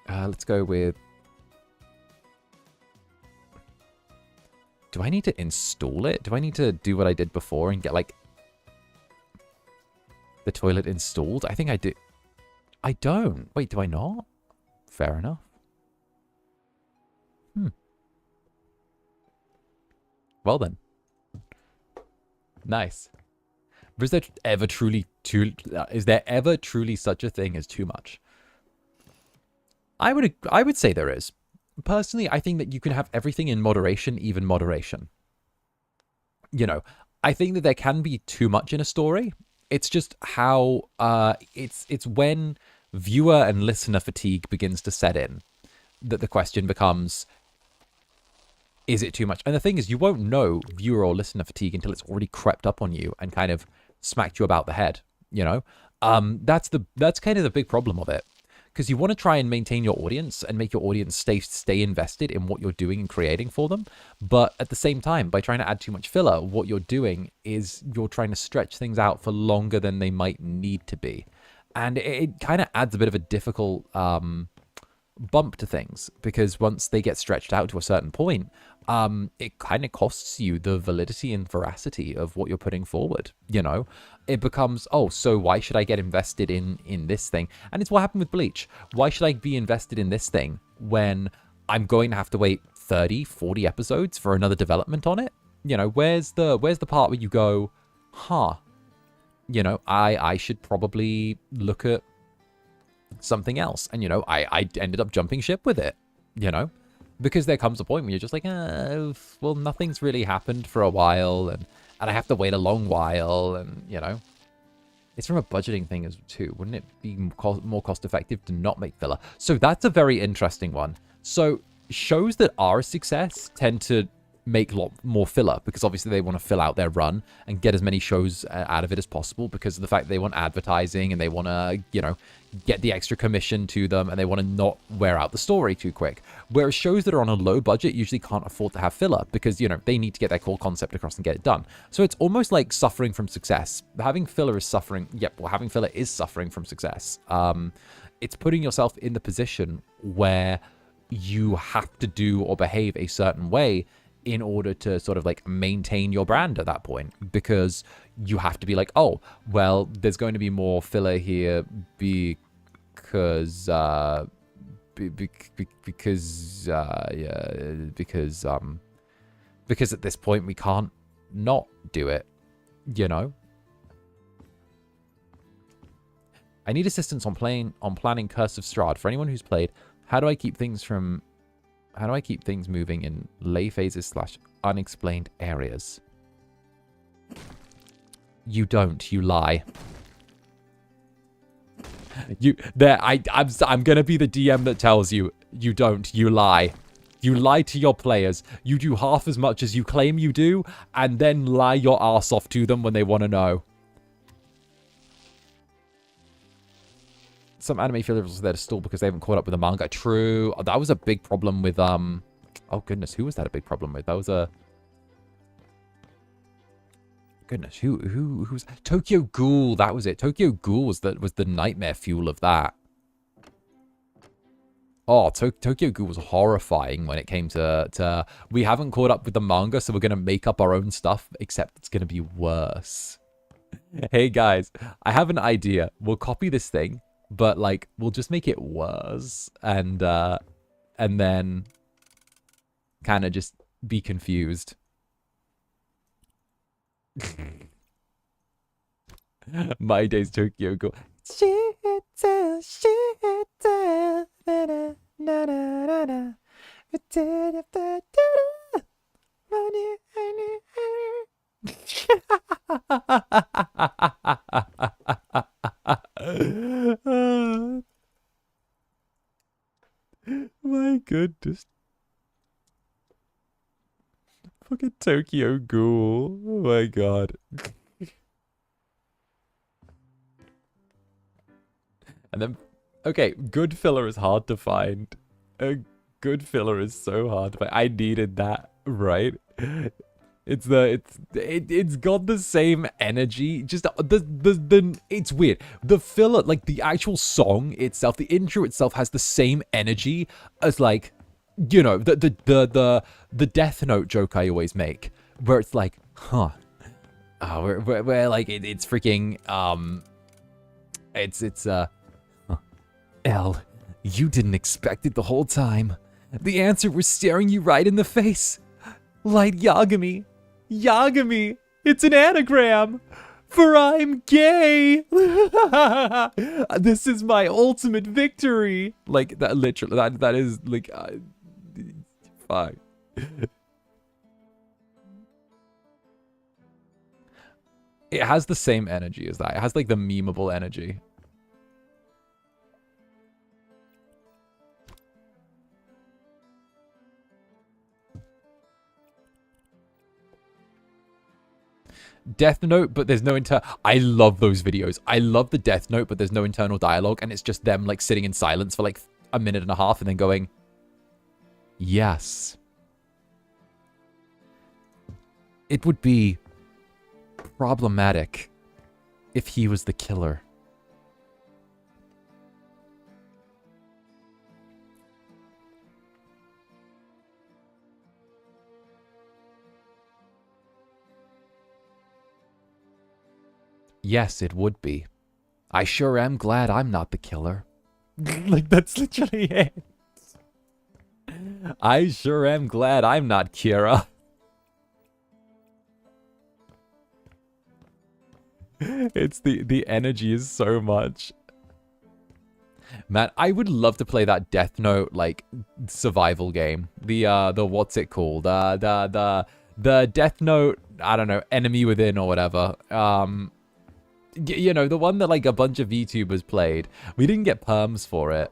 Let's go with... Do I need to install it? Do I need to do what I did before and get, like... the toilet installed? I think I do. I don't. Wait, do I not? Fair enough. Well then. Nice. But is there ever truly such a thing as too much? I would say there is. Personally, I think that you can have everything in moderation, even moderation. You know, I think that there can be too much in a story. It's just how it's when viewer and listener fatigue begins to set in that the question becomes, is it too much? And the thing is, you won't know viewer or listener fatigue until it's already crept up on you and kind of smacked you about the head, you know? That's kind of the big problem of it. Because you want to try and maintain your audience and make your audience stay invested in what you're doing and creating for them. But at the same time, by trying to add too much filler, what you're doing is you're trying to stretch things out for longer than they might need to be. And it kind of adds a bit of a difficult bump to things. Because once they get stretched out to a certain point, it kind of costs you the validity and veracity of what you're putting forward, you know? It becomes, oh, so why should I get invested in this thing? And it's what happened with Bleach. Why should I be invested in this thing when I'm going to have to wait 30, 40 episodes for another development on it? You know, where's the part where you go, huh, you know, I should probably look at something else. And, you know, I ended up jumping ship with it, you know? Because there comes a point where you're just like, well, nothing's really happened for a while, and I have to wait a long while, and, you know. It's from a budgeting thing too. Wouldn't it be more cost-effective to not make filler? So that's a very interesting one. So shows that are a success tend to make a lot more filler, because obviously they want to fill out their run and get as many shows out of it as possible, because of the fact that they want advertising and they want to, you know, get the extra commission to them, and they want to not wear out the story too quick. Whereas shows that are on a low budget usually can't afford to have filler, because, you know, they need to get their core concept across and get it done. So it's almost like suffering from success. Having filler is suffering. Yep, well, having filler is suffering from success. It's putting yourself in the position where you have to do or behave a certain way in order to sort of like maintain your brand at that point, because you have to be like, oh, well, there's going to be more filler here because at this point we can't not do it, you know. I need assistance on planning Curse of Strahd. For anyone who's played, how do I keep things moving in lay phases / unexplained areas? You don't. You lie. I'm gonna be the DM that tells you. You don't. You lie. You lie to your players. You do half as much as you claim you do, and then lie your ass off to them when they want to know. Some anime fillers are there to stall because they haven't caught up with the manga. True. That was a big problem with, oh goodness, who was that a big problem with? That was a... Goodness, who was... Tokyo Ghoul, that was it. Tokyo Ghoul was the nightmare fuel of that. Oh, Tokyo Ghoul was horrifying when it came to... We haven't caught up with the manga, so we're going to make up our own stuff, except it's going to be worse. Hey guys, I have an idea. We'll copy this thing, but like we'll just make it worse, and then kind of just be confused. My Day's Tokyo Ghoul. Shit tell, na na na na. My goodness. Fucking Tokyo Ghoul. Oh my god. And then, okay, good filler is hard to find. A good filler is so hard to find. I needed that, right? It's got the same energy. Just it's weird. The filler, like the actual song itself, the intro itself has the same energy as like, you know, the Death Note joke I always make, where it's like, huh, where like it's freaking L, you didn't expect it the whole time. The answer was staring you right in the face. Light Yagami. Yagami! It's an anagram! For I'm gay! This is my ultimate victory! Like, that literally, that is, like, fuck. It has the same energy as that. It has, like, the memeable energy. Death Note, but there's no I love those videos. I love the Death Note, but there's no internal dialogue, and it's just them, like, sitting in silence for, like, a minute and a half, and then going, yes. It would be problematic if he was the killer. Yes, it would be. I sure am glad I'm not the killer. Like, that's literally it. I sure am glad I'm not Kira. It's the energy is so much. Man, I would love to play that Death Note, like, survival game. The what's it called? The Death Note, I don't know, Enemy Within or whatever. You know, the one that, like, a bunch of VTubers played. We didn't get perms for it,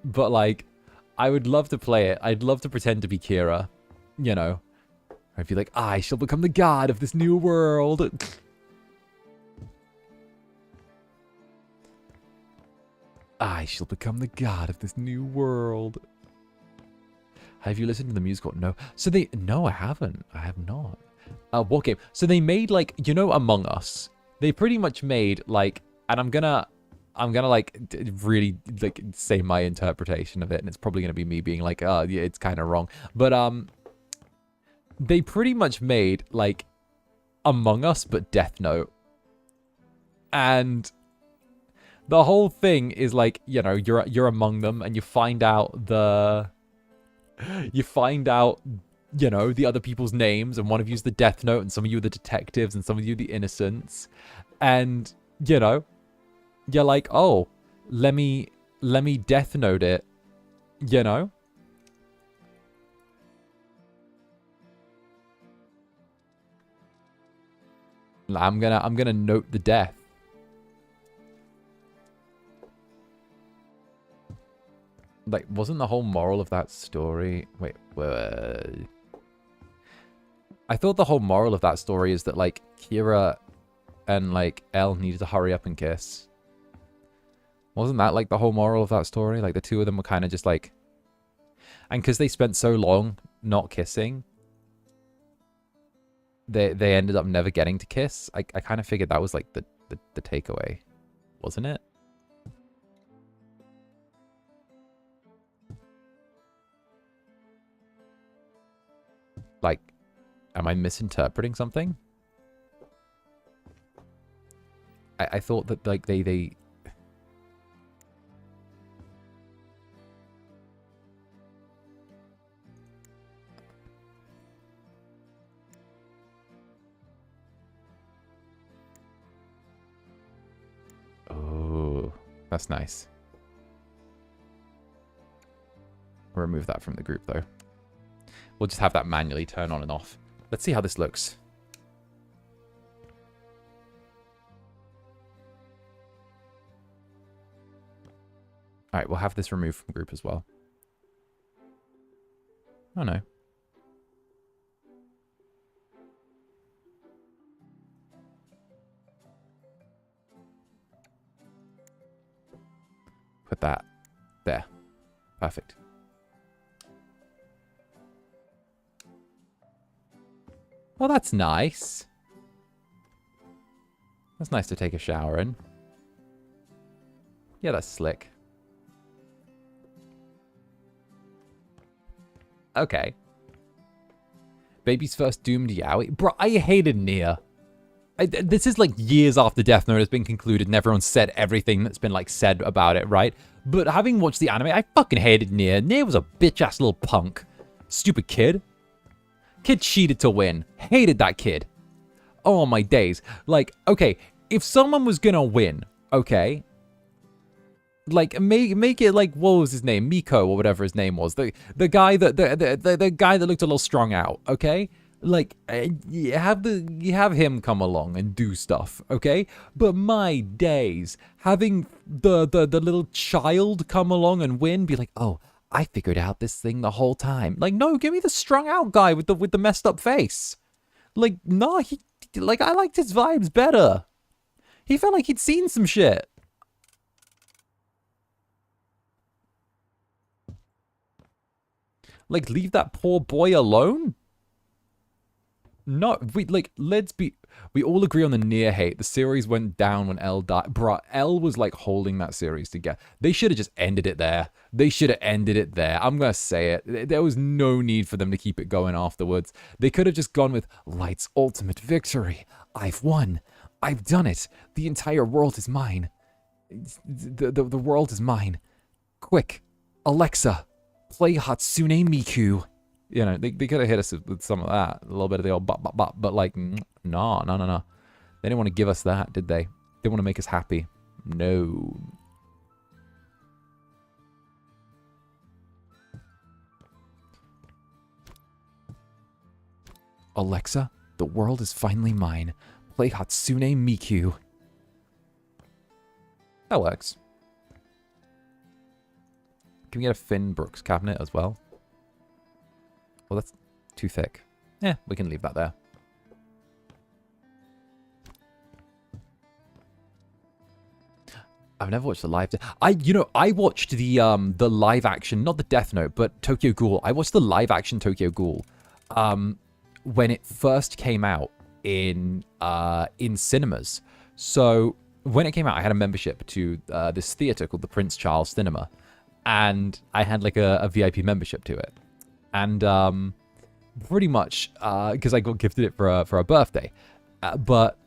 but, like, I would love to play it. I'd love to pretend to be Kira, you know. I'd be like, I shall become the god of this new world. I shall become the god of this new world. Have you listened to the musical? No. So no, I haven't. I have not. What game? So they made, like, you know, Among Us. They pretty much made, like, and I'm gonna like really like say my interpretation of it, and it's probably gonna be me being like, oh yeah, it's kind of wrong, but they pretty much made like Among Us but Death Note, and the whole thing is like, you know, you're among them, and you find out you know, the other people's names, and one of you's the Death Note, and some of you are the detectives, and some of you are the innocents. And, you know, you're like, oh, let me Death Note it, you know? I'm gonna note the death. Like, wasn't the whole moral of that story... Wait. I thought the whole moral of that story is that, like, Kira and, like, Elle needed to hurry up and kiss. Wasn't that, like, the whole moral of that story? Like, the two of them were kind of just, like... And because they spent so long not kissing, they ended up never getting to kiss. I kind of figured that was, like, the takeaway. Wasn't it? Like, am I misinterpreting something? I thought that, like, they... That's nice. I'll remove that from the group, though. We'll just have that manually turn on and off. Let's see how this looks. All right, we'll have this removed from group as well. Oh, no. Put that there. Perfect. Well, that's nice. That's nice to take a shower in. Yeah, that's slick. Okay. Baby's first doomed Yowie. Bro, I hated Nia. This is like years after Death Note has been concluded and everyone said everything that's been like said about it, right? But having watched the anime, I fucking hated Nia. Nia was a bitch-ass little punk. Stupid kid. Kid cheated to win. Hated that kid. Oh, my days. Like, okay, if someone was gonna win, okay, like make it like, what was his name, Miko or whatever his name was, the guy that the guy that looked a little strung out, okay, like you have him come along and do stuff, okay, but my days, having the little child come along and win, be like, oh, I figured out this thing the whole time. Like, no, give me the strung out guy with the messed up face. Like, no, I liked his vibes better. He felt like he'd seen some shit. Like, leave that poor boy alone? No, we all agree on the Nia hate. The series went down when L died. Bruh, L was like holding that series together. They should have just ended it there. They should have ended it there. I'm gonna say it. There was no need for them to keep it going afterwards. They could have just gone with Light's ultimate victory. I've won. I've done it. The entire world is mine. The world is mine. Quick, Alexa, play Hatsune Miku. You know, they could have hit us with some of that. A little bit of the old bop, but like, no. They didn't want to give us that, did they? They didn't want to make us happy. No. Alexa, the world is finally mine. Play Hatsune Miku. That works. Can we get a Finn Brooks cabinet as well? Well, that's too thick. Yeah, we can leave that there. I've never watched the live. I watched the live action, not the Death Note, but Tokyo Ghoul. I watched the live action Tokyo Ghoul when it first came out in cinemas. So when it came out, I had a membership to this theater called the Prince Charles Cinema, and I had like a VIP membership to it. And pretty much because I got gifted it for a birthday. But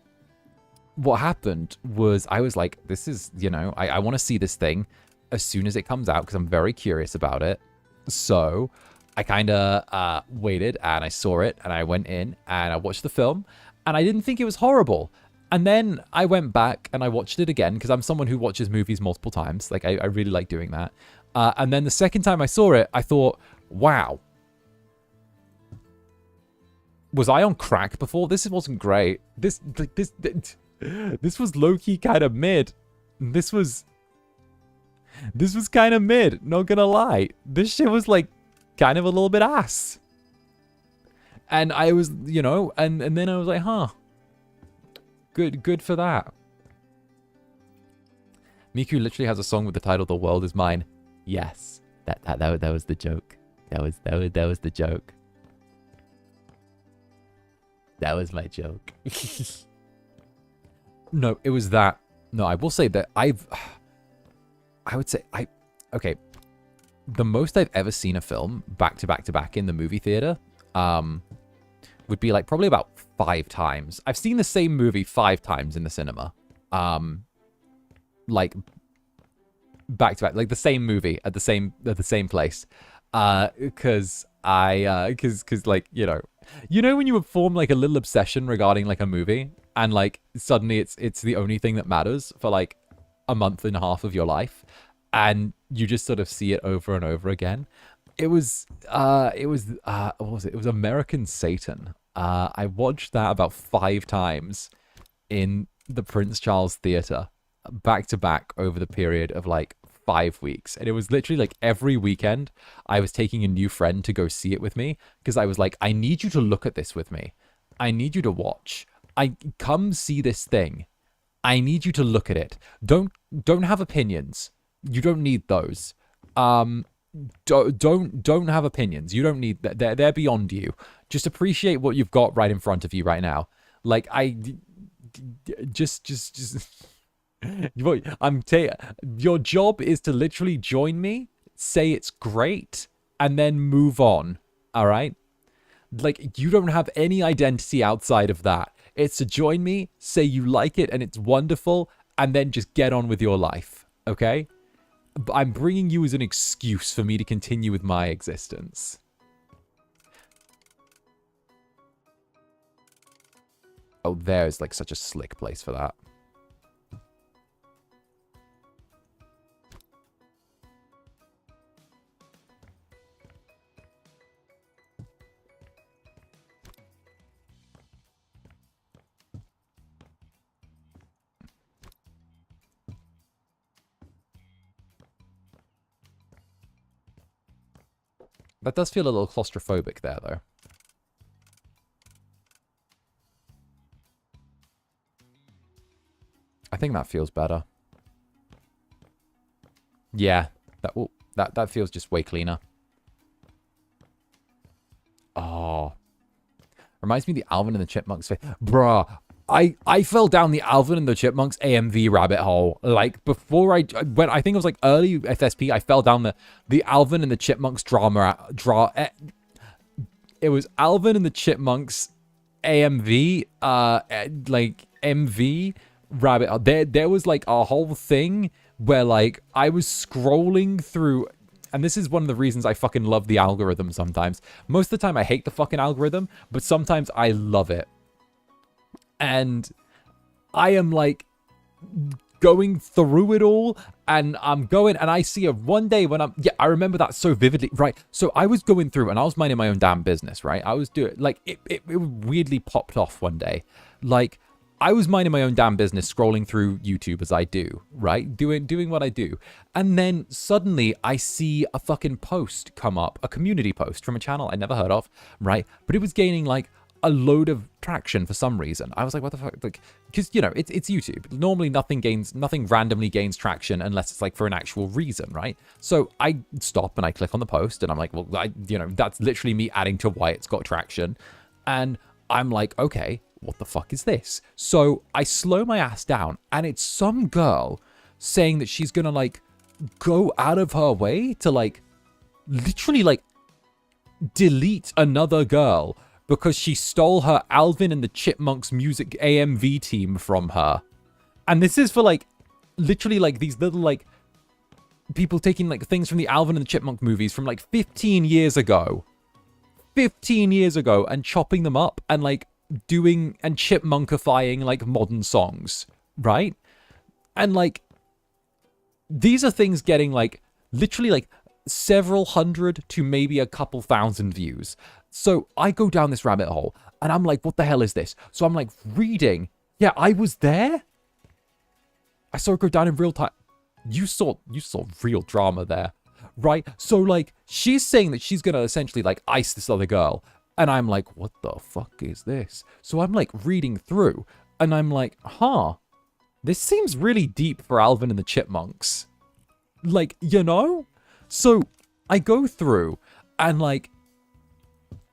what happened was I was like, this is, I want to see this thing as soon as it comes out because I'm very curious about it. So I kind of waited and I saw it and I went in and I watched the film and I didn't think it was horrible. And then I went back and I watched it again because I'm someone who watches movies multiple times. Like I really like doing that. And then the second time I saw it, I thought, wow. Was I on crack before? This wasn't great. This was low-key kind of mid. This was kind of mid, not gonna lie. This shit was like kind of a little bit ass. And I was, and then I was like, huh. Good for that. Miku literally has a song with the title "The World Is Mine." Yes. That was the joke. That was the joke. That was my joke. No, it was that. No, I will say that okay. The most I've ever seen a film back to back in the movie theater would be like probably about 5 times. I've seen the same movie 5 times in the cinema. Like back to back, like the same movie at the same place. Because like, when you would form like a little obsession regarding like a movie and like suddenly it's the only thing that matters for like a month and a half of your life, and you just sort of see it over and over again. It was what was it? It was American Satan. I watched that about 5 times in the Prince Charles Theatre, back to back over the period of like 5 weeks. And it was literally like every weekend I was taking a new friend to go see it with me, because I was like, I need you to look at this with me. I need you to watch. I come see this thing. I need you to look at it. Don't have opinions. You don't need those. Don't have opinions. You don't need that. They're beyond you. Just appreciate what you've got right in front of you right now. Like your job is to literally join me, say it's great, and then move on. All right? Like, you don't have any identity outside of that. It's to join me, say you like it and it's wonderful, and then just get on with your life. Okay? I'm bringing you as an excuse for me to continue with my existence. Oh, there's like such a slick place for that. That does feel a little claustrophobic there, though. I think that feels better. Yeah, that feels just way cleaner. Oh. Reminds me of the Alvin and the Chipmunks. Bruh, I fell down the Alvin and the Chipmunks AMV rabbit hole. Like, before I think it was like early FSP, I fell down the Alvin and the Chipmunks it was Alvin and the Chipmunks AMV, like MV rabbit hole. There was like a whole thing where like I was scrolling through, and this is one of the reasons I fucking love the algorithm sometimes. Most of the time I hate the fucking algorithm, but sometimes I love it. And I am like going through it all, and I'm going, and I see one day when I remember that so vividly, right? So I was going through and I was minding my own damn business, right? I was doing, like, it weirdly popped off one day. Like, I was minding my own damn business, scrolling through YouTube as I do, right? Doing what I do. And then suddenly I see a fucking post come up, a community post from a channel I never heard of, right? But it was gaining like a load of traction for some reason. I was like, what the fuck? Like, because, you know, it's YouTube. Normally nothing randomly gains traction unless it's like for an actual reason, right? So I stop and I click on the post and I'm like, well, that's literally me adding to why it's got traction. And I'm like, okay, what the fuck is this? So I slow my ass down, and it's some girl saying that she's gonna like go out of her way to like literally like delete another girl because she stole her Alvin and the Chipmunks music AMV team from her. And this is for like literally like these little like people taking like things from the Alvin and the Chipmunk movies from like 15 years ago. 15 years ago, and chopping them up and like doing and chipmunkifying like modern songs, right? And like these are things getting like literally like several hundred to maybe a couple thousand views. So I go down this rabbit hole and I'm like, what the hell is this? So I'm like reading. Yeah, I was there. I saw it go down in real time. You saw real drama there, right? So like she's saying that she's gonna essentially like ice this other girl. And I'm like, what the fuck is this? So I'm like reading through and I'm like, huh, this seems really deep for Alvin and the Chipmunks. Like, you know? So I go through and like,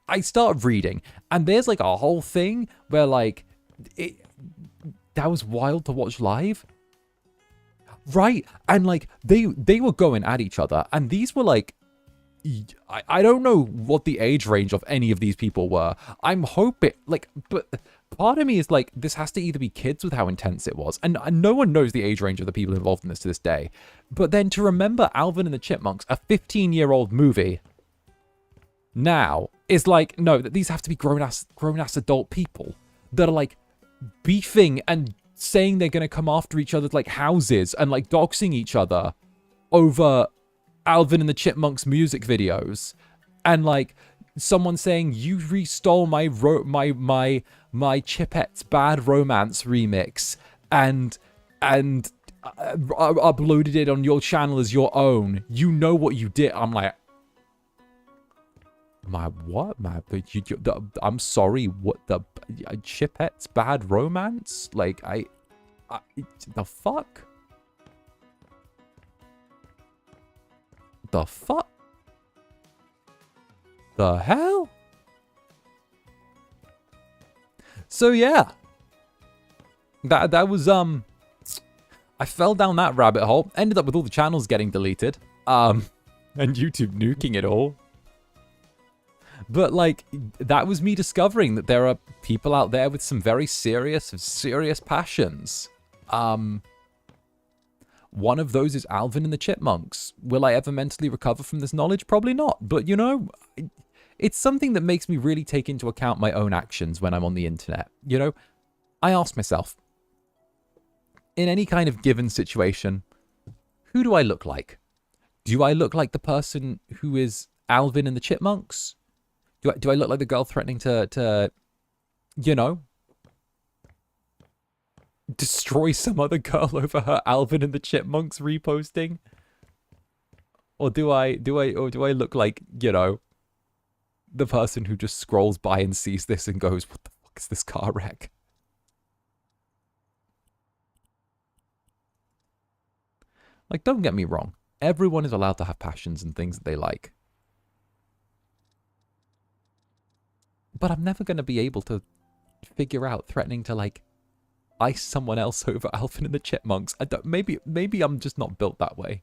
I start reading, and there's like a whole thing where like, that was wild to watch live. Right? And like, they were going at each other, and these were like, I don't know what the age range of any of these people were. I'm hoping, like, but part of me is like, this has to either be kids with how intense it was. And no one knows the age range of the people involved in this to this day. But then to remember Alvin and the Chipmunks, a 15-year-old movie, now is like, no, that these have to be grown-ass adult people that are like beefing and saying they're going to come after each other's, like, houses and, like, doxing each other over Alvin and the Chipmunks music videos. And, like, someone saying, you restole my Chipette's Bad Romance remix and uploaded it on your channel as your own. You know what you did. I'm like, my what? I'm sorry, what, the Chipette's Bad Romance? Like, the fuck? The fuck? The hell? So yeah. That was, I fell down that rabbit hole. Ended up with all the channels getting deleted. And YouTube nuking it all. But, like, that was me discovering that there are people out there with some very serious passions. One of those is Alvin and the Chipmunks. Will I ever mentally recover from this knowledge? Probably not. But, you know, it's something that makes me really take into account my own actions when I'm on the internet. You know, I ask myself, in any kind of given situation, who do I look like? Do I look like the person who is Alvin and the Chipmunks? Do I look like the girl threatening to, you know, destroy some other girl over her Alvin and the Chipmunks reposting? Or do I look like, you know, the person who just scrolls by and sees this and goes, what the fuck is this car wreck? Like, don't get me wrong. Everyone is allowed to have passions and things that they like. But I'm never going to be able to figure out threatening to, like, ice someone else over Alvin and the Chipmunks. I don't, maybe I'm just not built that way.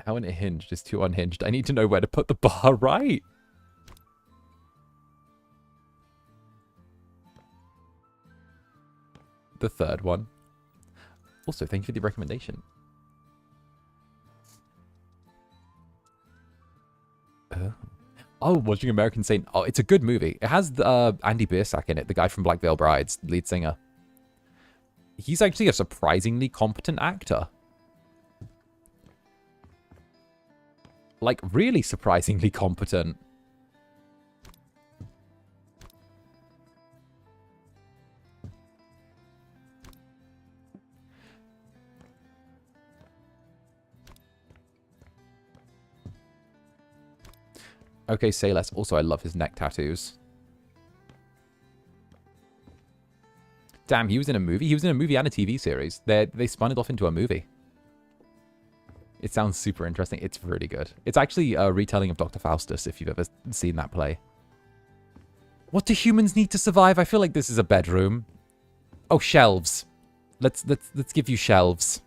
How unhinged is too unhinged? I need to know where to put the bar right. The third one. Also, thank you for the recommendation. Oh, watching American Saint. Oh, it's a good movie. It has Andy Biersack in it, the guy from Black Veil Brides, lead singer. He's actually a surprisingly competent actor. Like, really surprisingly competent. Okay, say less. Also, I love his neck tattoos. Damn, he was in a movie? He was in a movie and a TV series. They spun it off into a movie. It sounds super interesting. It's really good. It's actually a retelling of Dr. Faustus, if you've ever seen that play. What do humans need to survive? I feel like this is a bedroom. Oh, shelves. Let's give you shelves.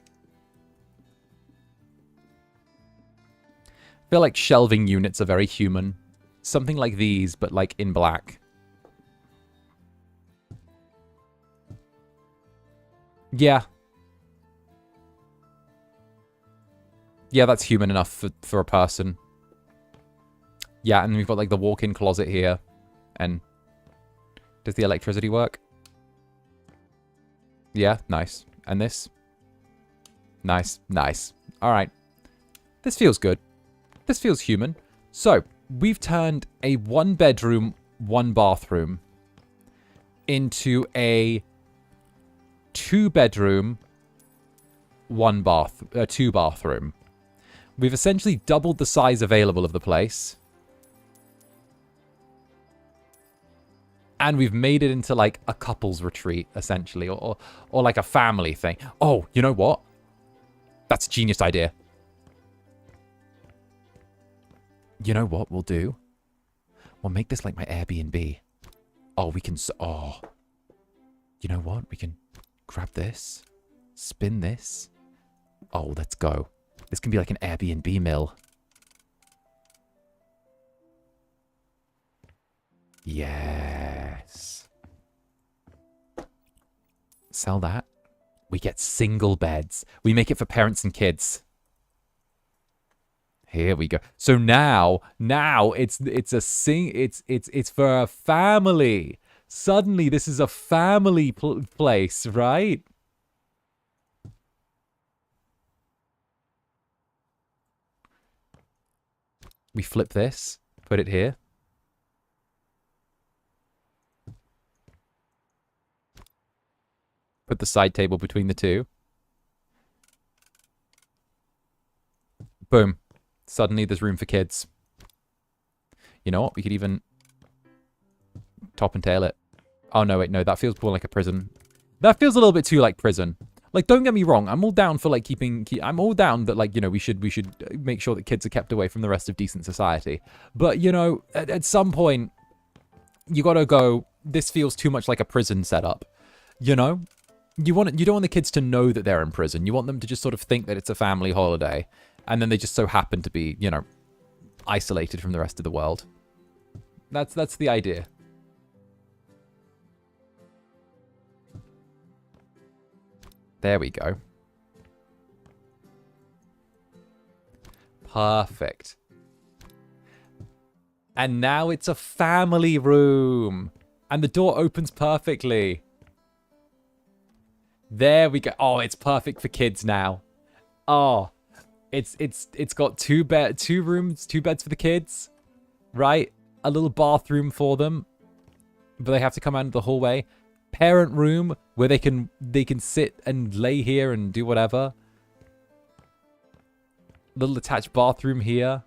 I feel like shelving units are very human. Something like these, but like in black. Yeah. Yeah, that's human enough for a person. Yeah, and we've got like the walk-in closet here. And does the electricity work? Yeah, nice. And this? Nice, nice. All right. This feels good. This feels human. So, we've turned a 1-bedroom, 1-bathroom into a 2-bedroom, 2-bathroom. We've essentially doubled the size available of the place. And we've made it into like a couple's retreat, essentially, or like a family thing. Oh, you know what? That's a genius idea. You know what we'll do? We'll make this like my Airbnb. Oh, we can... Oh. You know what? We can grab this. Spin this. Oh, let's go. This can be like an Airbnb mill. Yes. Sell that. We get single beds. We make it for parents and kids. Here we go. So now it's for a family. Suddenly, this is a family place, right? We flip this, put it here. Put the side table between the two. Boom. Suddenly there's room for kids. You know what? We could even top and tail it. Oh, no, wait, no. That feels more like a prison. That feels a little bit too like prison. Like, don't get me wrong. I'm all down for, like, I'm all down that, like, you know, we should make sure that kids are kept away from the rest of decent society. But, you know, at some point, you gotta go, this feels too much like a prison setup. You know? You don't want the kids to know that they're in prison. You want them to just sort of think that it's a family holiday. And then they just so happen to be, you know, isolated from the rest of the world. That's the idea. There we go. Perfect. And now it's a family room. And the door opens perfectly. There we go. Oh, it's perfect for kids now. Oh, it's got two rooms, 2 beds for the kids, right? A little bathroom for them, but they have to come out of the hallway. Parent room where they can sit and lay here and do whatever. Little attached bathroom here.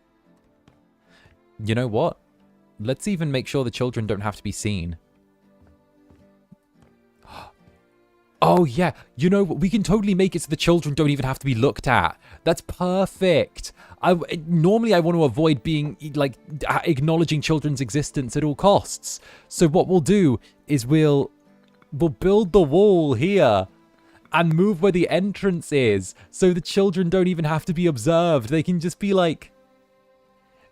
You know what? Let's even make sure the children don't have to be seen. Oh, yeah. You know, we can totally make it so the children don't even have to be looked at. That's perfect. Normally, I want to avoid being, like, acknowledging children's existence at all costs. So what we'll do is we'll build the wall here and move where the entrance is so the children don't even have to be observed. They can just be like,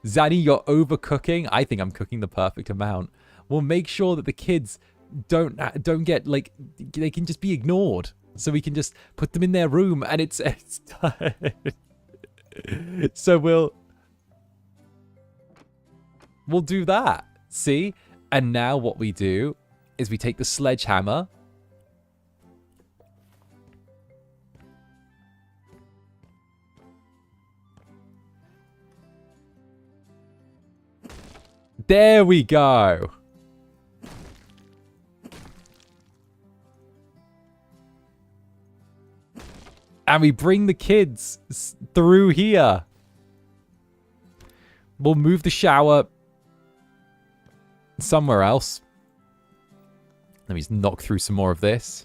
Zanny, you're overcooking. I think I'm cooking the perfect amount. We'll make sure that the kids don't get, like, they can just be ignored, so we can just put them in their room and it's so we'll do that. See? And now what we do is we take the sledgehammer, there we go. And we bring the kids through here. We'll move the shower somewhere else. Let me just knock through some more of this.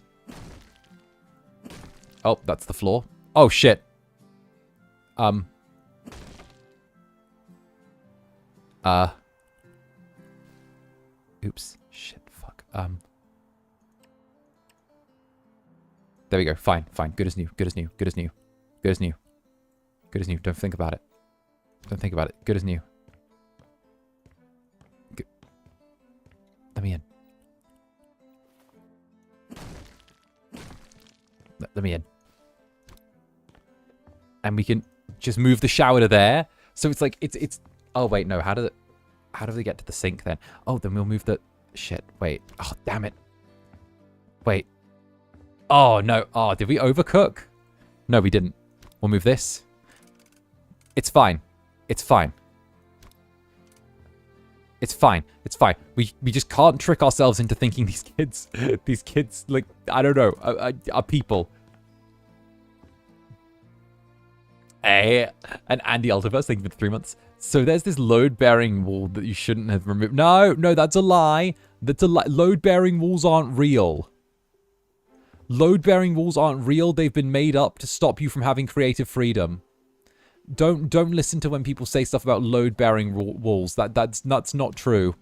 Oh, that's the floor. Oh, shit. Oops. Shit, fuck. There we go. Fine, fine. Good as new. Good as new. Good as new. Good as new. Good as new. Don't think about it. Don't think about it. Good as new. Good. Let me in. Let me in. And we can just move the shower to there. So it's like, it's... Oh, wait, no. How do they get to the sink then? Oh, then we'll move the... Shit, wait. Oh, damn it. Wait. Oh, no. Oh, did we overcook? No, we didn't. We'll move this. It's fine. It's fine. It's fine. It's fine. We just can't trick ourselves into thinking these kids, like, I don't know, are people. Hey, and Andy Ultiverse, thank you for the 3 months. So there's this load-bearing wall that you shouldn't have removed. No, that's a lie. That's a lie. Load-bearing walls aren't real. Load-bearing walls aren't real. They've been made up to stop you from having creative freedom. Don't listen to when people say stuff about load-bearing walls. That's not true.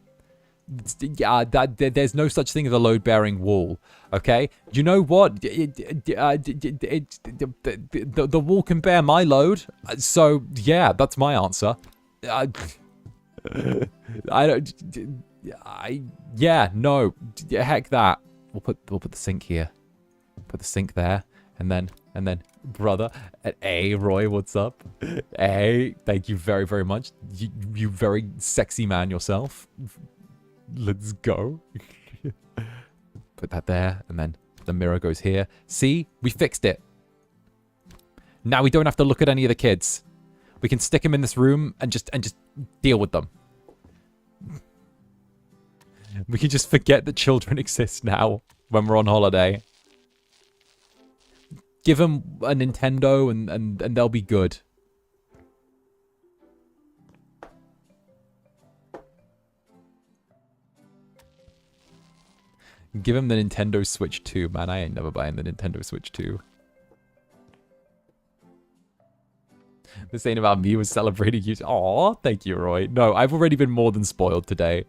There's no such thing as a load-bearing wall. Okay? You know what? The wall can bear my load. So yeah, that's my answer. Yeah, no. Heck that. We'll put the sink here. Put the sink there, and then And then, brother, hey, Roy, what's up? Hey, thank you very, very much. You very sexy man yourself. Let's go. Put that there, and then the mirror goes here. See? We fixed it. Now we don't have to look at any of the kids. We can stick them in this room and just deal with them. We can just forget that children exist now when we're on holiday. Give them a Nintendo and they'll be good. Give them the Nintendo Switch 2. Man, I ain't never buying the Nintendo Switch 2. This ain't about me. We're celebrating you. Aw, thank you, Roy. No, I've already been more than spoiled today.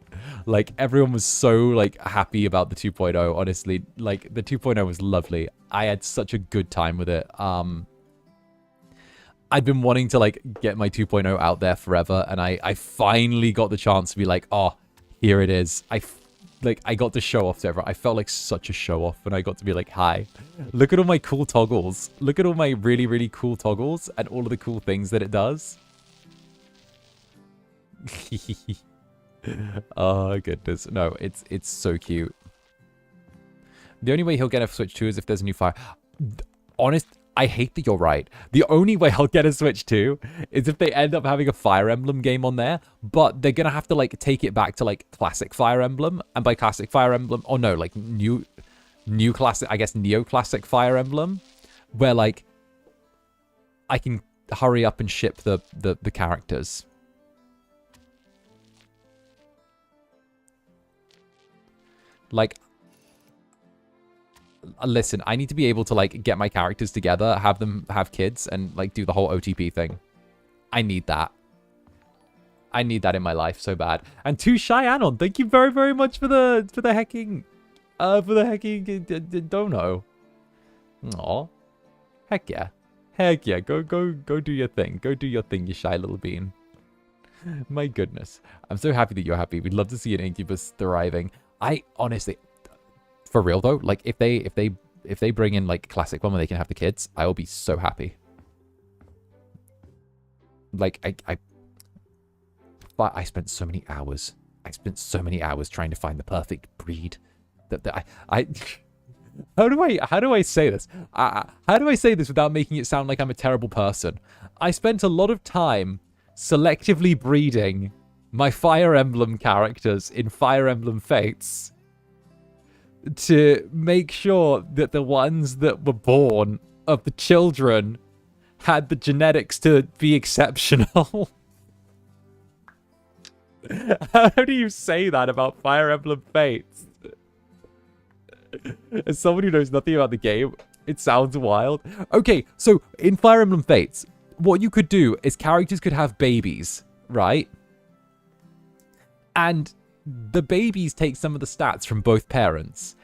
Like, everyone was so, like, happy about the 2.0, honestly. Like, the 2.0 was lovely. I had such a good time with it. I'd been wanting to, like, get my 2.0 out there forever, and I finally got the chance to be like, oh, here it is. I got to show off to everyone. I felt like such a show-off when I got to be like, hi. Look at all my cool toggles. Look at all my really, really cool toggles and all of the cool things that it does. Oh, goodness. No, it's so cute. The only way he'll get a Switch 2 is if there's a new Fire... Honest, I hate that you're right. The only way I'll get a Switch 2 is if they end up having a Fire Emblem game on there, but they're going to have to, like, take it back to, like, classic Fire Emblem. And by classic Fire Emblem... Oh, no, like, new classic... I guess neo-classic Fire Emblem, where, like, I can hurry up and ship the characters. Like... Listen, I need to be able to, like, get my characters together, have them have kids, and, like, do the whole OTP thing. I need that. I need that in my life so bad. And to Cheyenne, thank you very, very much for the hecking, dono. Aw. Heck yeah. Heck yeah. Go do your thing. Go do your thing, you shy little bean. My goodness. I'm so happy that you're happy. We'd love to see an Incubus thriving. I honestly... For real though, like if they bring in like classic one where they can have the kids, I will be so happy. Like but I spent so many hours. I spent so many hours trying to find the perfect breed. That I how do I say this? How do I say this without making it sound like I'm a terrible person? I spent a lot of time selectively breeding my Fire Emblem characters in Fire Emblem Fates to make sure that the ones that were born of the children had the genetics to be exceptional. How do you say that about Fire Emblem Fates? As someone who knows nothing about the game, it sounds wild. Okay, so in Fire Emblem Fates, what you could do is characters could have babies, right? And the babies take some of the stats from both parents,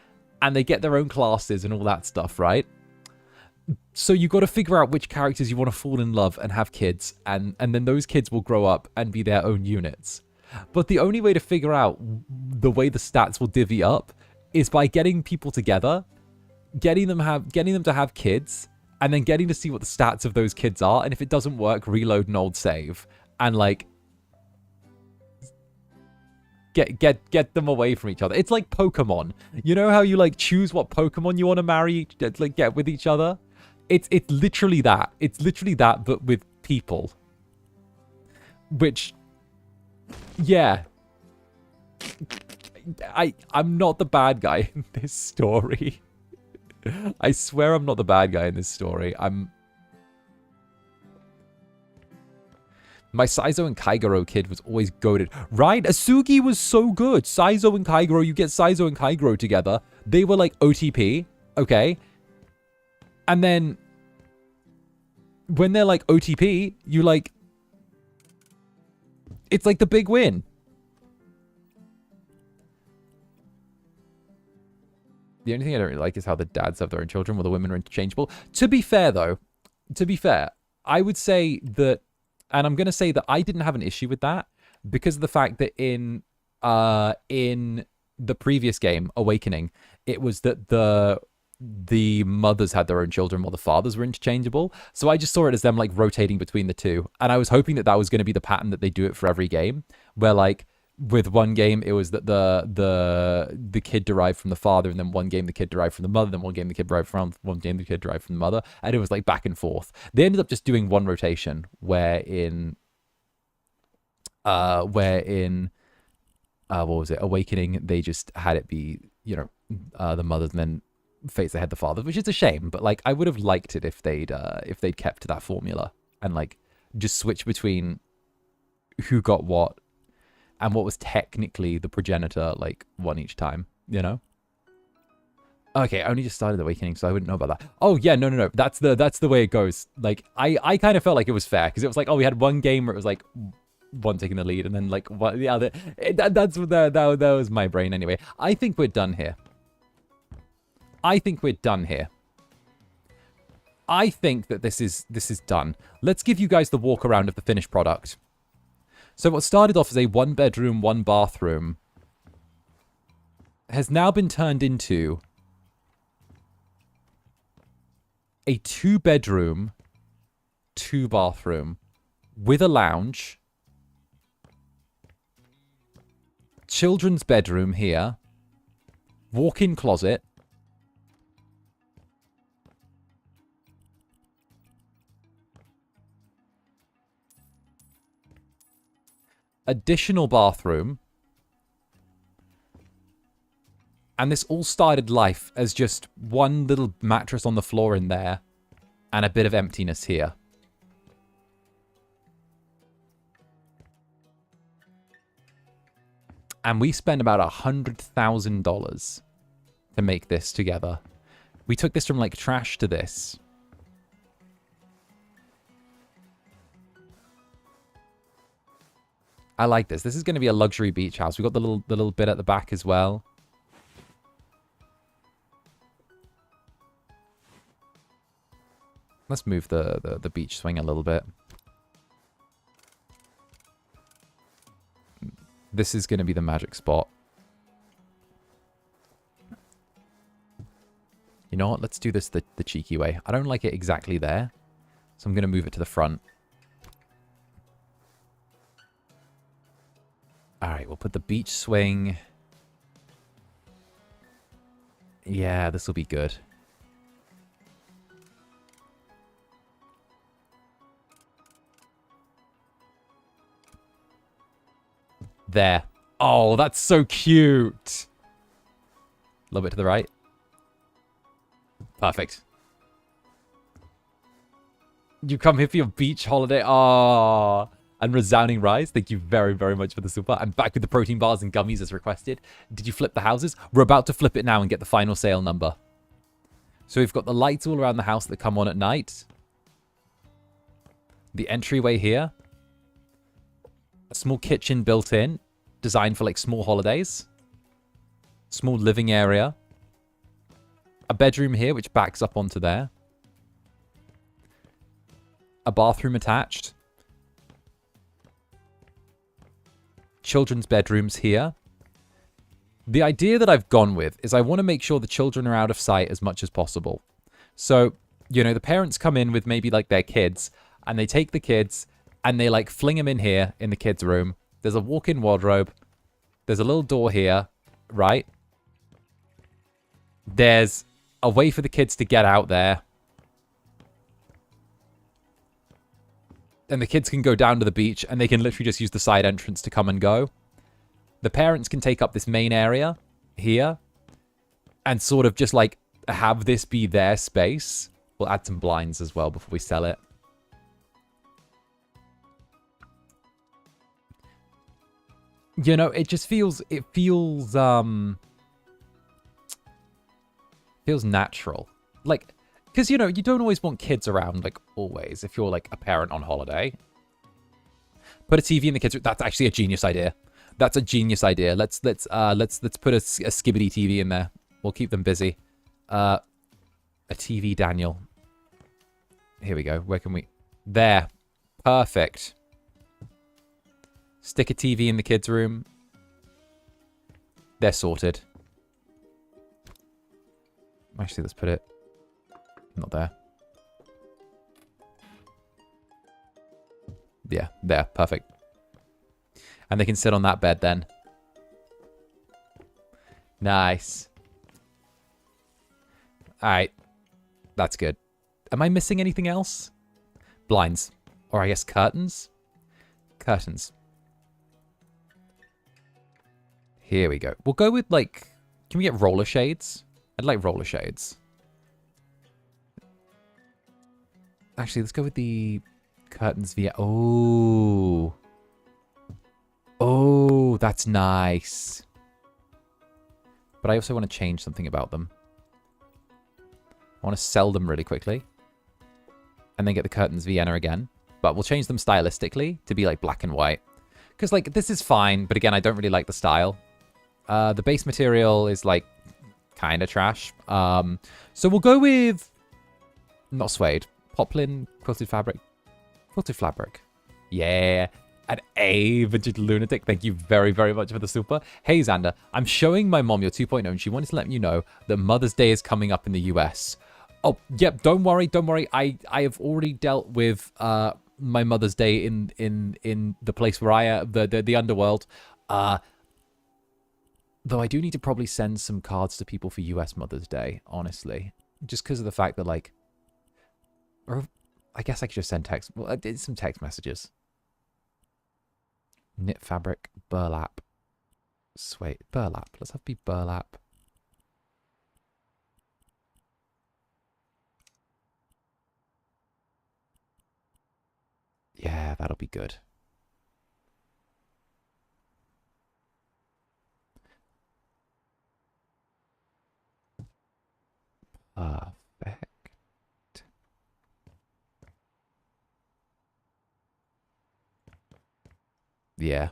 and they get their own classes and all that stuff, right? So you got to figure out which characters you want to fall in love and have kids, and then those kids will grow up and be their own units. But the only way to figure out the way the stats will divvy up is by getting people together, getting them to have kids, and then getting to see what the stats of those kids are. And if it doesn't work, reload an old save and like get them away from each other. It's like Pokemon. You know how you like choose what Pokemon you want to marry, like get with each other? It's literally that. It's literally that, but with people. Which, yeah. I'm not the bad guy in this story. I swear I'm not the bad guy in this story. My Saizo and Kaigoro kid was always goated. Right? Asugi was so good. Saizo and Kaigoro, you get Saizo and Kaigoro together. They were like OTP. Okay. And then when they're like OTP, you like... It's like the big win. The only thing I don't really like is how the dads have their own children while the women are interchangeable. To be fair, though, I would say that... And I'm going to say that I didn't have an issue with that because of the fact that in the previous game, Awakening, it was that the the mothers had their own children while the fathers were interchangeable. So I just saw it as them like rotating between the two. And I was hoping that that was going to be the pattern that they do it for every game, where like with one game it was that the kid derived from the father, and then one game the kid derived from the mother, then one game the kid derived from one game the kid derived from the mother, and it was like back and forth. They ended up just doing one rotation wherein what was it, Awakening, they just had it be, you know, the mothers, and then Fates they had the fathers, which is a shame, but like I would have liked it if they'd kept to that formula and like just switch between who got what and what was technically the progenitor, like one each time, you know. Okay, I only just started Awakening, so I wouldn't know about that. Oh yeah, no. That's the way it goes. Like I kind of felt like it was fair because it was like, oh, we had one game where it was like one taking the lead, and then like what the other. That was my brain anyway. I think we're done here. I think that this is done. Let's give you guys the walk around of the finished product. So what started off as a 1-bedroom, 1-bathroom has now been turned into a 2-bedroom, 2-bathroom with a lounge, children's bedroom here, walk-in closet, additional bathroom, and this all started life as just one little mattress on the floor in there and a bit of emptiness here. And we spent about $100,000 to make this together. We took this from like trash to this. I like this. This is going to be a luxury beach house. We've got the little bit at the back as well. Let's move the beach swing a little bit. This is going to be the magic spot. You know what? Let's do this the cheeky way. I don't like it exactly there, so I'm going to move it to the front. All right, we'll put the beach swing. Yeah, this will be good. There. Oh, that's so cute. A little bit to the right. Perfect. You come here for your beach holiday. Oh. And resounding rise. Thank you very, very much for the super. I'm back with the protein bars and gummies as requested. Did you flip the houses? We're about to flip it now and get the final sale number. So we've got the lights all around the house that come on at night. The entryway here. A small kitchen built in. Designed for like small holidays. Small living area. A bedroom here which backs up onto there. A bathroom attached. Children's bedrooms here. The idea that I've gone with is I want to make sure the children are out of sight as much as possible. So, you know, the parents come in with maybe like their kids, and they take the kids and they like fling them in here in the kids' room. There's a walk-in wardrobe. There's a little door here, right? There's a way for the kids to get out there. And the kids can go down to the beach, and they can literally just use the side entrance to come and go. The parents can take up this main area here and sort of just like have this be their space. We'll add some blinds as well before we sell it. You know, it just feels, feels natural. Like, because, you know, you don't always want kids around, like, always, if you're, like, a parent on holiday. Put a TV in the kids' room. That's actually a genius idea. That's a genius idea. Let's put a skibbity TV in there. We'll keep them busy. A TV, Daniel. Here we go. Where can we... There. Perfect. Stick a TV in the kids' room. They're sorted. Actually, let's put it not there. Yeah, there. Perfect. And they can sit on that bed then. Nice. Alright. That's good. Am I missing anything else? Blinds. Or I guess curtains? Curtains. Here we go. We'll go with, like... Can we get roller shades? I'd like roller shades. Actually, let's go with the curtains via... Oh. Oh, that's nice. But I also want to change something about them. I want to sell them really quickly. And then get the curtains Vienna again. But we'll change them stylistically to be like black and white. Because like this is fine, but again, I don't really like the style. The base material is like kind of trash. So we'll go with not suede. Poplin, quilted fabric. Quilted fabric. Yeah. An A, 𝔂𝓸𝓾𝓻. Thank you very, very much for the super. Hey, Zander, I'm showing my mom your 2.0, and she wanted to let you know that Mother's Day is coming up in the US. Oh, yep, don't worry, don't worry. I have already dealt with my Mother's Day in the place where I am, the underworld. Though I do need to probably send some cards to people for US Mother's Day, honestly. Just because of the fact that, like... Or I guess I could just send text. Well, I did some text messages. Knit fabric, burlap. Suede, burlap. Let's have be burlap. Yeah, that'll be good. Perfect. Yeah.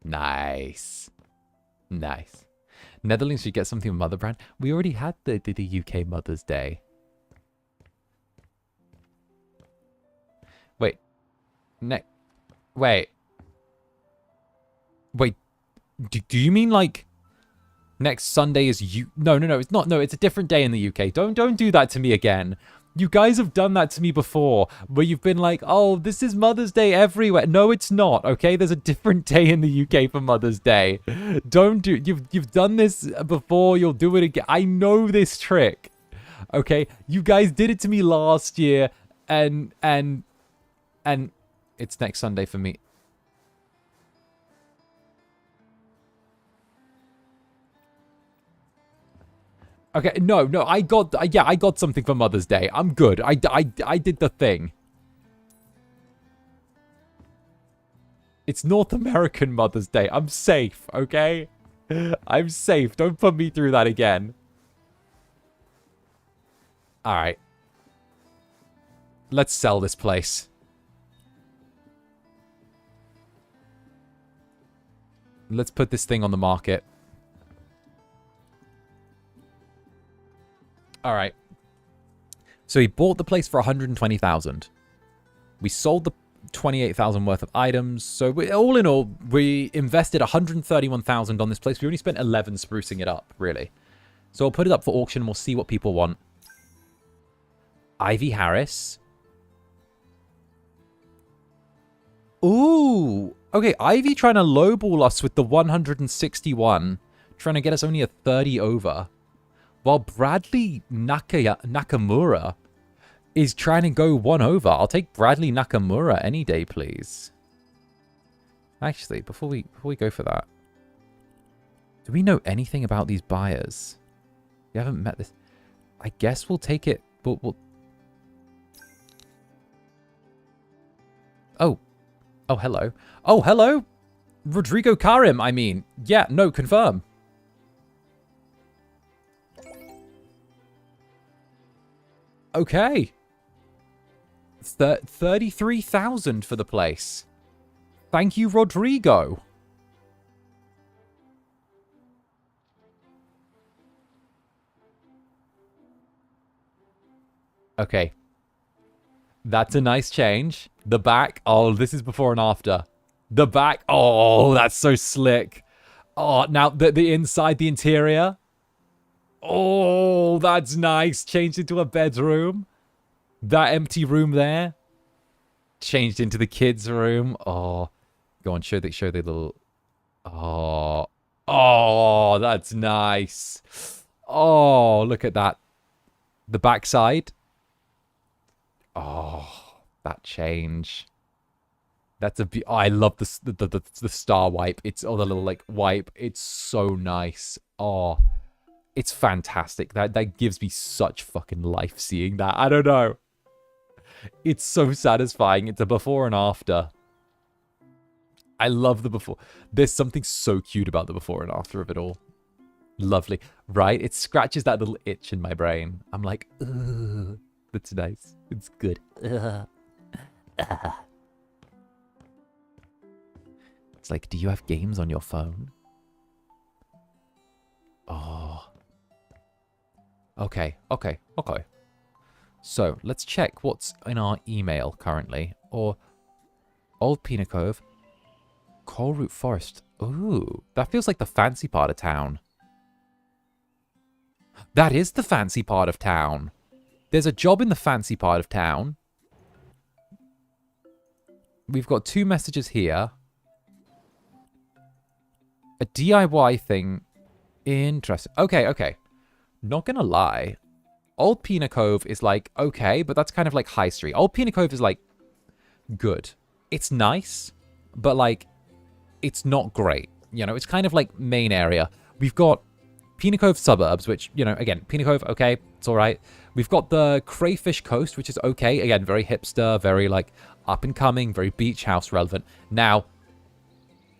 Nice. Nice. Netherlands should get something with Motherbrand. We already had the UK Mother's Day. Wait. Wait. Wait. Do you mean like next Sunday is No, it's not. No, it's a different day in the UK. Don't do that to me again. You guys have done that to me before, where you've been like, oh, this is Mother's Day everywhere. No, it's not, okay? There's a different day in the UK for Mother's Day. You've done this before, you'll do it again. I know this trick, okay? You guys did it to me last year, and it's next Sunday for me. Okay, no, I got something for Mother's Day. I'm good. I did the thing. It's North American Mother's Day. I'm safe, okay? I'm safe. Don't put me through that again. Alright. Let's sell this place. Let's put this thing on the market. All right. So he bought the place for 120,000. We sold the 28,000 worth of items. So all in all, we invested 131,000 on this place. We only spent 11 sprucing it up, really. So I'll put it up for auction and we'll see what people want. Ivy Harris. Ooh. Okay, Ivy trying to lowball us with the 161. Trying to get us only a 30 over. While Bradley Nakamura is trying to go 1 over. I'll take Bradley Nakamura any day, please. Actually, before we go for that, do we know anything about these buyers? We haven't met this. I guess we'll take it. We'll... Oh, hello. Oh, hello. 𝓂𝓸𝓾𝓻, I mean. Yeah, no, confirm. Okay. 33,000 for the place. Thank you, Rodrigo. Okay. That's a nice change. The back. Oh, this is before and after. The back. Oh, that's so slick. Oh, now the inside, the interior. Oh, that's nice. Changed into a bedroom. That empty room there. Changed into the kids' room. Oh, go on, show the little. Oh, oh, that's nice. Oh, look at that. The backside. Oh, that change. That's a oh, I love the star wipe. It's the little like wipe. It's so nice. Oh, it's fantastic. That gives me such fucking life seeing that. I don't know. It's so satisfying. It's a before and after. I love the before. There's something so cute about the before and after of it all. Lovely, right? It scratches that little itch in my brain. I'm like, ugh, that's nice. It's good. Ugh. Ugh. It's like, do you have games on your phone? Oh. Okay. So, let's check what's in our email currently. Or, Old Peanut Cove, Coral Root Forest. Ooh, that feels like the fancy part of town. That is the fancy part of town. There's a job in the fancy part of town. We've got 2 messages here. A DIY thing. Interesting. Okay. Not gonna lie. Old Peanut Cove is like, okay, but that's kind of like high street. Old Peanut Cove is like, good. It's nice, but like, it's not great. You know, it's kind of like main area. We've got Peanut Cove suburbs, which, you know, again, Peanut Cove, okay, it's all right. We've got the Crayfish Coast, which is okay. Again, very hipster, very like up and coming, very beach house relevant. Now,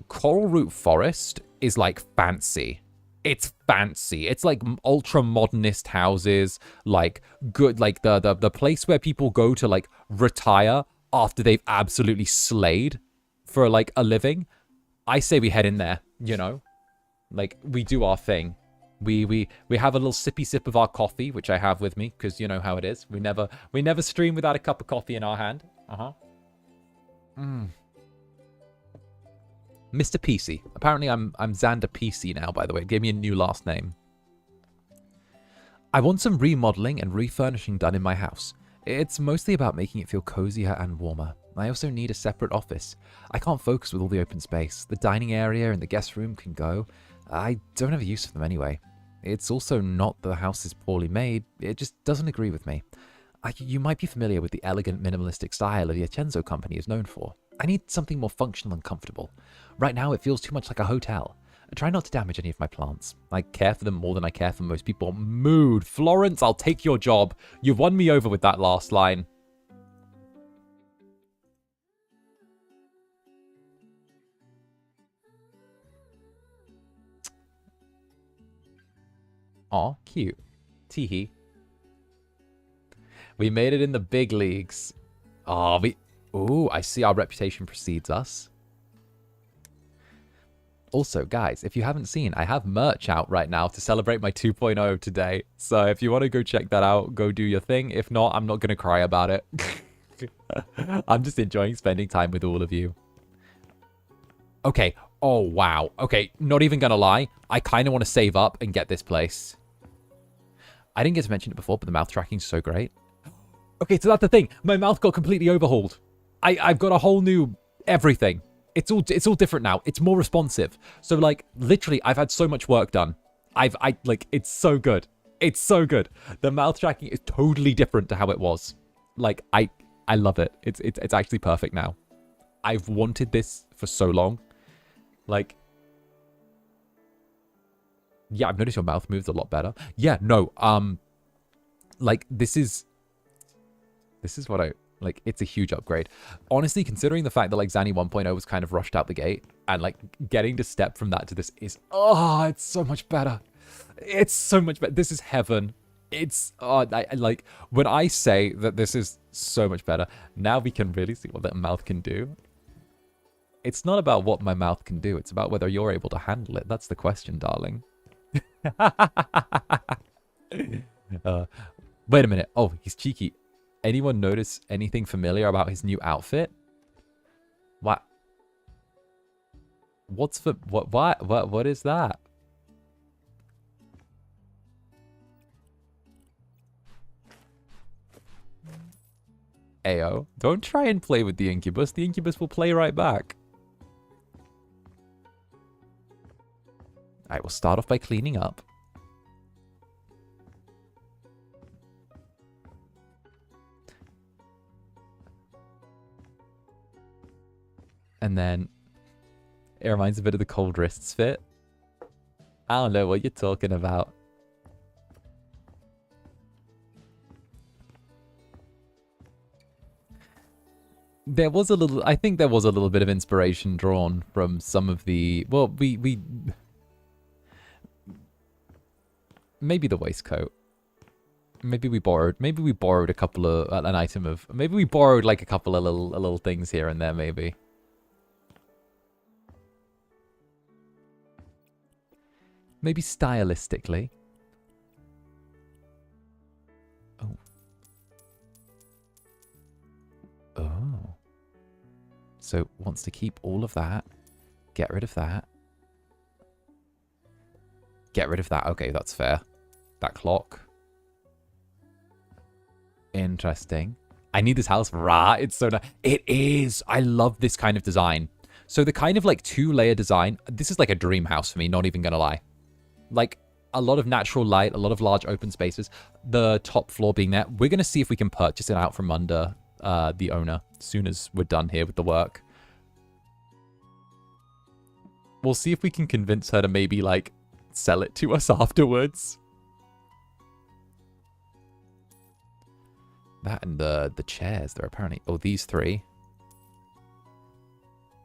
Coral Root Forest is like fancy. It's fancy. It's like ultra modernist houses, like good, like the place where people go to like retire after they've absolutely slayed for like a living. I say we head in there, you know, like we do our thing. We have a little sippy sip of our coffee, which I have with me because you know how it is. We never stream without a cup of coffee in our hand. Mr. PC. Apparently I'm Zander PC now, by the way. It gave me a new last name. I want some remodeling and refurnishing done in my house. It's mostly about making it feel cozier and warmer. I also need a separate office. I can't focus with all the open space. The dining area and the guest room can go. I don't have a use for them anyway. It's also not that the house is poorly made. It just doesn't agree with me. You might be familiar with the elegant minimalistic style the Censo company is known for. I need something more functional and comfortable. Right now, it feels too much like a hotel. I try not to damage any of my plants. I care for them more than I care for most people. Mood. Florence, I'll take your job. You've won me over with that last line. Aw, cute. Teehee. We made it in the big leagues. Oh, ooh, I see our reputation precedes us. Also, guys, if you haven't seen, I have merch out right now to celebrate my 2.0 today. So if you want to go check that out, go do your thing. If not, I'm not going to cry about it. I'm just enjoying spending time with all of you. Okay. Oh, wow. Okay, not even going to lie. I kind of want to save up and get this place. I didn't get to mention it before, but the mouth tracking's so great. Okay, so that's the thing. My mouth got completely overhauled. I've got a whole new everything. It's all different now. It's more responsive. So like literally I've had so much work done. Like it's so good. It's so good. The mouth tracking is totally different to how it was. Like I love it. It's actually perfect now. I've wanted this for so long. Like yeah, I've noticed your mouth moves a lot better. Yeah, no. Like this is what I like, it's a huge upgrade. Honestly, considering the fact that like Zanny 1.0 was kind of rushed out the gate and like getting to step from that to this is, oh, it's so much better. It's so much better. This is heaven. It's, oh, I like, when I say that this is so much better, now we can really see what that mouth can do. It's not about what my mouth can do. It's about whether you're able to handle it. That's the question, darling. Wait a minute. Oh, he's cheeky. Anyone notice anything familiar about his new outfit? What? What's for what is that? Ayo, don't try and play with the Incubus. The Incubus will play right back. Alright, we'll start off by cleaning up. And then it reminds a bit of the cold wrists fit. I don't know what you're talking about. There was a little, I think there was a little bit of inspiration drawn from some of the, well, we maybe the waistcoat. Maybe we borrowed a couple of, an item of, maybe we borrowed like a couple of little things here and there, maybe. Maybe stylistically. Oh. Oh. So, wants to keep all of that. Get rid of that. Get rid of that. Okay, that's fair. That clock. Interesting. I need this house. Rah, it's so nice. It is. I love this kind of design. So the kind of like 2-layer design. This is like a dream house for me, not even gonna lie. Like a lot of natural light, a lot of large open spaces. The top floor being there. We're gonna see if we can purchase it out from under the owner as soon as we're done here with the work. We'll see if we can convince her to maybe like sell it to us afterwards. That and the chairs, they're apparently... Oh, these three.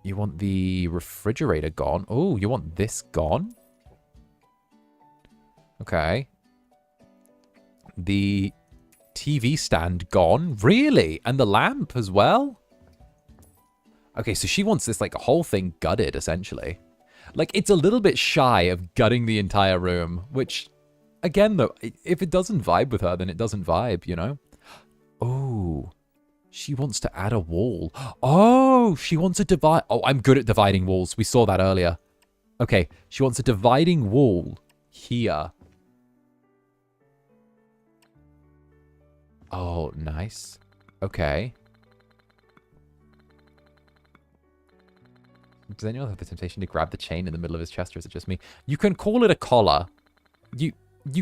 You want the refrigerator gone? Oh, you want this gone? Okay. The TV stand gone? Really? And the lamp as well? Okay, so she wants this, like, whole thing gutted, essentially. Like, it's a little bit shy of gutting the entire room, which, again, though, if it doesn't vibe with her, then it doesn't vibe, you know? Oh, she wants to add a wall. Oh, she wants to divide. Oh, I'm good at dividing walls. We saw that earlier. Okay, she wants a dividing wall here. Oh, nice. Okay. Does anyone have the temptation to grab the chain in the middle of his chest, or is it just me? You can call it a collar. You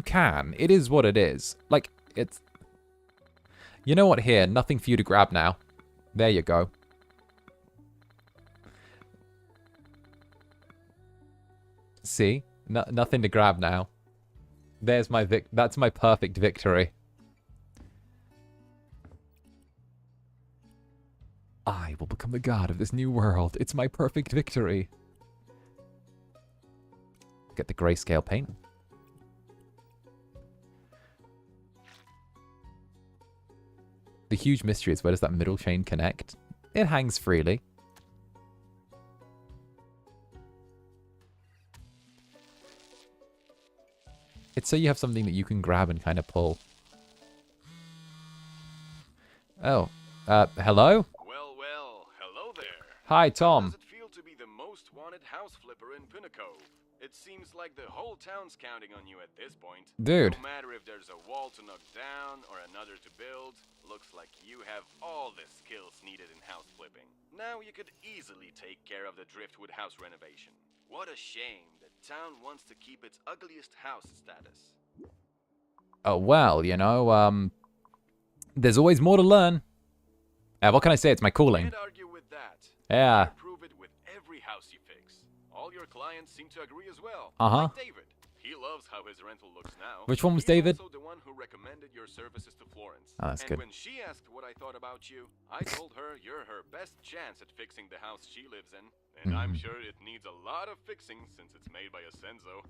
can. It is what it is. Like, it's... You know what, here, nothing for you to grab now. There you go. See? Nothing to grab now. There's my that's my perfect victory. I will become the god of this new world. It's my perfect victory. Get the grayscale paint. The huge mystery is, where does that middle chain connect? It hangs freely. It's so you have something that you can grab and kind of pull. Oh. Hello? Well, hello there. Hi, Tom. How does it feel to be the most wanted house flipper in Pinnacle? It seems like the whole town's counting on you at this point. Dude. No matter if there's a wall to knock down or another to build, looks like you have all the skills needed in house flipping. Now you could easily take care of the driftwood house renovation. What a shame that town wants to keep its ugliest house status. Oh, well, you know, there's always more to learn. What can I say? It's my calling. Can't argue with that. Yeah. You prove it with every house you fix. All your clients seem to agree as well. Uh-huh. Like David. He loves how his rental looks now. Which one was He's David? also the one who recommended your services to Florence. Oh, that's good. And when she asked what I thought about you, I told her you're her best chance at fixing the house she lives in. And I'm sure it needs a lot of fixing since it's made by a Senzo.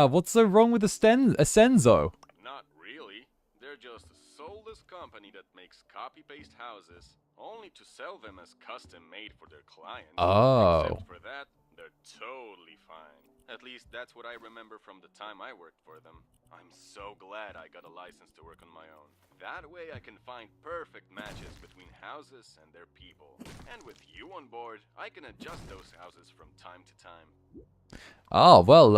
What's so wrong with a Senzo? Not really. They're just a soulless company that makes copy-paste houses, only to sell them as custom-made for their clients. Oh. Except for that, they're totally fine. At least that's what I remember from the time I worked for them. I'm so glad I got a license to work on my own. That way I can find perfect matches between houses and their people. And with you on board, I can adjust those houses from time to time. Oh, well,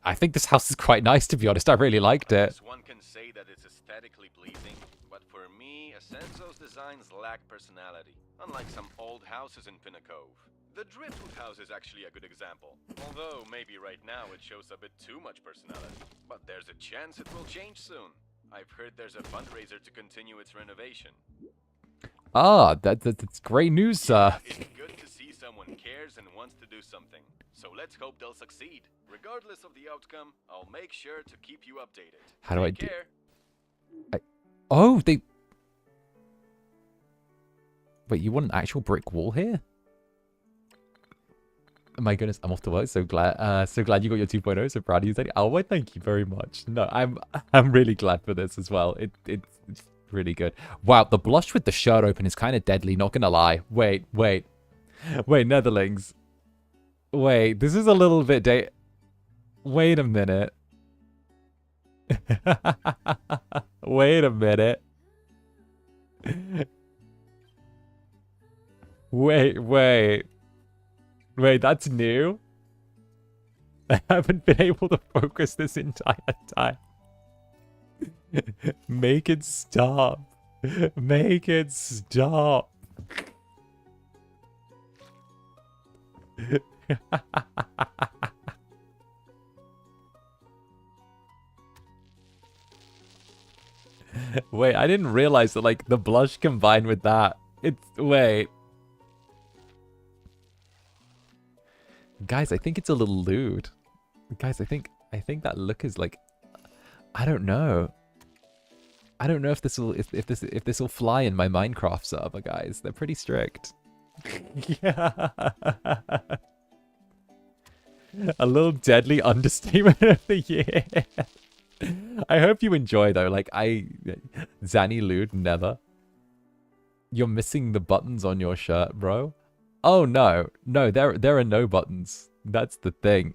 I think this house is quite nice, to be honest. I really liked it. One can say that it's aesthetically pleasing, but for me, Asenzo's designs lack personality, unlike some old houses in Pinnacove. The Driftwood house is actually a good example, although maybe right now it shows a bit too much personality. But there's a chance it will change soon. I've heard there's a fundraiser to continue its renovation. Ah, that's great news, sir. It's good to see someone cares and wants to do something. So let's hope they'll succeed. Regardless of the outcome, I'll make sure to keep you updated. How do I Take do? care. They. Wait, you want an actual brick wall here? Oh my goodness, I'm off to work. So glad you got your 2.0. So proud of you, Zander. Oh, well, thank you very much. No, I'm really glad for this as well. It's really good. Wow, the blush with the shirt open is kind of deadly. Not gonna lie. Wait, Netherlings. Wait, this is a little bit Wait a minute. Wait a minute. Wait, that's new. I haven't been able to focus this entire time. Make it stop. Make it stop. Wait, I didn't realize that, like, the blush combined with that. Wait. Guys, I think it's a little lewd. Guys, I think that look is like, I don't know. I don't know if this will fly in my Minecraft server, guys. They're pretty strict. Yeah. A little deadly understatement of the year. I hope you enjoy though. Like Zanny Lude, never. You're missing the buttons on your shirt, bro. Oh no, there are no buttons. That's the thing.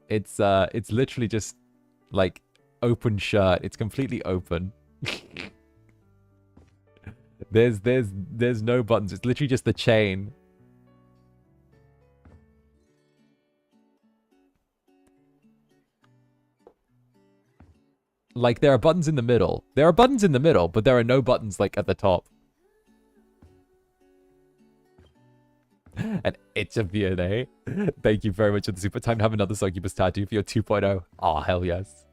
It's literally just like open shirt. It's completely open. There's no buttons. It's literally just the chain. Like, there are buttons in the middle. There are buttons in the middle, but there are no buttons, like, at the top. And it's a V&A. Thank you very much for the super time. Have another Incubus tattoo for your 2.0. Oh, hell yes.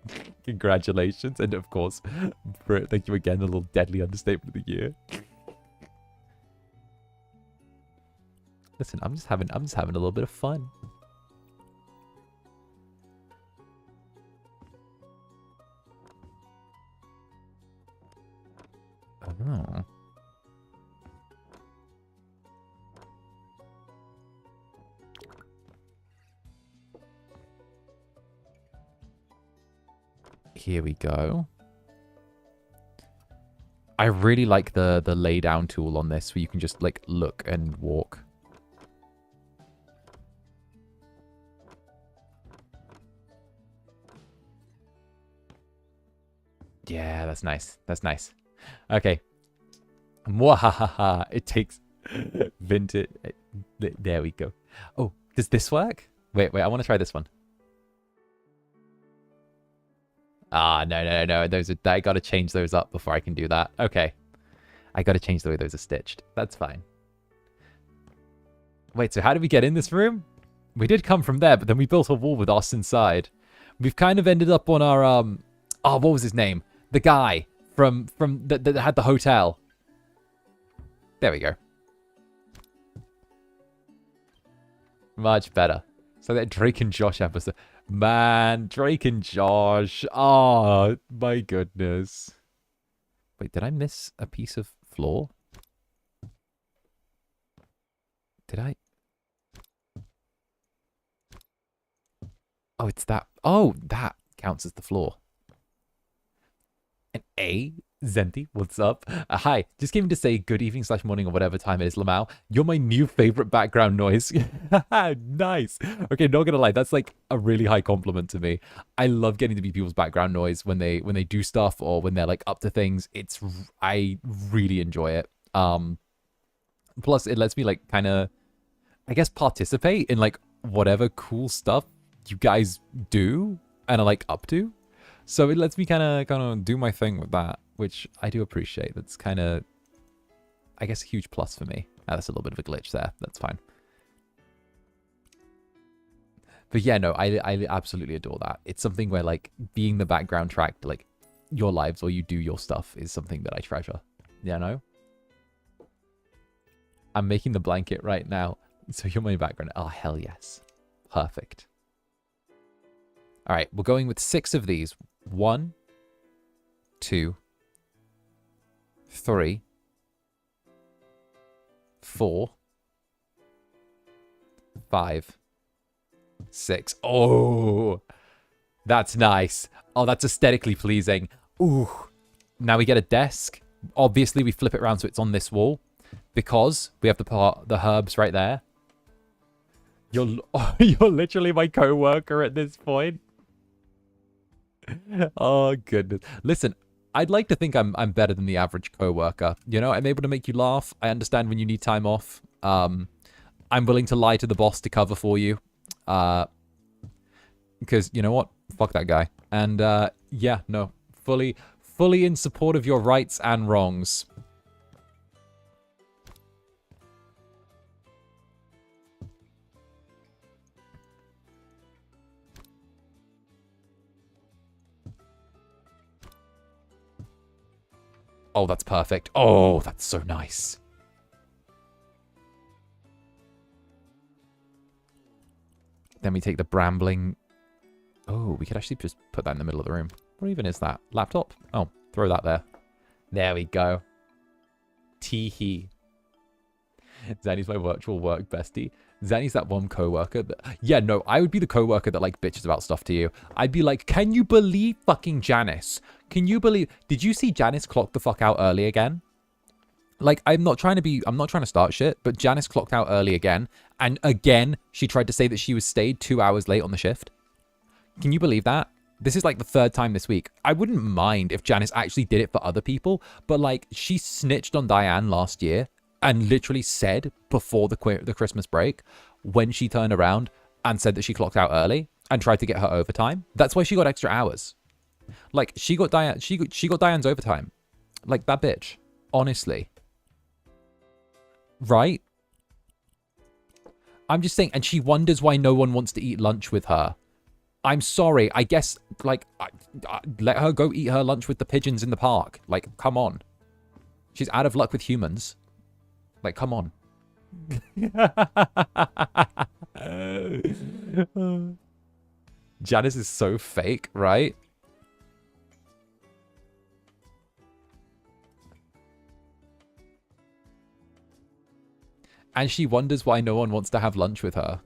Congratulations. And, of course, thank you again. A little deadly understatement of the year. Listen, I'm just having a little bit of fun. Oh. Here we go. I really like the lay down tool on this, where you can just like look and walk. Yeah, that's nice. That's nice. Okay. Mwahaha. It takes vintage. There we go. Oh, does this work? Wait. I want to try this one. Ah, no. I gotta change those up before I can do that. Okay. I gotta change the way those are stitched. That's fine. Wait, so how did we get in this room? We did come from there, but then we built a wall with us inside. We've kind of ended up on our, oh, what was his name? The guy from that had the hotel. There we go. Much better. So that Drake and Josh episode. Man, Drake and Josh. Oh, my goodness. Wait, did I miss a piece of floor? Did I? Oh, it's that. Oh, that counts as the floor. An A? Zenti, what's up? Hi, just came to say good evening / morning or whatever time it is, Lamau. You're my new favorite background noise. Nice. Okay, not gonna lie, that's like a really high compliment to me. I love getting to be people's background noise when they do stuff or when they're like up to things. I really enjoy it. Plus it lets me like kind of, I guess, participate in like whatever cool stuff you guys do and are like up to. So it lets me kind of do my thing with that, which I do appreciate. That's kind of, I guess, a huge plus for me. That's a little bit of a glitch there. That's fine. But yeah, no, I absolutely adore that. It's something where like being the background track to like your lives or you do your stuff is something that I treasure. You know? I'm making the blanket right now. So you're my background. Oh, hell yes. Perfect. All right, we're going with 6 of these. 1, 2, 3, 4, 5, 6. Oh, that's nice. Oh, that's aesthetically pleasing. Ooh. Now we get a desk. Obviously, we flip it around so it's on this wall because we have the herbs right there. You're literally my co-worker at this point. Oh goodness. Listen, I'd like to think I'm better than the average co-worker. You know, I'm able to make you laugh. I understand when you need time off. I'm willing to lie to the boss to cover for you. Because you know what? Fuck that guy. And yeah, no, fully in support of your rights and wrongs. Oh, that's perfect. Oh, that's so nice. Then we take the brambling. Oh, we could actually just put that in the middle of the room. What even is that? Laptop? Oh, throw that there. There we go. Tee-hee. Zanny's my virtual work bestie. Zanny's that one co-worker that... Yeah, no, I would be the co-worker that, like, bitches about stuff to you. I'd be like, can you believe fucking Janice? Can you believe... Did you see Janice clock the fuck out early again? Like, I'm not trying to start shit, but Janice clocked out early again. And again, she tried to say that she was stayed 2 hours late on the shift. Can you believe that? This is like the 3rd time this week. I wouldn't mind if Janice actually did it for other people, but like, she snitched on Diane last year and literally said before the Christmas break when she turned around and said that she clocked out early and tried to get her overtime. That's why she got extra hours. Like, she got Diane's overtime. Like, that bitch. Honestly. Right? I'm just saying, and she wonders why no one wants to eat lunch with her. I'm sorry. I guess, like, let her go eat her lunch with the pigeons in the park. Like, come on. She's out of luck with humans. Like, come on. Janice is so fake, right? And she wonders why no one wants to have lunch with her.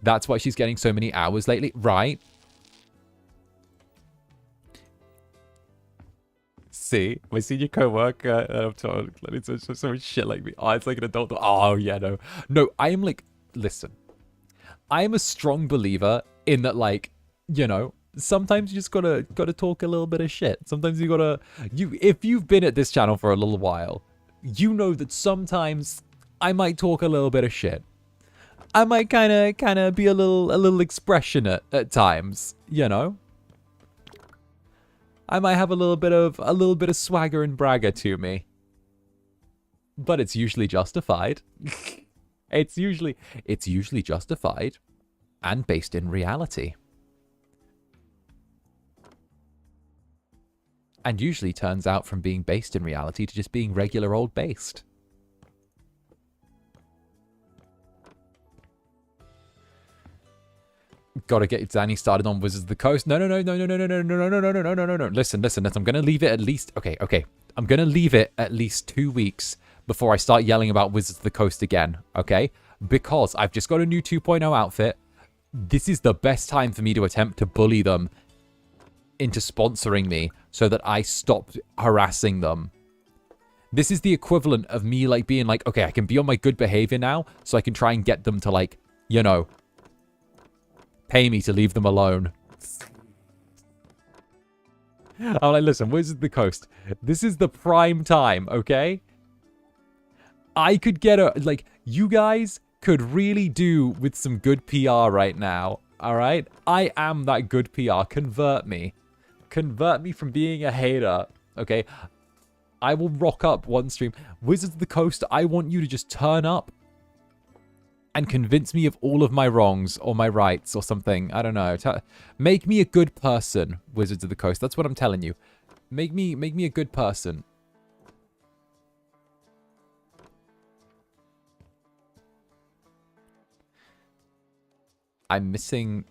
That's why she's getting so many hours lately, right? See, my senior co-worker, I'm told, it's so much shit like me. Oh, it's like an adult. Oh, yeah, no. No, I am like, listen. I am a strong believer in that, like, you know, sometimes you just gotta talk a little bit of shit. Sometimes you gotta, if you've been at this channel for a little while, you know that sometimes I might talk a little bit of shit. I might kind of be a little expressionate at times, you know. I might have a little bit of swagger and bragger to me. But it's usually justified. It's usually justified and based in reality. And usually turns out from being based in reality to just being regular old based. Gotta get Danny started on Wizards of the Coast. No. Listen. I'm gonna leave it at least. Okay. I'm gonna leave it at least 2 weeks before I start yelling about Wizards of the Coast again. Okay, because I've just got a new 2.0 outfit. This is the best time for me to attempt to bully them into sponsoring me so that I stopped harassing them. This is the equivalent of me, like, being like, okay, I can be on my good behavior now, so I can try and get them to, like, you know, pay me to leave them alone. I'm like, listen, Wizards of the Coast, this is the prime time, okay? I could get a, like, you guys could really do with some good PR right now, all right? I am that good PR. Convert me. Convert me from being a hater, okay? I will rock up one stream. Wizards of the Coast, I want you to just turn up and convince me of all of my wrongs or my rights or something. I don't know. Make me a good person, Wizards of the Coast. That's what I'm telling you. Make me a good person. I'm missing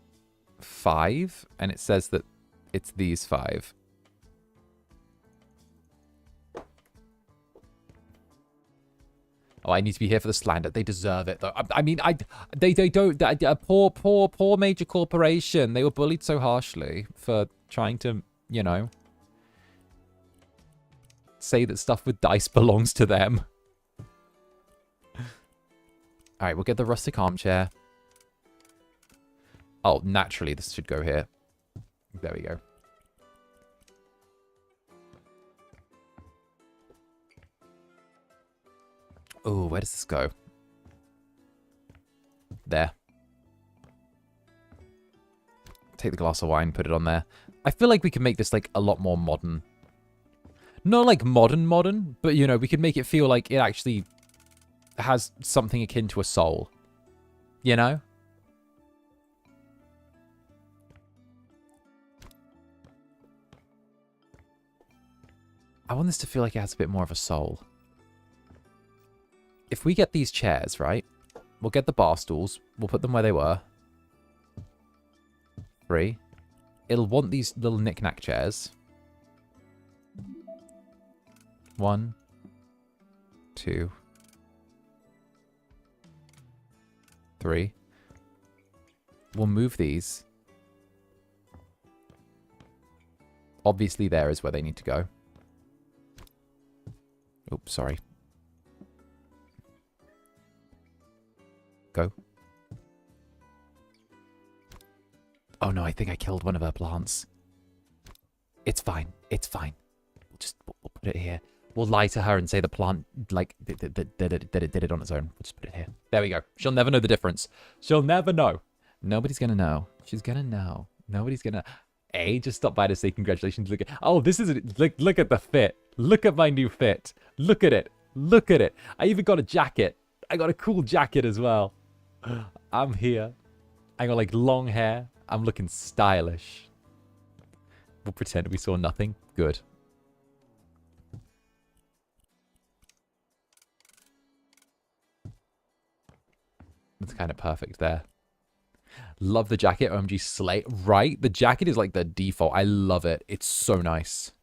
5, and it says that it's these 5. Oh, I need to be here for the slander. They deserve it, though. I mean, they don't. A poor major corporation. They were bullied so harshly for trying to, you know, say that stuff with dice belongs to them. All right, we'll get the rustic armchair. Oh, naturally, this should go here. There we go. Oh, where does this go? There. Take the glass of wine, put it on there. I feel like we can make this, like, a lot more modern. Not, like, modern, but, you know, we could make it feel like it actually has something akin to a soul. You know? I want this to feel like it has a bit more of a soul. If we get these chairs, right? We'll get the bar stools. We'll put them where they were. 3. It'll want these little knick-knack chairs. 1, 2, 3. We'll move these. Obviously, there is where they need to go. Oops, sorry. Go. Oh no, I think I killed one of her plants. It's fine. It's fine. We'll put it here. We'll lie to her and say the plant, like, did it on its own. We'll just put it here. There we go. She'll never know the difference. She'll never know. Nobody's gonna know. She's gonna know. Nobody's gonna... just stop by to say congratulations. Look at... Oh, this is... Look at the fit. Look at my new fit. Look at it. Look at it. I even got a jacket. I got a cool jacket as well. I'm here. I got, like, long hair. I'm looking stylish. We'll pretend we saw nothing. Good. That's kind of perfect there. Love the jacket. OMG slay. Right? The jacket is, like, the default. I love it. It's so nice.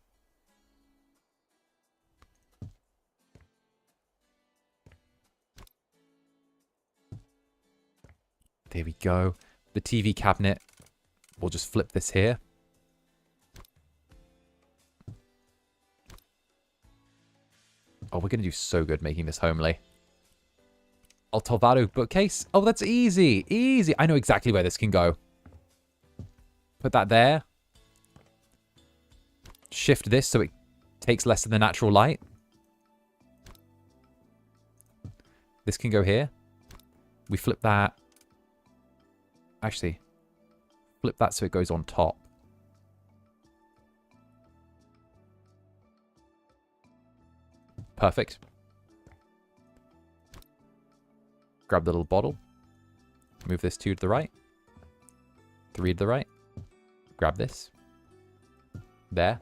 There we go. The TV cabinet. We'll just flip this here. Oh, we're going to do so good making this homely. 𝓂𝓸𝓾𝓻 bookcase. Oh, that's easy. Easy. I know exactly where this can go. Put that there. Shift this so it takes less of the natural light. This can go here. We flip that. Actually, flip that so it goes on top. Perfect. Grab the little bottle. Move this 2 to the right. 3 to the right. Grab this. There.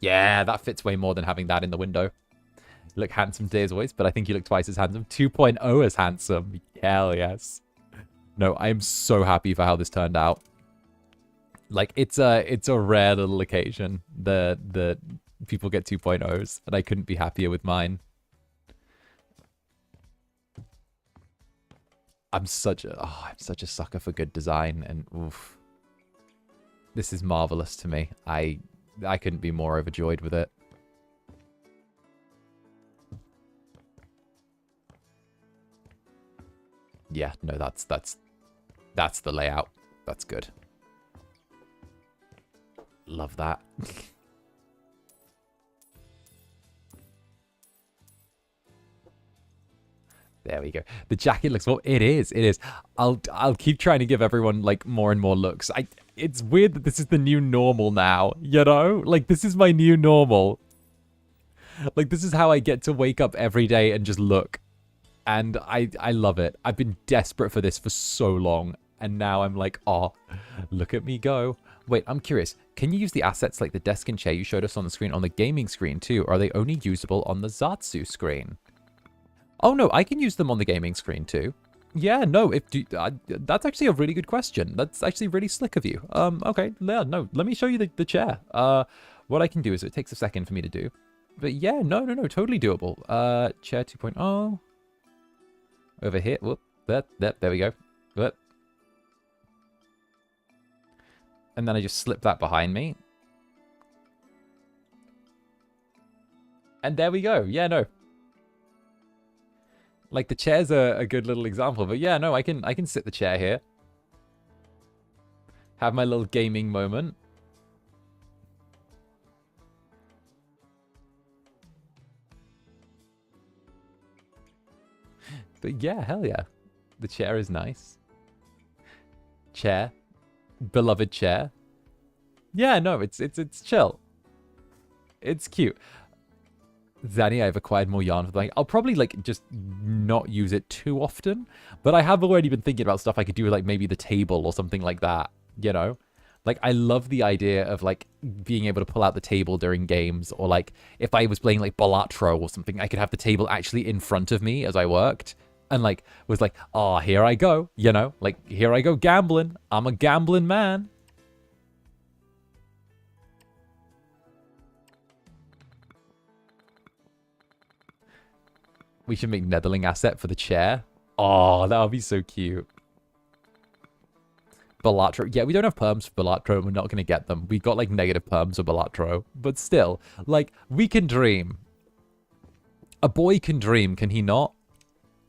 Yeah, that fits way more than having that in the window. You look handsome today as always, but I think you look twice as handsome. 2.0 as handsome. Hell yes. No, I am so happy for how this turned out. Like, it's a rare little occasion that people get 2.0s, and I couldn't be happier with mine. I'm such a sucker for good design, and oof. This is marvelous to me. I couldn't be more overjoyed with it. Yeah, no, that's the layout. That's good. Love that. There we go. The jacket looks well. It is. It is. I'll keep trying to give everyone like more and more looks. It's weird that this is the new normal now. You know, like this is my new normal. Like this is how I get to wake up every day and just look, and I love it. I've been desperate for this for so long, and now I'm like, oh, look at me go. Wait, I'm curious. Can you use the assets like the desk and chair you showed us on the screen on the gaming screen too, or are they only usable on the Zatsu screen? Oh, no, I can use them on the gaming screen, too. Yeah, no, that's actually a really good question. That's actually really slick of you. Okay, yeah, no, let me show you the chair. What I can do is, it takes a second for me to do. But yeah, no, totally doable. Chair 2.0. Over here. Whoop, there we go. Whoop. And then I just slip that behind me. And there we go. Yeah, no. Like, the chair's a good little example. But yeah, no, I can sit the chair here. Have my little gaming moment. But yeah, hell yeah. The chair is nice. Chair. Beloved chair. Yeah, no, it's chill. It's cute. Zanny, I've acquired more yarn for the thing. I'll probably, like, just not use it too often. But I have already been thinking about stuff I could do with, like, maybe the table or something like that. You know? Like, I love the idea of, like, being able to pull out the table during games. Or, like, if I was playing, like, 𝓂𝓸𝓾𝓻 or something, I could have the table actually in front of me as I worked. And, like, was like, oh, here I go. You know? Like, here I go gambling. I'm a gambling man. We should make Netherling asset for the chair. Oh, that would be so cute. 𝓂𝓸𝓾𝓻. Yeah, we don't have perms for 𝓂𝓸𝓾𝓻. We're not going to get them. We got, like, negative perms for 𝓂𝓸𝓾𝓻. But still, like, we can dream. A boy can dream, can he not?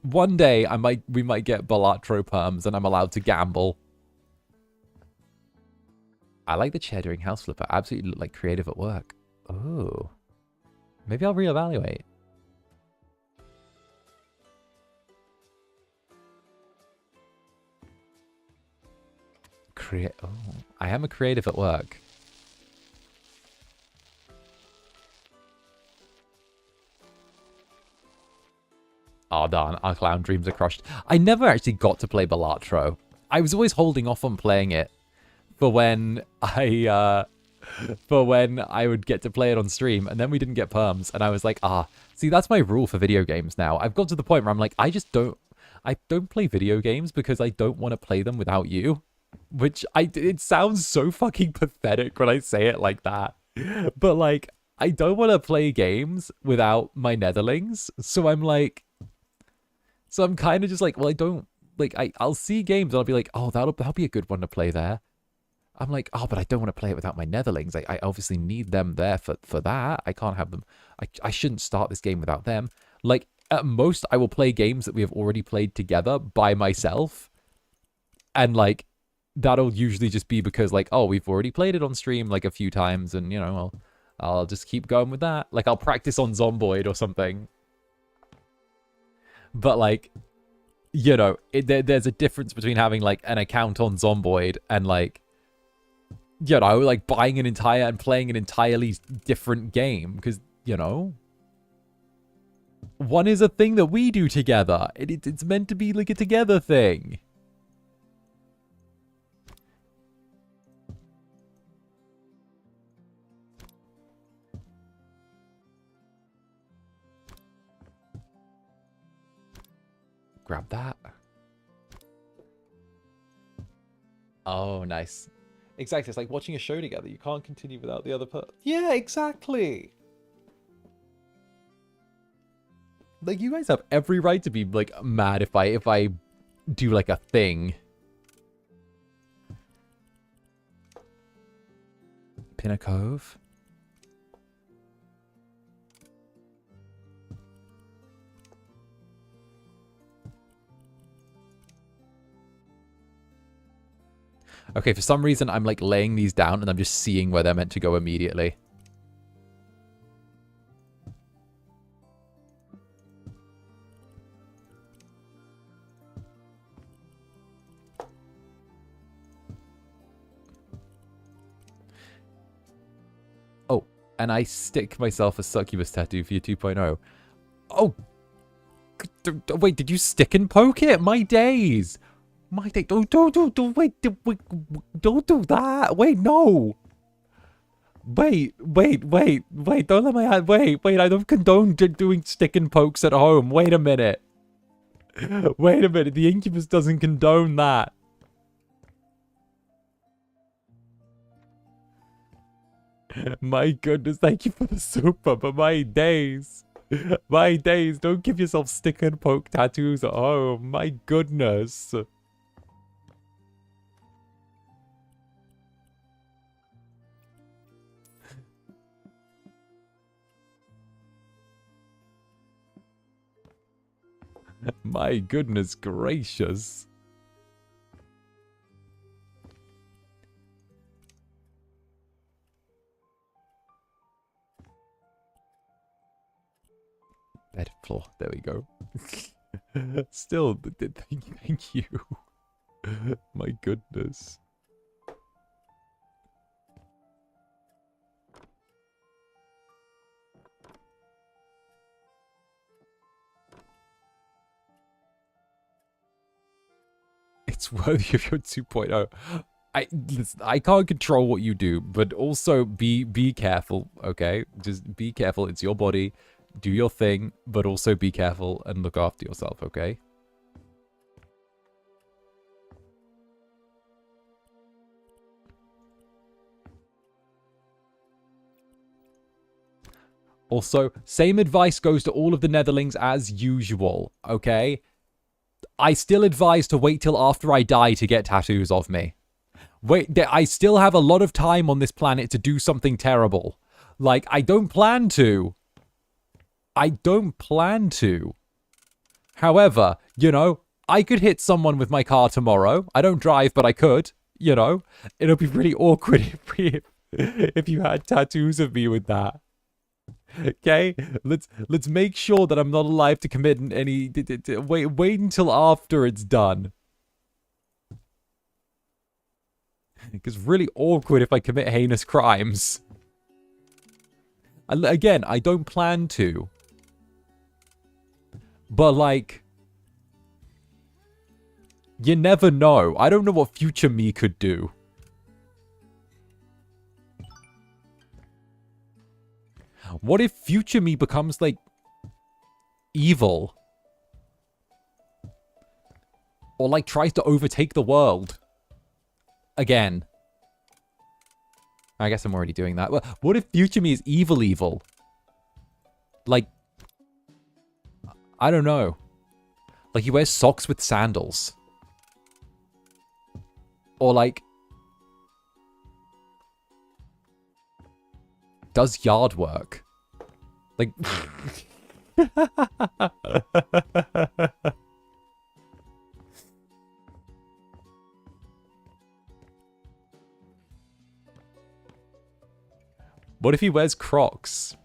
One day, we might get 𝓂𝓸𝓾𝓻 perms and I'm allowed to gamble. I like the chair during House Flipper. Absolutely look like creative at work. Oh. Maybe I'll reevaluate. Oh, I am a creative at work. Oh, darn. Our clown dreams are crushed. I never actually got to play 𝓂𝓸𝓾𝓻. I was always holding off on playing it for when I would get to play it on stream, and then we didn't get perms, and I was like, see, that's my rule for video games now. I've got to the point where I'm like, I don't play video games because I don't want to play them without you. Which, it sounds so fucking pathetic when I say it like that. But, like, I don't want to play games without my netherlings. So I'm like... So I'm kind of just like, well, I don't... Like, I'll see games and I'll be like, oh, that'll be a good one to play there. I'm like, oh, but I don't want to play it without my netherlings. I obviously need them there for that. I can't have them... I shouldn't start this game without them. Like, at most, I will play games that we have already played together by myself. And, like... That'll usually just be because, like, oh, we've already played it on stream, like, a few times, and, you know, I'll just keep going with that. Like, I'll practice on Zomboid or something. But, like, you know, there's a difference between having, like, an account on Zomboid and, like, you know, like, buying an entire and playing an entirely different game. Because, you know, one is a thing that we do together. It's meant to be, like, a together thing. Grab that. Oh, nice. Exactly. It's like watching a show together. You can't continue without the other person. Yeah, exactly. Like, you guys have every right to be, like, mad if I do, like, a thing. in a cove. Okay, for some reason, I'm like laying these down and I'm just seeing where they're meant to go immediately. Oh, and I stick myself a succubus tattoo for your 2.0. Oh, wait, did you stick and poke it? My days. My day, don't wait, don't do that. Wait, no. Wait, don't let my hand, wait, I don't condone doing stick and pokes at home. Wait a minute. Wait a minute, the Incubus doesn't condone that. My goodness, thank you for the super, but my days. My days, don't give yourself stick and poke tattoos at home. My goodness. My goodness gracious. Bed floor. There we go. Still, thank you. My goodness. It's worthy of your 2.0. Listen, I can't control what you do, but also be careful, okay? Just be careful. It's your body. Do your thing, but also be careful and look after yourself, okay? Also, same advice goes to all of the Netherlings as usual, okay? I still advise to wait till after I die to get tattoos of me. Wait, I still have a lot of time on this planet to do something terrible. Like, I don't plan to. I don't plan to. However, you know, I could hit someone with my car tomorrow. I don't drive, but I could, you know. It'll be really awkward if you had tattoos of me with that. Okay, let's make sure that I'm not alive to commit any. Wait until after it's done. It's really awkward if I commit heinous crimes. Again, I don't plan to. But like, you never know. I don't know what future me could do. What if future me becomes, like, evil? Or, like, tries to overtake the world? Again. I guess I'm already doing that. What if future me is evil? Like, I don't know. Like, he wears socks with sandals. Or, like, does yard work. Like... What if he wears Crocs?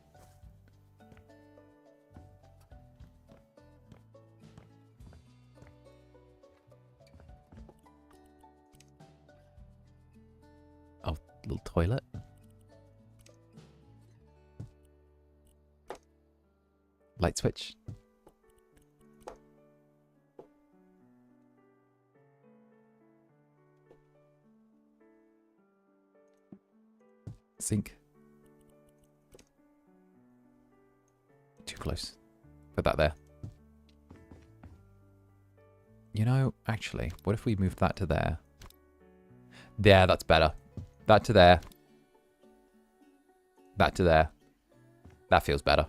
Oh, little toilet. Light switch. Sink. Too close. Put that there. You know, actually, what if we move that to there? Yeah, that's better. That to there. That to there. That feels better.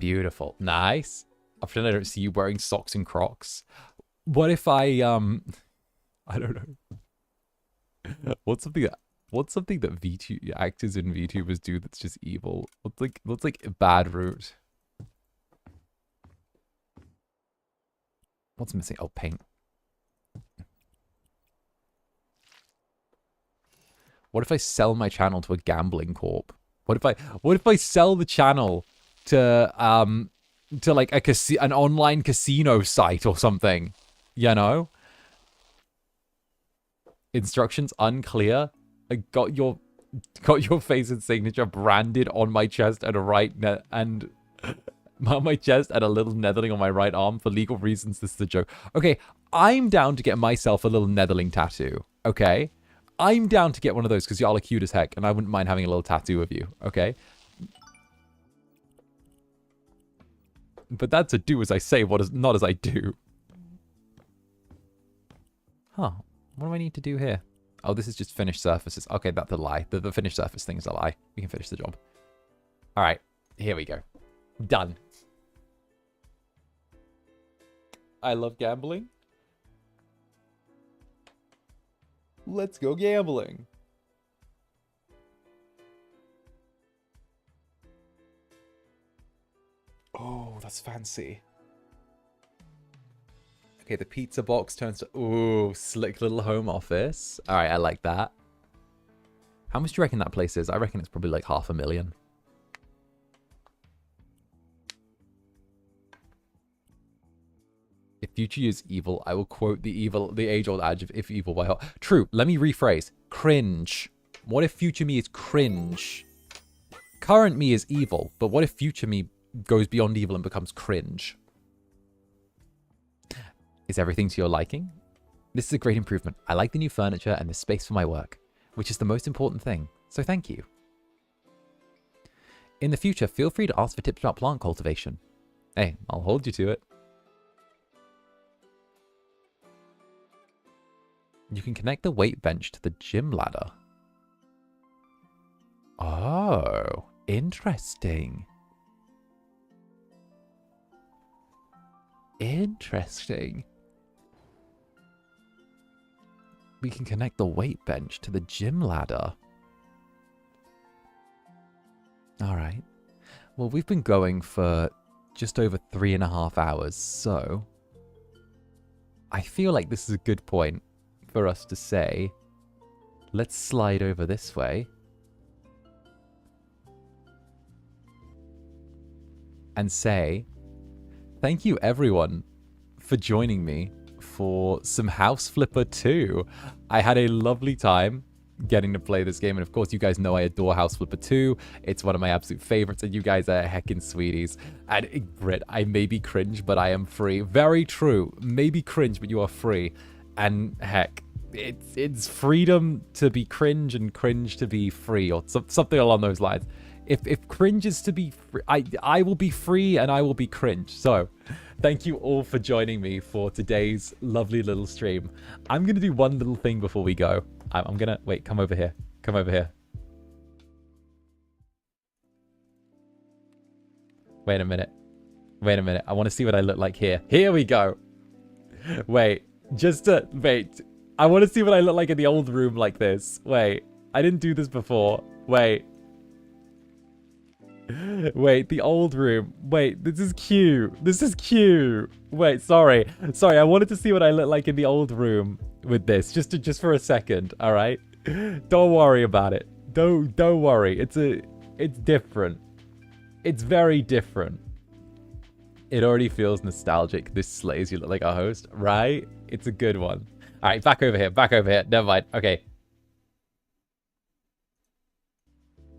Beautiful. Nice. I pretend I don't see you wearing socks and Crocs. What if I I don't know. What's something that actors and VTubers do that's just evil? What's like a bad route? What's missing? Oh, paint. What if I sell my channel to a gambling corp? What if I sell the channel to like an online casino site or something? You know? Instructions unclear. I got your face and signature branded on my chest and on my chest and a little Netherling on my right arm. For legal reasons, this is a joke. Okay, I'm down to get myself a little Netherling tattoo. Okay? I'm down to get one of those because y'all are cute as heck and I wouldn't mind having a little tattoo of you. Okay? But that's a do as I say, not as I do. Huh. What do I need to do here? Oh, this is just finished surfaces. Okay, that's a lie. The finished surface thing is a lie. We can finish the job. All right. Here we go. Done. I love gambling. Let's go gambling. Oh, that's fancy. Okay, the pizza box turns to... Ooh, slick little home office. All right, I like that. How much do you reckon that place is? I reckon it's probably like 500,000. If future is evil, I will quote the age-old adage of if evil, why not? True, let me rephrase. Cringe. What if future me is cringe? Current me is evil, but what if future me goes beyond evil and becomes cringe? Is everything to your liking? This is a great improvement. I like the new furniture and the space for my work, which is the most important thing, so thank you. In the future, feel free to ask for tips about plant cultivation. Hey, I'll hold you to it. You can connect the weight bench to the gym ladder. Oh, interesting. Interesting. We can connect the weight bench to the gym ladder. All right. Well, we've been going for just over 3.5 hours, so I feel like this is a good point for us to say, let's slide over this way and say, thank you everyone for joining me for some House Flipper 2. I had a lovely time getting to play this game, and of course you guys know I adore House Flipper 2. It's one of my absolute favorites, and you guys are heckin' sweeties. And Brit, I may be cringe, but I am free. Very true. Maybe cringe, but you are free. And heck, it's freedom to be cringe and cringe to be free, or something along those lines. If cringe is to be free, I will be free and I will be cringe. So thank you all for joining me for today's lovely little stream. I'm going to do one little thing before we go. I'm going to... Wait, come over here. Come over here. Wait a minute. Wait a minute. I want to see what I look like here. Here we go. Wait. Wait. I want to see what I look like in the old room like this. Wait. I didn't do this before. Wait. Wait, the old room. Wait, this is cute. This is cute. Wait, sorry. Sorry, I wanted to see what I look like in the old room with this. Just for a second, all right? Don't worry about it. Don't worry. It's different. It's very different. It already feels nostalgic. This slays you look like a host, right? It's a good one. All right, back over here. Back over here. Never mind. Okay.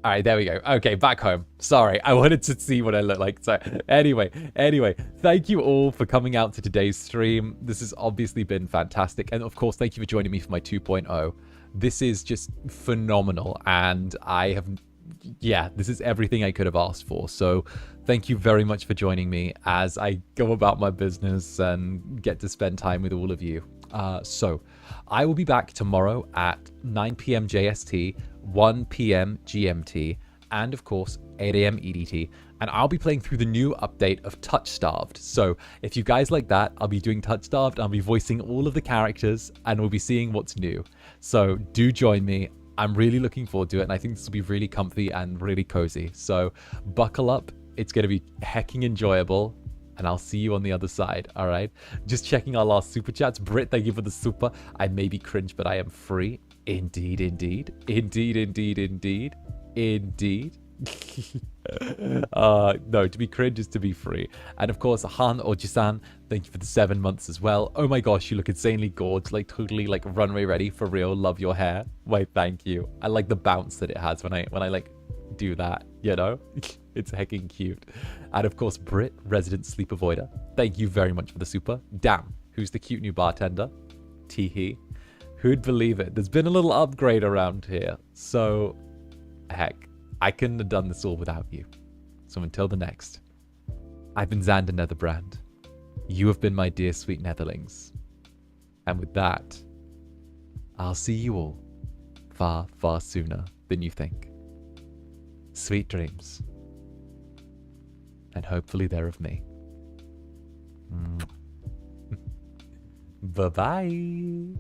All right, there we go. Okay, back home. Sorry, I wanted to see what I look like. So anyway, thank you all for coming out to today's stream. This has obviously been fantastic. And of course, thank you for joining me for my 2.0. This is just phenomenal. And this is everything I could have asked for. So thank you very much for joining me as I go about my business and get to spend time with all of you. So I will be back tomorrow at 9 p.m. JST, 1 p.m. GMT, and of course 8 a.m. EDT. And I'll be playing through the new update of Touch Starved. So if you guys like that, I'll be doing Touch Starved. I'll be voicing all of the characters and we'll be seeing what's new. So do join me. I'm really looking forward to it. And I think this will be really comfy and really cozy. So buckle up. It's going to be hecking enjoyable. And I'll see you on the other side, all right? Just checking our last super chats. Britt, thank you for the super. I may be cringe, but I am free. Indeed, indeed. Indeed, indeed, indeed. Indeed. No, to be cringe is to be free. And of course, Han Oji-san, thank you for the 7 months as well. Oh my gosh, you look insanely gorgeous. Like, totally, like, runway ready. For real. Love your hair. Why, thank you. I like the bounce that it has when I like, do that, you know? It's hecking cute. And of course, Brit, resident sleep avoider. Thank you very much for the super. Damn, who's the cute new bartender? Teehee. Who'd believe it? There's been a little upgrade around here. So, heck, I couldn't have done this all without you. So until the next, I've been Zander Netherbrand. You have been my dear sweet Netherlings. And with that, I'll see you all far, far sooner than you think. Sweet dreams. And hopefully they're of me. Bye-bye.